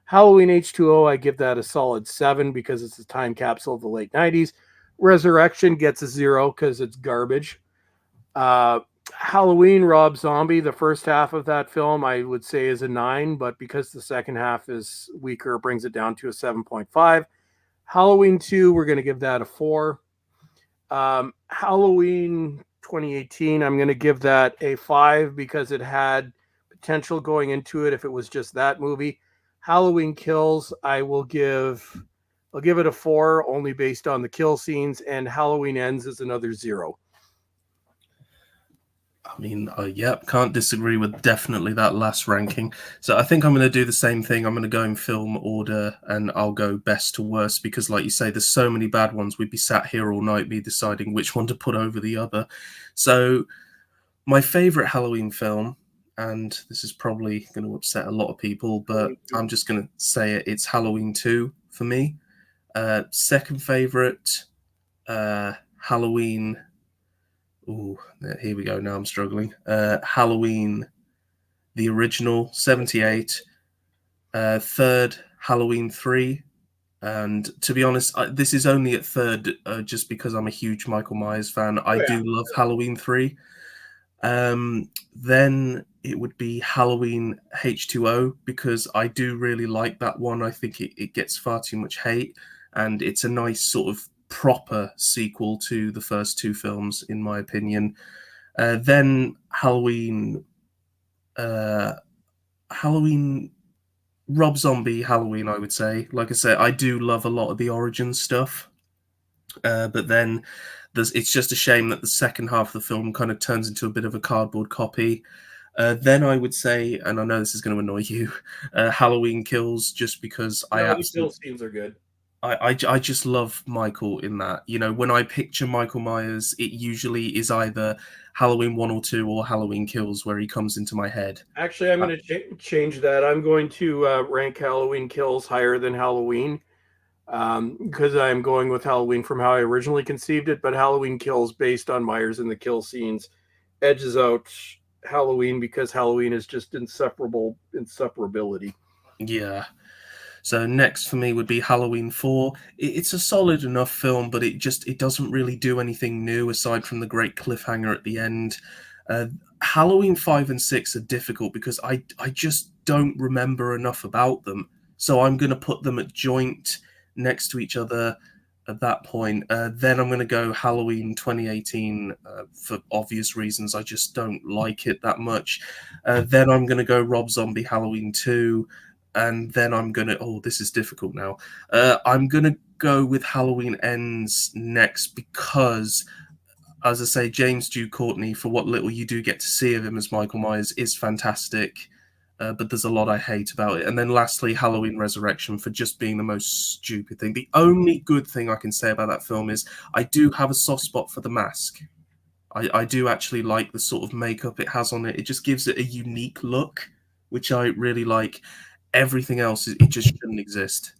Halloween H2O, I give that a solid 7 because it's a time capsule of the late 90s. Resurrection gets a 0 because it's garbage. Halloween Rob Zombie, the first half of that film, I would say is a 9, but because the second half is weaker, it brings it down to a 7.5. Halloween 2, we're going to give that a 4. Halloween 2018, I'm going to give that a 5 because it had potential going into it if it was just that movie. Halloween Kills, I'll give it a 4 only based on the kill scenes, and Halloween Ends is another 0. I mean, yep, can't disagree with definitely that last ranking. So I think I'm going to do the same thing. I'm going to go in film order, and I'll go best to worst because, like you say, there's so many bad ones. We'd be sat here all night, me deciding which one to put over the other. So my favorite Halloween film, and this is probably going to upset a lot of people, but I'm just going to say it. It's Halloween 2 for me. Second favorite, Halloween. Ooh, here we go. Now I'm struggling. Halloween, the original, 78. Third, Halloween 3. And to be honest, this is only at third just because I'm a huge Michael Myers fan. I do love Halloween 3. Then it would be Halloween H2O because I do really like that one. I think it gets far too much hate, and it's a nice sort of proper sequel to the first two films, in my opinion. Then Halloween Rob Zombie Halloween, I would say. Like I said, I do love a lot of the origin stuff, but then it's just a shame that the second half of the film kind of turns into a bit of a cardboard copy. Then I would say, and I know this is going to annoy you, Halloween Kills, just because I No, the kill absolutely. scenes are good. I just love Michael in that. You know, when I picture Michael Myers, it usually is either Halloween 1 or 2 or Halloween Kills where he comes into my head. Actually, I'm going to change that. I'm going to rank Halloween Kills higher than Halloween because I'm going with Halloween from how I originally conceived it. But Halloween Kills, based on Myers and the kill scenes, edges out Halloween because Halloween is just inseparability. Yeah. So next for me would be Halloween 4. It's a solid enough film, but it doesn't really do anything new aside from the great cliffhanger at the end. Uh, Halloween 5 and 6 are difficult because I just don't remember enough about them. So I'm going to put them at joint next to each other at that point. Then I'm going to go Halloween 2018 for obvious reasons. I just don't like it that much. Then I'm going to go Rob Zombie Halloween 2, and then I'm gonna. Oh, this is difficult now. I'm gonna go with Halloween Ends next because, as I say, James Dew Courtney, for what little you do get to see of him as Michael Myers, is fantastic. But there's a lot I hate about it. And then lastly, Halloween Resurrection for just being the most stupid thing. The only good thing I can say about that film is I do have a soft spot for the mask. I do actually like the sort of makeup it has on it. It just gives it a unique look, which I really like. Everything else, it just shouldn't exist.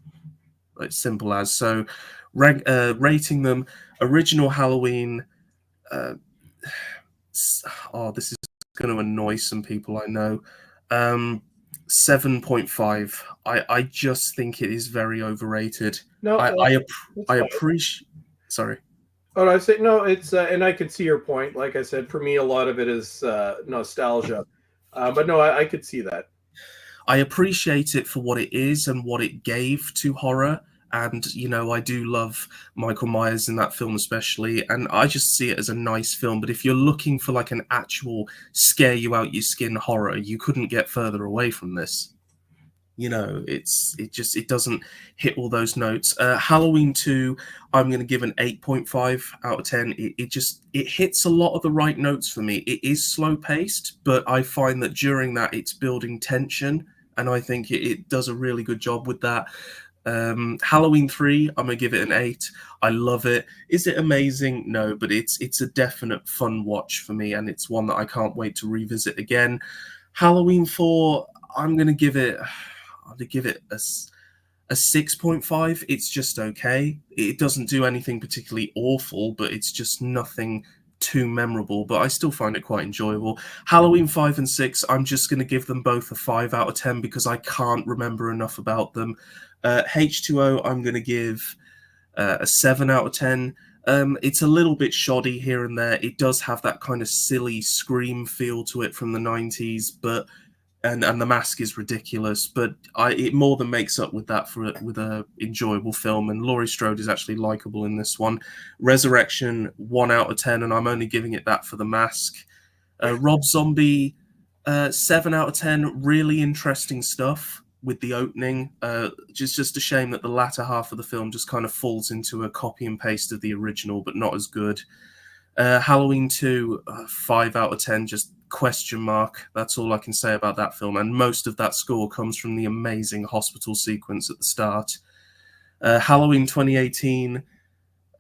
Like simple as. So, rating them: original Halloween. Uh, oh, this is going to annoy some people, I know. 7.5. I just think it is very overrated. No, I appreciate. Sorry. Oh, I say no. It's and I can see your point. Like I said, for me, a lot of it is nostalgia. But no, I could see that. I appreciate it for what it is and what it gave to horror. And, you know, I do love Michael Myers in that film, especially. And I just see it as a nice film. But if you're looking for like an actual scare you out your skin horror, you couldn't get further away from this. You know, it doesn't hit all those notes. Halloween 2, I'm going to give an 8.5 out of 10. It hits a lot of the right notes for me. It is slow paced, but I find that during that it's building tension, and I think it does a really good job with that. Halloween 3, I'm gonna give it an 8. I love it. Is it amazing? No, but it's a definite fun watch for me, and it's one that I can't wait to revisit again. Halloween 4, I'm gonna give it. I'll give it a 6.5. It's just okay. It doesn't do anything particularly awful, but it's just nothing too memorable, but I still find it quite enjoyable. Halloween 5 and 6, I'm just going to give them both a 5 out of 10 because I can't remember enough about them. H2O, I'm going to give a 7 out of 10. It's a little bit shoddy here and there. It does have that kind of silly Scream feel to it from the 90s, but and the mask is ridiculous, but it more than makes up with that with a enjoyable film. And Laurie Strode is actually likable in this one. Resurrection, 1 out of 10, and I'm only giving it that for the mask. Rob Zombie, 7 out of 10. Really interesting stuff with the opening. Just a shame that the latter half of the film just kind of falls into a copy and paste of the original, but not as good. Halloween 2, 5 out of 10, just question mark. That's all I can say about that film. And most of that score comes from the amazing hospital sequence at the start. Halloween 2018,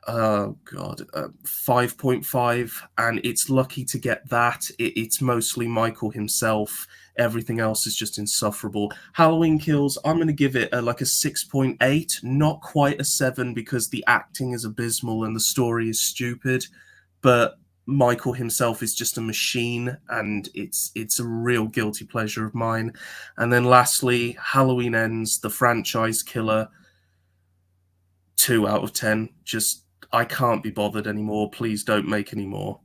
oh God, 5.5, and it's lucky to get that. It's mostly Michael himself. Everything else is just insufferable. Halloween Kills, I'm going to give it like a 6.8, not quite a 7 because the acting is abysmal and the story is stupid, but Michael himself is just a machine, and it's a real guilty pleasure of mine. And then lastly, Halloween Ends, the franchise killer, 2 out of 10. Just, I can't be bothered anymore. Please don't make any more.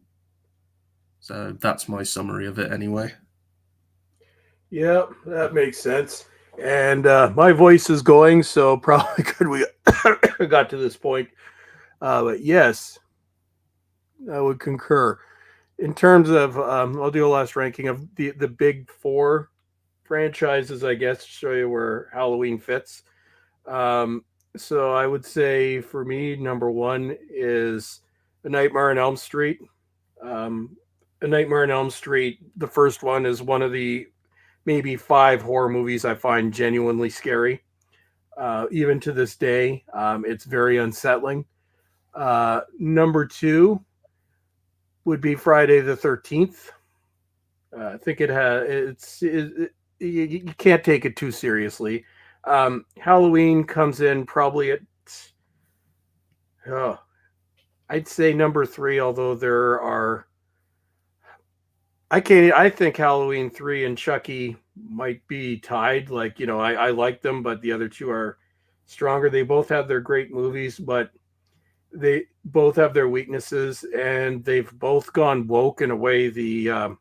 So that's my summary of it anyway. Yeah, that makes sense. And my voice is going, so probably good we got to this point. But yes, I would concur. In terms of, I'll do a last ranking of the big four franchises, I guess, to show you where Halloween fits. So I would say for me, number one is A Nightmare on Elm Street. A Nightmare on Elm Street, the first one, is one of the maybe 5 horror movies I find genuinely scary. Even to this day, it's very unsettling. Number 2 would be Friday the 13th. I think it has you can't take it too seriously. Halloween comes in probably at I'd say number 3, although there are I think Halloween 3 and Chucky might be tied. Like, I like them, but the other two are stronger. They both have their great movies, but they both have their weaknesses, and they've both gone woke in a way. The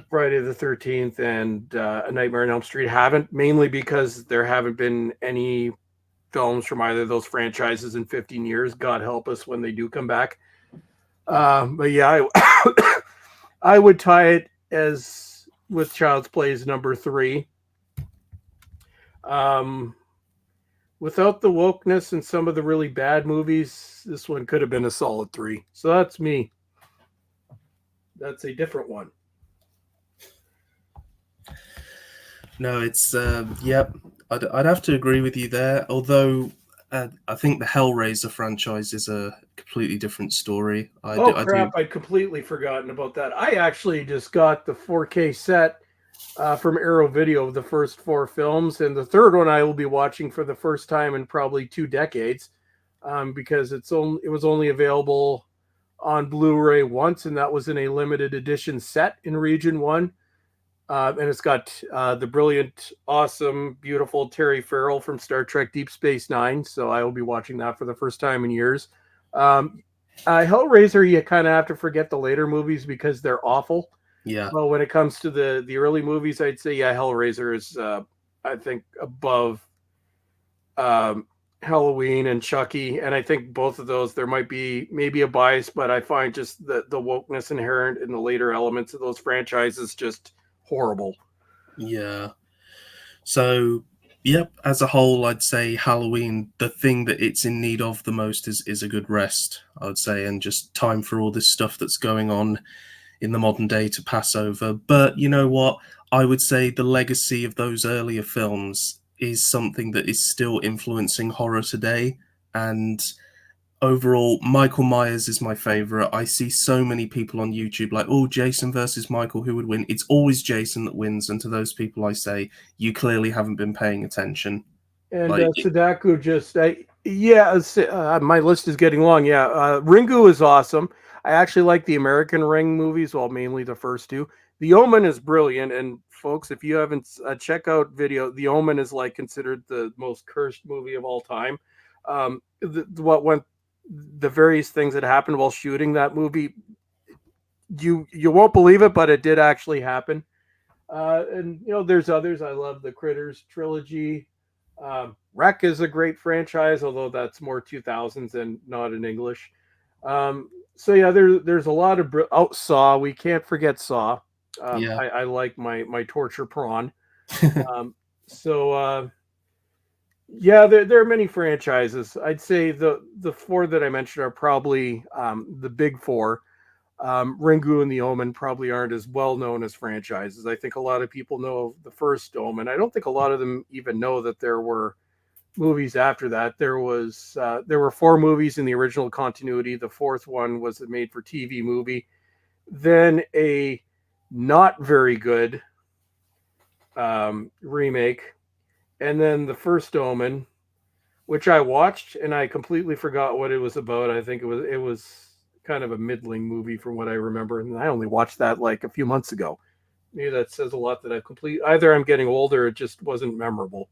Friday the 13th and A Nightmare on Elm Street haven't, mainly because there haven't been any films from either of those franchises in 15 years. God help us when they do come back. But yeah, I would tie it as with Child's Play's number 3. Without the wokeness and some of the really bad movies, this one could have been a solid 3. So that's me. That's a different one. No, it's yep. I'd have to agree with you there. Although I think the Hellraiser franchise is a completely different story. Crap! I'd completely forgotten about that. I actually just got the 4K set from Arrow Video of the first 4 films, and the third one I will be watching for the first time in probably 2 decades, because it was only available on Blu-ray once, and that was in a limited edition set in Region 1. And it's got the brilliant, awesome, beautiful Terry Farrell from Star Trek Deep Space Nine. So I will be watching that for the first time in years. Hellraiser, you kind of have to forget the later movies because they're awful. Yeah. Well, when it comes to the early movies, I'd say, yeah, Hellraiser is, I think, above Halloween and Chucky. And I think both of those, there might be maybe a bias, but I find just the wokeness inherent in the later elements of those franchises just horrible. Yeah. So, yep, as a whole, I'd say Halloween, the thing that it's in need of the most is a good rest, I would say, and just time for all this stuff that's going on in the modern day to pass over. But you know what? I would say the legacy of those earlier films is something that is still influencing horror today. And overall, Michael Myers is my favorite. I see so many people on YouTube like, oh, Jason versus Michael, who would win? It's always Jason that wins. And to those people, I say, you clearly haven't been paying attention. And Sadaku just, my list is getting long. Yeah, Ringu is awesome. I actually like the American Ring movies, well, mainly the first 2. The Omen is brilliant, and folks, if you haven't check out video, The Omen is like considered the most cursed movie of all time. The various things that happened while shooting that movie, you won't believe it, but it did actually happen. And there's others. I love the Critters trilogy. Wreck is a great franchise, although that's more 2000s and not in English. So yeah, there's a lot of Saw. We can't forget Saw. Yeah. I like my torture prawn. Um, so yeah, there are many franchises. I'd say the four that I mentioned are probably the big four. Ringu and the Omen probably aren't as well known as franchises. I think a lot of people know of the first Omen. I don't think a lot of them even know that there were movies after that. There were four movies in the original continuity. The fourth one was a made for TV movie. Then a not very good remake, and then the first Omen, which I watched and I completely forgot what it was about. I think it was kind of a middling movie from what I remember, and I only watched that like a few months ago. Maybe that says a lot that I complete. Either I'm getting older, it just wasn't memorable.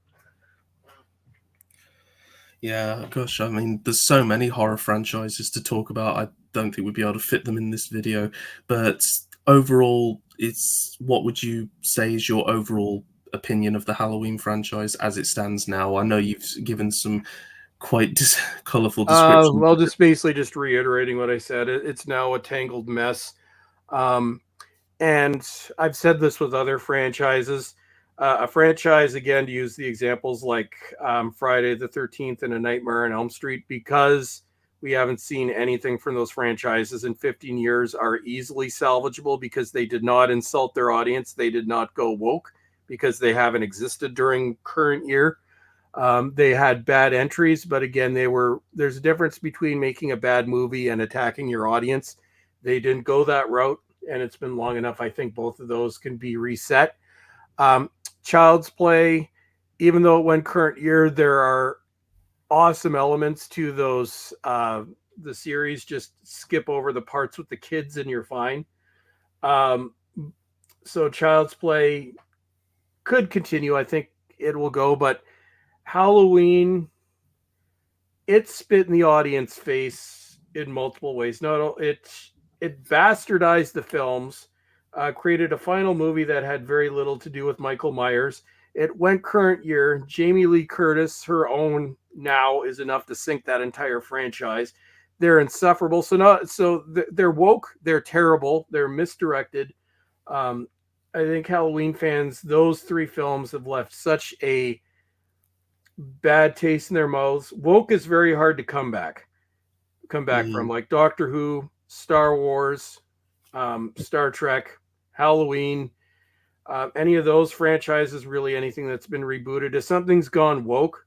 Yeah, gosh, I mean, there's so many horror franchises to talk about. I don't think we'd be able to fit them in this video. But overall, what would you say is your overall opinion of the Halloween franchise as it stands now? I know you've given some quite colorful descriptions. Well, just basically just reiterating what I said. It's now a tangled mess. Um, and I've said this with other franchises. A franchise, again, to use the examples like Friday the 13th and A Nightmare on Elm Street, because we haven't seen anything from those franchises in 15 years, are easily salvageable because they did not insult their audience. They did not go woke because they haven't existed during current year. They had bad entries, but again, there's a difference between making a bad movie and attacking your audience. They didn't go that route, and it's been long enough. I think both of those can be reset. Um, Child's Play, even though it went current year, there are awesome elements to those. The series, just skip over the parts with the kids and you're fine. Um, so Child's Play could continue. I think it will go, but Halloween, it spit in the audience face in multiple ways. Not it bastardized the films, created a final movie that had very little to do with Michael Myers. It went current year. Jamie Lee Curtis, her own now, is enough to sink that entire franchise. They're insufferable. They're woke. They're terrible. They're misdirected. Um, I think Halloween fans, those three films have left such a bad taste in their mouths. Woke is very hard to come back from, Mm, like Doctor Who, Star Wars, Star Trek, Halloween, any of those franchises, really anything that's been rebooted. If something's gone woke,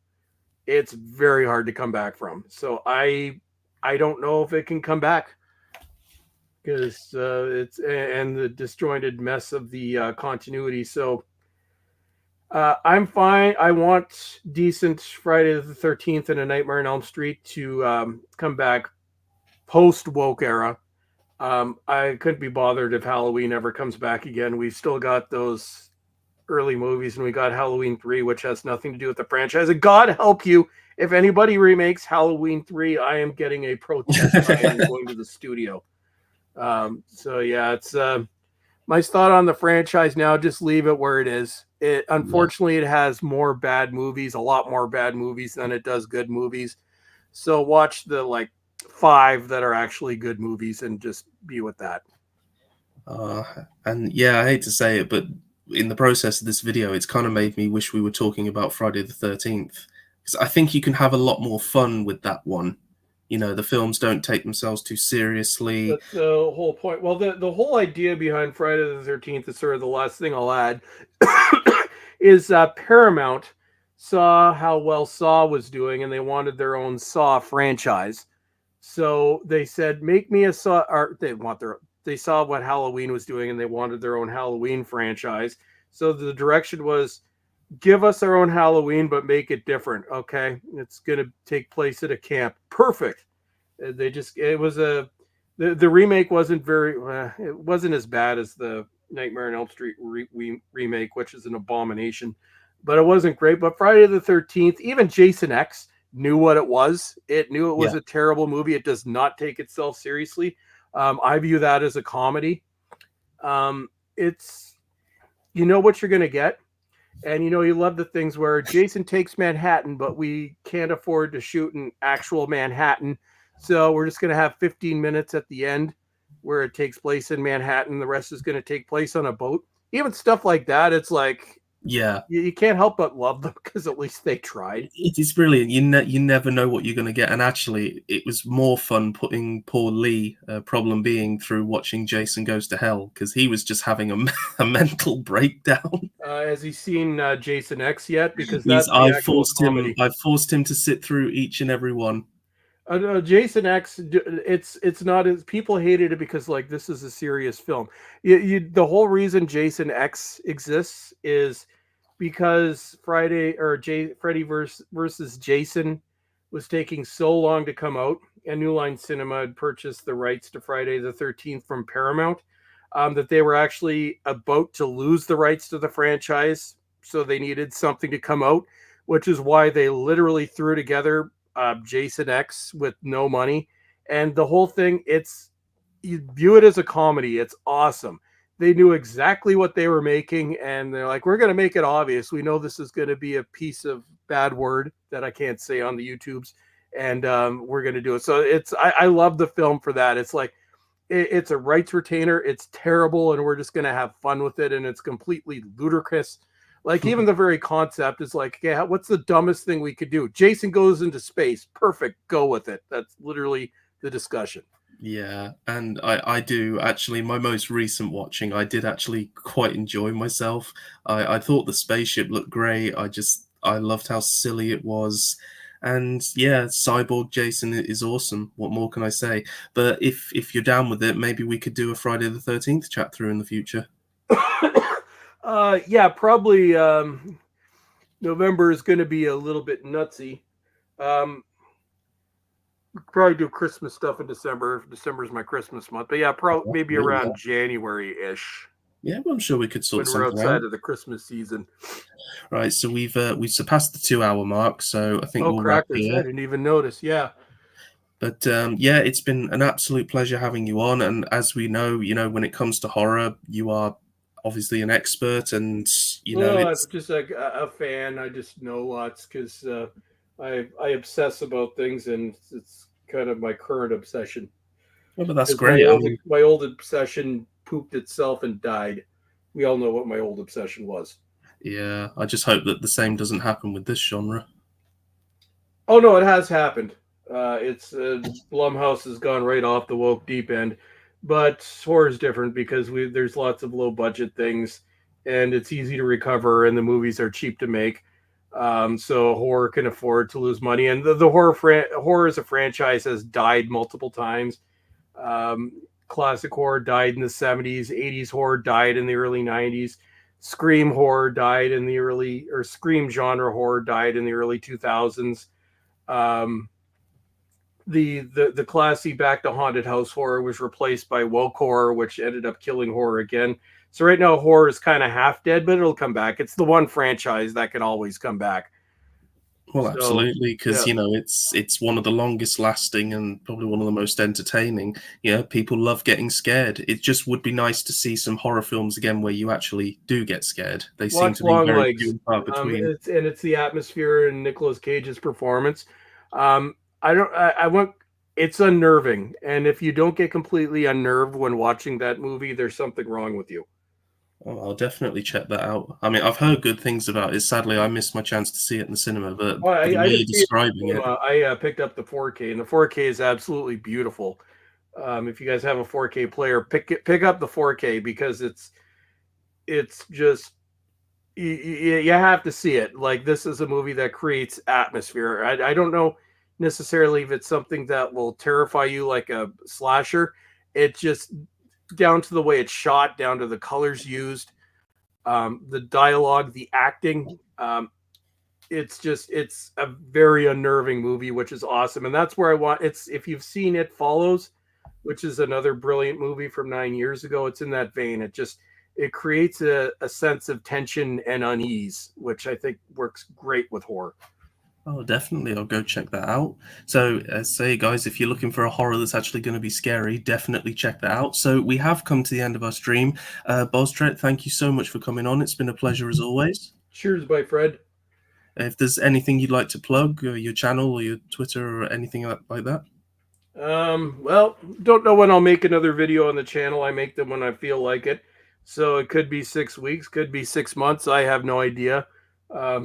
it's very hard to come back from. So I don't know if it can come back because it's and the disjointed mess of the continuity. So I'm fine. I want decent Friday the 13th and A Nightmare on Elm Street to come back post woke era. I couldn't be bothered if Halloween ever comes back again. We've still got those early movies, and we got Halloween 3, which has nothing to do with the franchise. And God help you if anybody remakes Halloween 3. I am getting a protest. I am mm. going to the studio. So yeah, it's my thought on the franchise now. Just leave it where it is. It Yeah. unfortunately it has more bad movies, a lot more bad movies than it does good movies. So watch the like five that are actually good movies and just be with that. Uh, and yeah, I hate to say it, but in the process of this video, it's kind of made me wish we were talking about Friday the 13th. Because I think you can have a lot more fun with that one. You know, the films don't take themselves too seriously. That's the whole point. Well, the whole idea behind Friday the 13th is sort of the last thing I'll add is Paramount saw how well Saw was doing and they wanted their own Saw franchise. So they said, make me a Saw, or they saw what Halloween was doing and they wanted their own Halloween franchise. So the direction was give us our own Halloween, but make it different. Okay. It's going to take place at a camp. Perfect. They just it was a the remake wasn't it wasn't as bad as the Nightmare on Elm Street remake, which is an abomination, but it wasn't great. But Friday the 13th, even Jason X knew what it was. It knew it was Yeah. a terrible movie. It does not take itself seriously. I view that as a comedy. It's you know what you're going to get. And you love the things where Jason takes Manhattan, but we can't afford to shoot in actual Manhattan. So we're just going to have 15 minutes at the end where it takes place in Manhattan. The rest is going to take place on a boat. Even stuff like that, it's like Yeah, you can't help but love them because at least they tried. it is brilliant. You never know what you're going to get. And actually, it was more fun putting poor Lee, problem being, through watching Jason Goes to Hell because he was just having a mental breakdown. Has he seen Jason X yet? Because that's the I actual forced him. comedy. I forced him to sit through each and every one. Jason X, it's not as people hated it because like this is a serious film. The whole reason Jason X exists is because Freddy versus Jason was taking so long to come out, and New Line Cinema had purchased the rights to Friday the 13th from Paramount, that they were actually about to lose the rights to the franchise, so they needed something to come out, which is why they literally threw together Jason X with no money, and the whole thing. It's you view it as a comedy. It's awesome. They knew exactly what they were making, and they're like, "We're going to make it obvious. We know this is going to be a piece of bad word that I can't say on the YouTubes, and we're going to do it." So I love the film for that. It's like it's a rights retainer. It's terrible, and we're just going to have fun with it, and it's completely ludicrous. Like even the very concept is like, okay, what's the dumbest thing we could do? Jason goes into space. Perfect. Go with it. That's literally the discussion. Yeah, and I do actually. My most recent watching, I did actually quite enjoy myself. I thought the spaceship looked great. I loved how silly it was, and yeah, Cyborg Jason is awesome. What more can I say? But if you're down with it, maybe we could do a Friday the 13th chat through in the future. Yeah, probably November is going to be a little bit nutsy. Um, probably do Christmas stuff in December. December is my Christmas month, but yeah, probably maybe Absolutely, around yeah. January ish Yeah, well, I'm sure we could sort when we're something outside out. of the Christmas season. Right, so we've surpassed the 2 hour mark, so I think Oh, we'll wrap crackers! I here. didn't even notice. Yeah. But yeah, it's been an absolute pleasure having you on. And as we know, when it comes to horror, you are obviously an expert, and Well, I'm it's just like a fan. I just know lots because I obsess about things, and it's kind of my current obsession. well, but that's Because great. I mean, my old obsession pooped itself and died. We all know what my old obsession was. yeah, I just hope that the same doesn't happen with this genre. Oh no, it has happened. It's Blumhouse has gone right off the woke deep end, but horror is different because there's lots of low budget things, and it's easy to recover, and the movies are cheap to make. So horror can afford to lose money, and the horror as a franchise has died multiple times. Um, Classic horror died in the 70s, 80s horror died in the early 90s. Scream horror died in the early, or Scream genre horror died in the early 2000s. Um, the classy back to haunted house horror was replaced by woke horror, which ended up killing horror again. So right now horror is kind of half dead, but it'll come back. It's the one franchise that can always come back. Well, So absolutely, because yeah. it's one of the longest lasting and probably one of the most entertaining. Yeah, people love getting scared. It just would be nice to see some horror films again where you actually do get scared. They seem Watch to be Long very few Legs. and far between. It's the atmosphere and Nicolas Cage's performance. I don't. I want. It's unnerving, and if you don't get completely unnerved when watching that movie, there's something wrong with you. Oh, I'll definitely check that out. I mean, I've heard good things about it. Sadly, I missed my chance to see it in the cinema, but Well, the I way you're didn't see it describing in it, cinema. I picked up the 4K, and the 4K is absolutely beautiful. If you guys have a 4K player, pick up the 4K because it's just you have to see it. Like this is a movie that creates atmosphere. I don't know necessarily if it's something that will terrify you like a slasher. It just down to the way it's shot, down to the colors used, the dialogue, the acting. It's a very unnerving movie, which is awesome, and that's where I want. It's if you've seen It Follows, which is another brilliant movie from 9 years ago. It's in that vein. It creates a sense of tension and unease, which I think works great with horror. Oh, definitely. I'll go check that out. So, say, guys, if you're looking for a horror that's actually going to be scary, definitely check that out. So, we have come to the end of our stream. Bowlestrek, thank you so much for coming on. It's been a pleasure as always. Cheers, my friend. If there's anything you'd like to plug, or your channel or your Twitter or anything like that. Well, don't know when I'll make another video on the channel. I make them when I feel like it. So it could be 6 weeks, could be 6 months. I have no idea.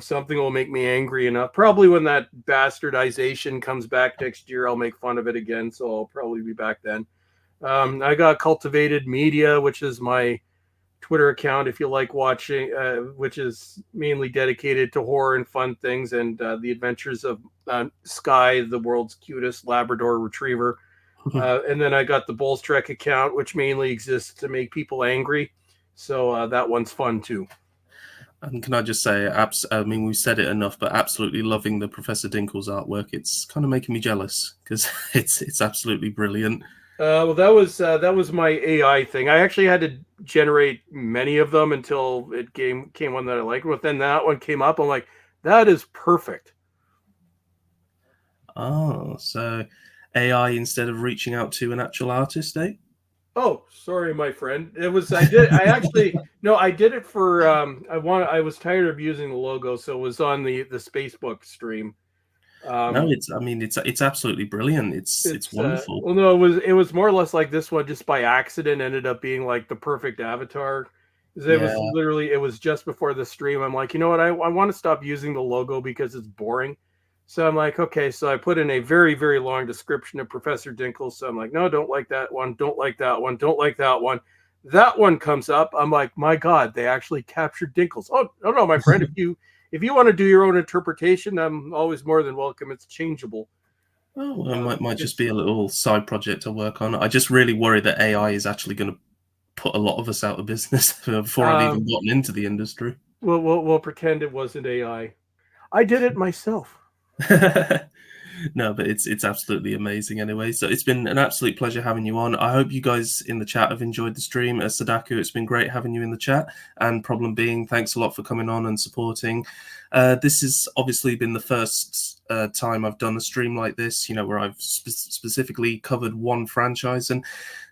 Something will make me angry enough. Probably when that bastardization comes back next year, I'll make fun of it again. So I'll probably be back then. I got Cultivated Media, which is my Twitter account if you like watching, which is mainly dedicated to horror and fun things and the adventures of Sky, the world's cutest Labrador retriever. And then I got the Bowlestrek account, which mainly exists to make people angry. So that one's fun too. And can I just say, I mean, we've said it enough, but absolutely loving the Professor Dinkle's artwork. It's kind of making me jealous because it's absolutely brilliant. Well, that was my AI thing. I actually had to generate many of them until it came one that I liked. But then that one came up. I'm like, that is perfect. Oh, so AI instead of reaching out to an actual artist, eh? Oh, sorry, my friend. I actually no, I did it for I was tired of using the logo, so it was on the Spacebook stream. No, I mean it's absolutely brilliant. It's wonderful. Well, no, it was more or less like this one just by accident ended up being like the perfect avatar. 'Cause it Yeah. was literally it was just before the stream. I'm like, you know what? I want to stop using the logo because it's boring. So I'm like, okay. So I put in a very, very long description of Professor Dinkle. So I'm like, no, don't like that one. Don't like that one. Don't like that one. That one comes up. I'm like, my God, they actually captured Dinkles. Oh, no, my friend. If you want to do your own interpretation, I'm always more than welcome. It's changeable. Oh, well, it might just be a little side project to work on. I just really worry that AI is actually going to put a lot of us out of business before I've even gotten into the industry. We'll pretend it wasn't AI. I did it myself. No, but it's absolutely amazing anyway. So it's been an absolute pleasure having you on. I hope you guys in the chat have enjoyed the stream. Sadaku, it's been great having you in the chat. And Problem Being, thanks a lot for coming on and supporting. This has obviously been the first time I've done a stream like this, you know, where I've specifically covered one franchise, and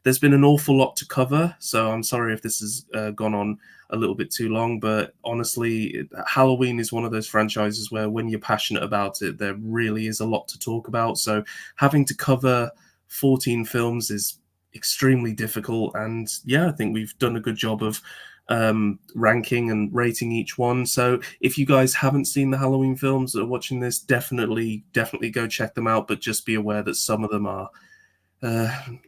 there's been an awful lot to cover. So I'm sorry if this has gone on a little bit too long, but honestly, Halloween is one of those franchises where when you're passionate about it, there really is a lot to talk about. So having to cover 14 films is extremely difficult. And yeah, I think we've done a good job of ranking and rating each one. So if you guys haven't seen the Halloween films that are watching this, definitely go check them out. But just be aware that some of them are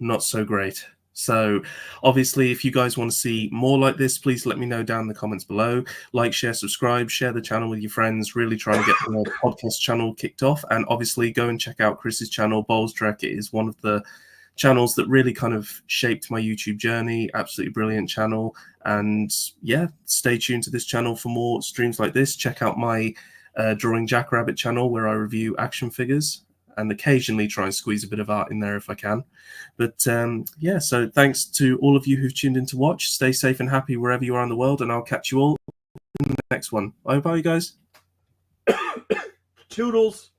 not so great. So obviously, if you guys want to see more like this, please let me know down in the comments below. Like, share, subscribe, share the channel with your friends. Really trying to get the podcast channel kicked off. And obviously, go and check out Chris's channel, Bowlestrek. It is one of the channels that really kind of shaped my YouTube journey. Absolutely brilliant channel. And yeah, stay tuned to this channel for more streams like this. Check out my Drawing Jackrabbit channel where I review action figures and occasionally try and squeeze a bit of art in there if I can. But yeah, so thanks to all of you who've tuned in to watch. Stay safe and happy wherever you are in the world, and I'll catch you all in the next one. Bye bye, guys. Toodles.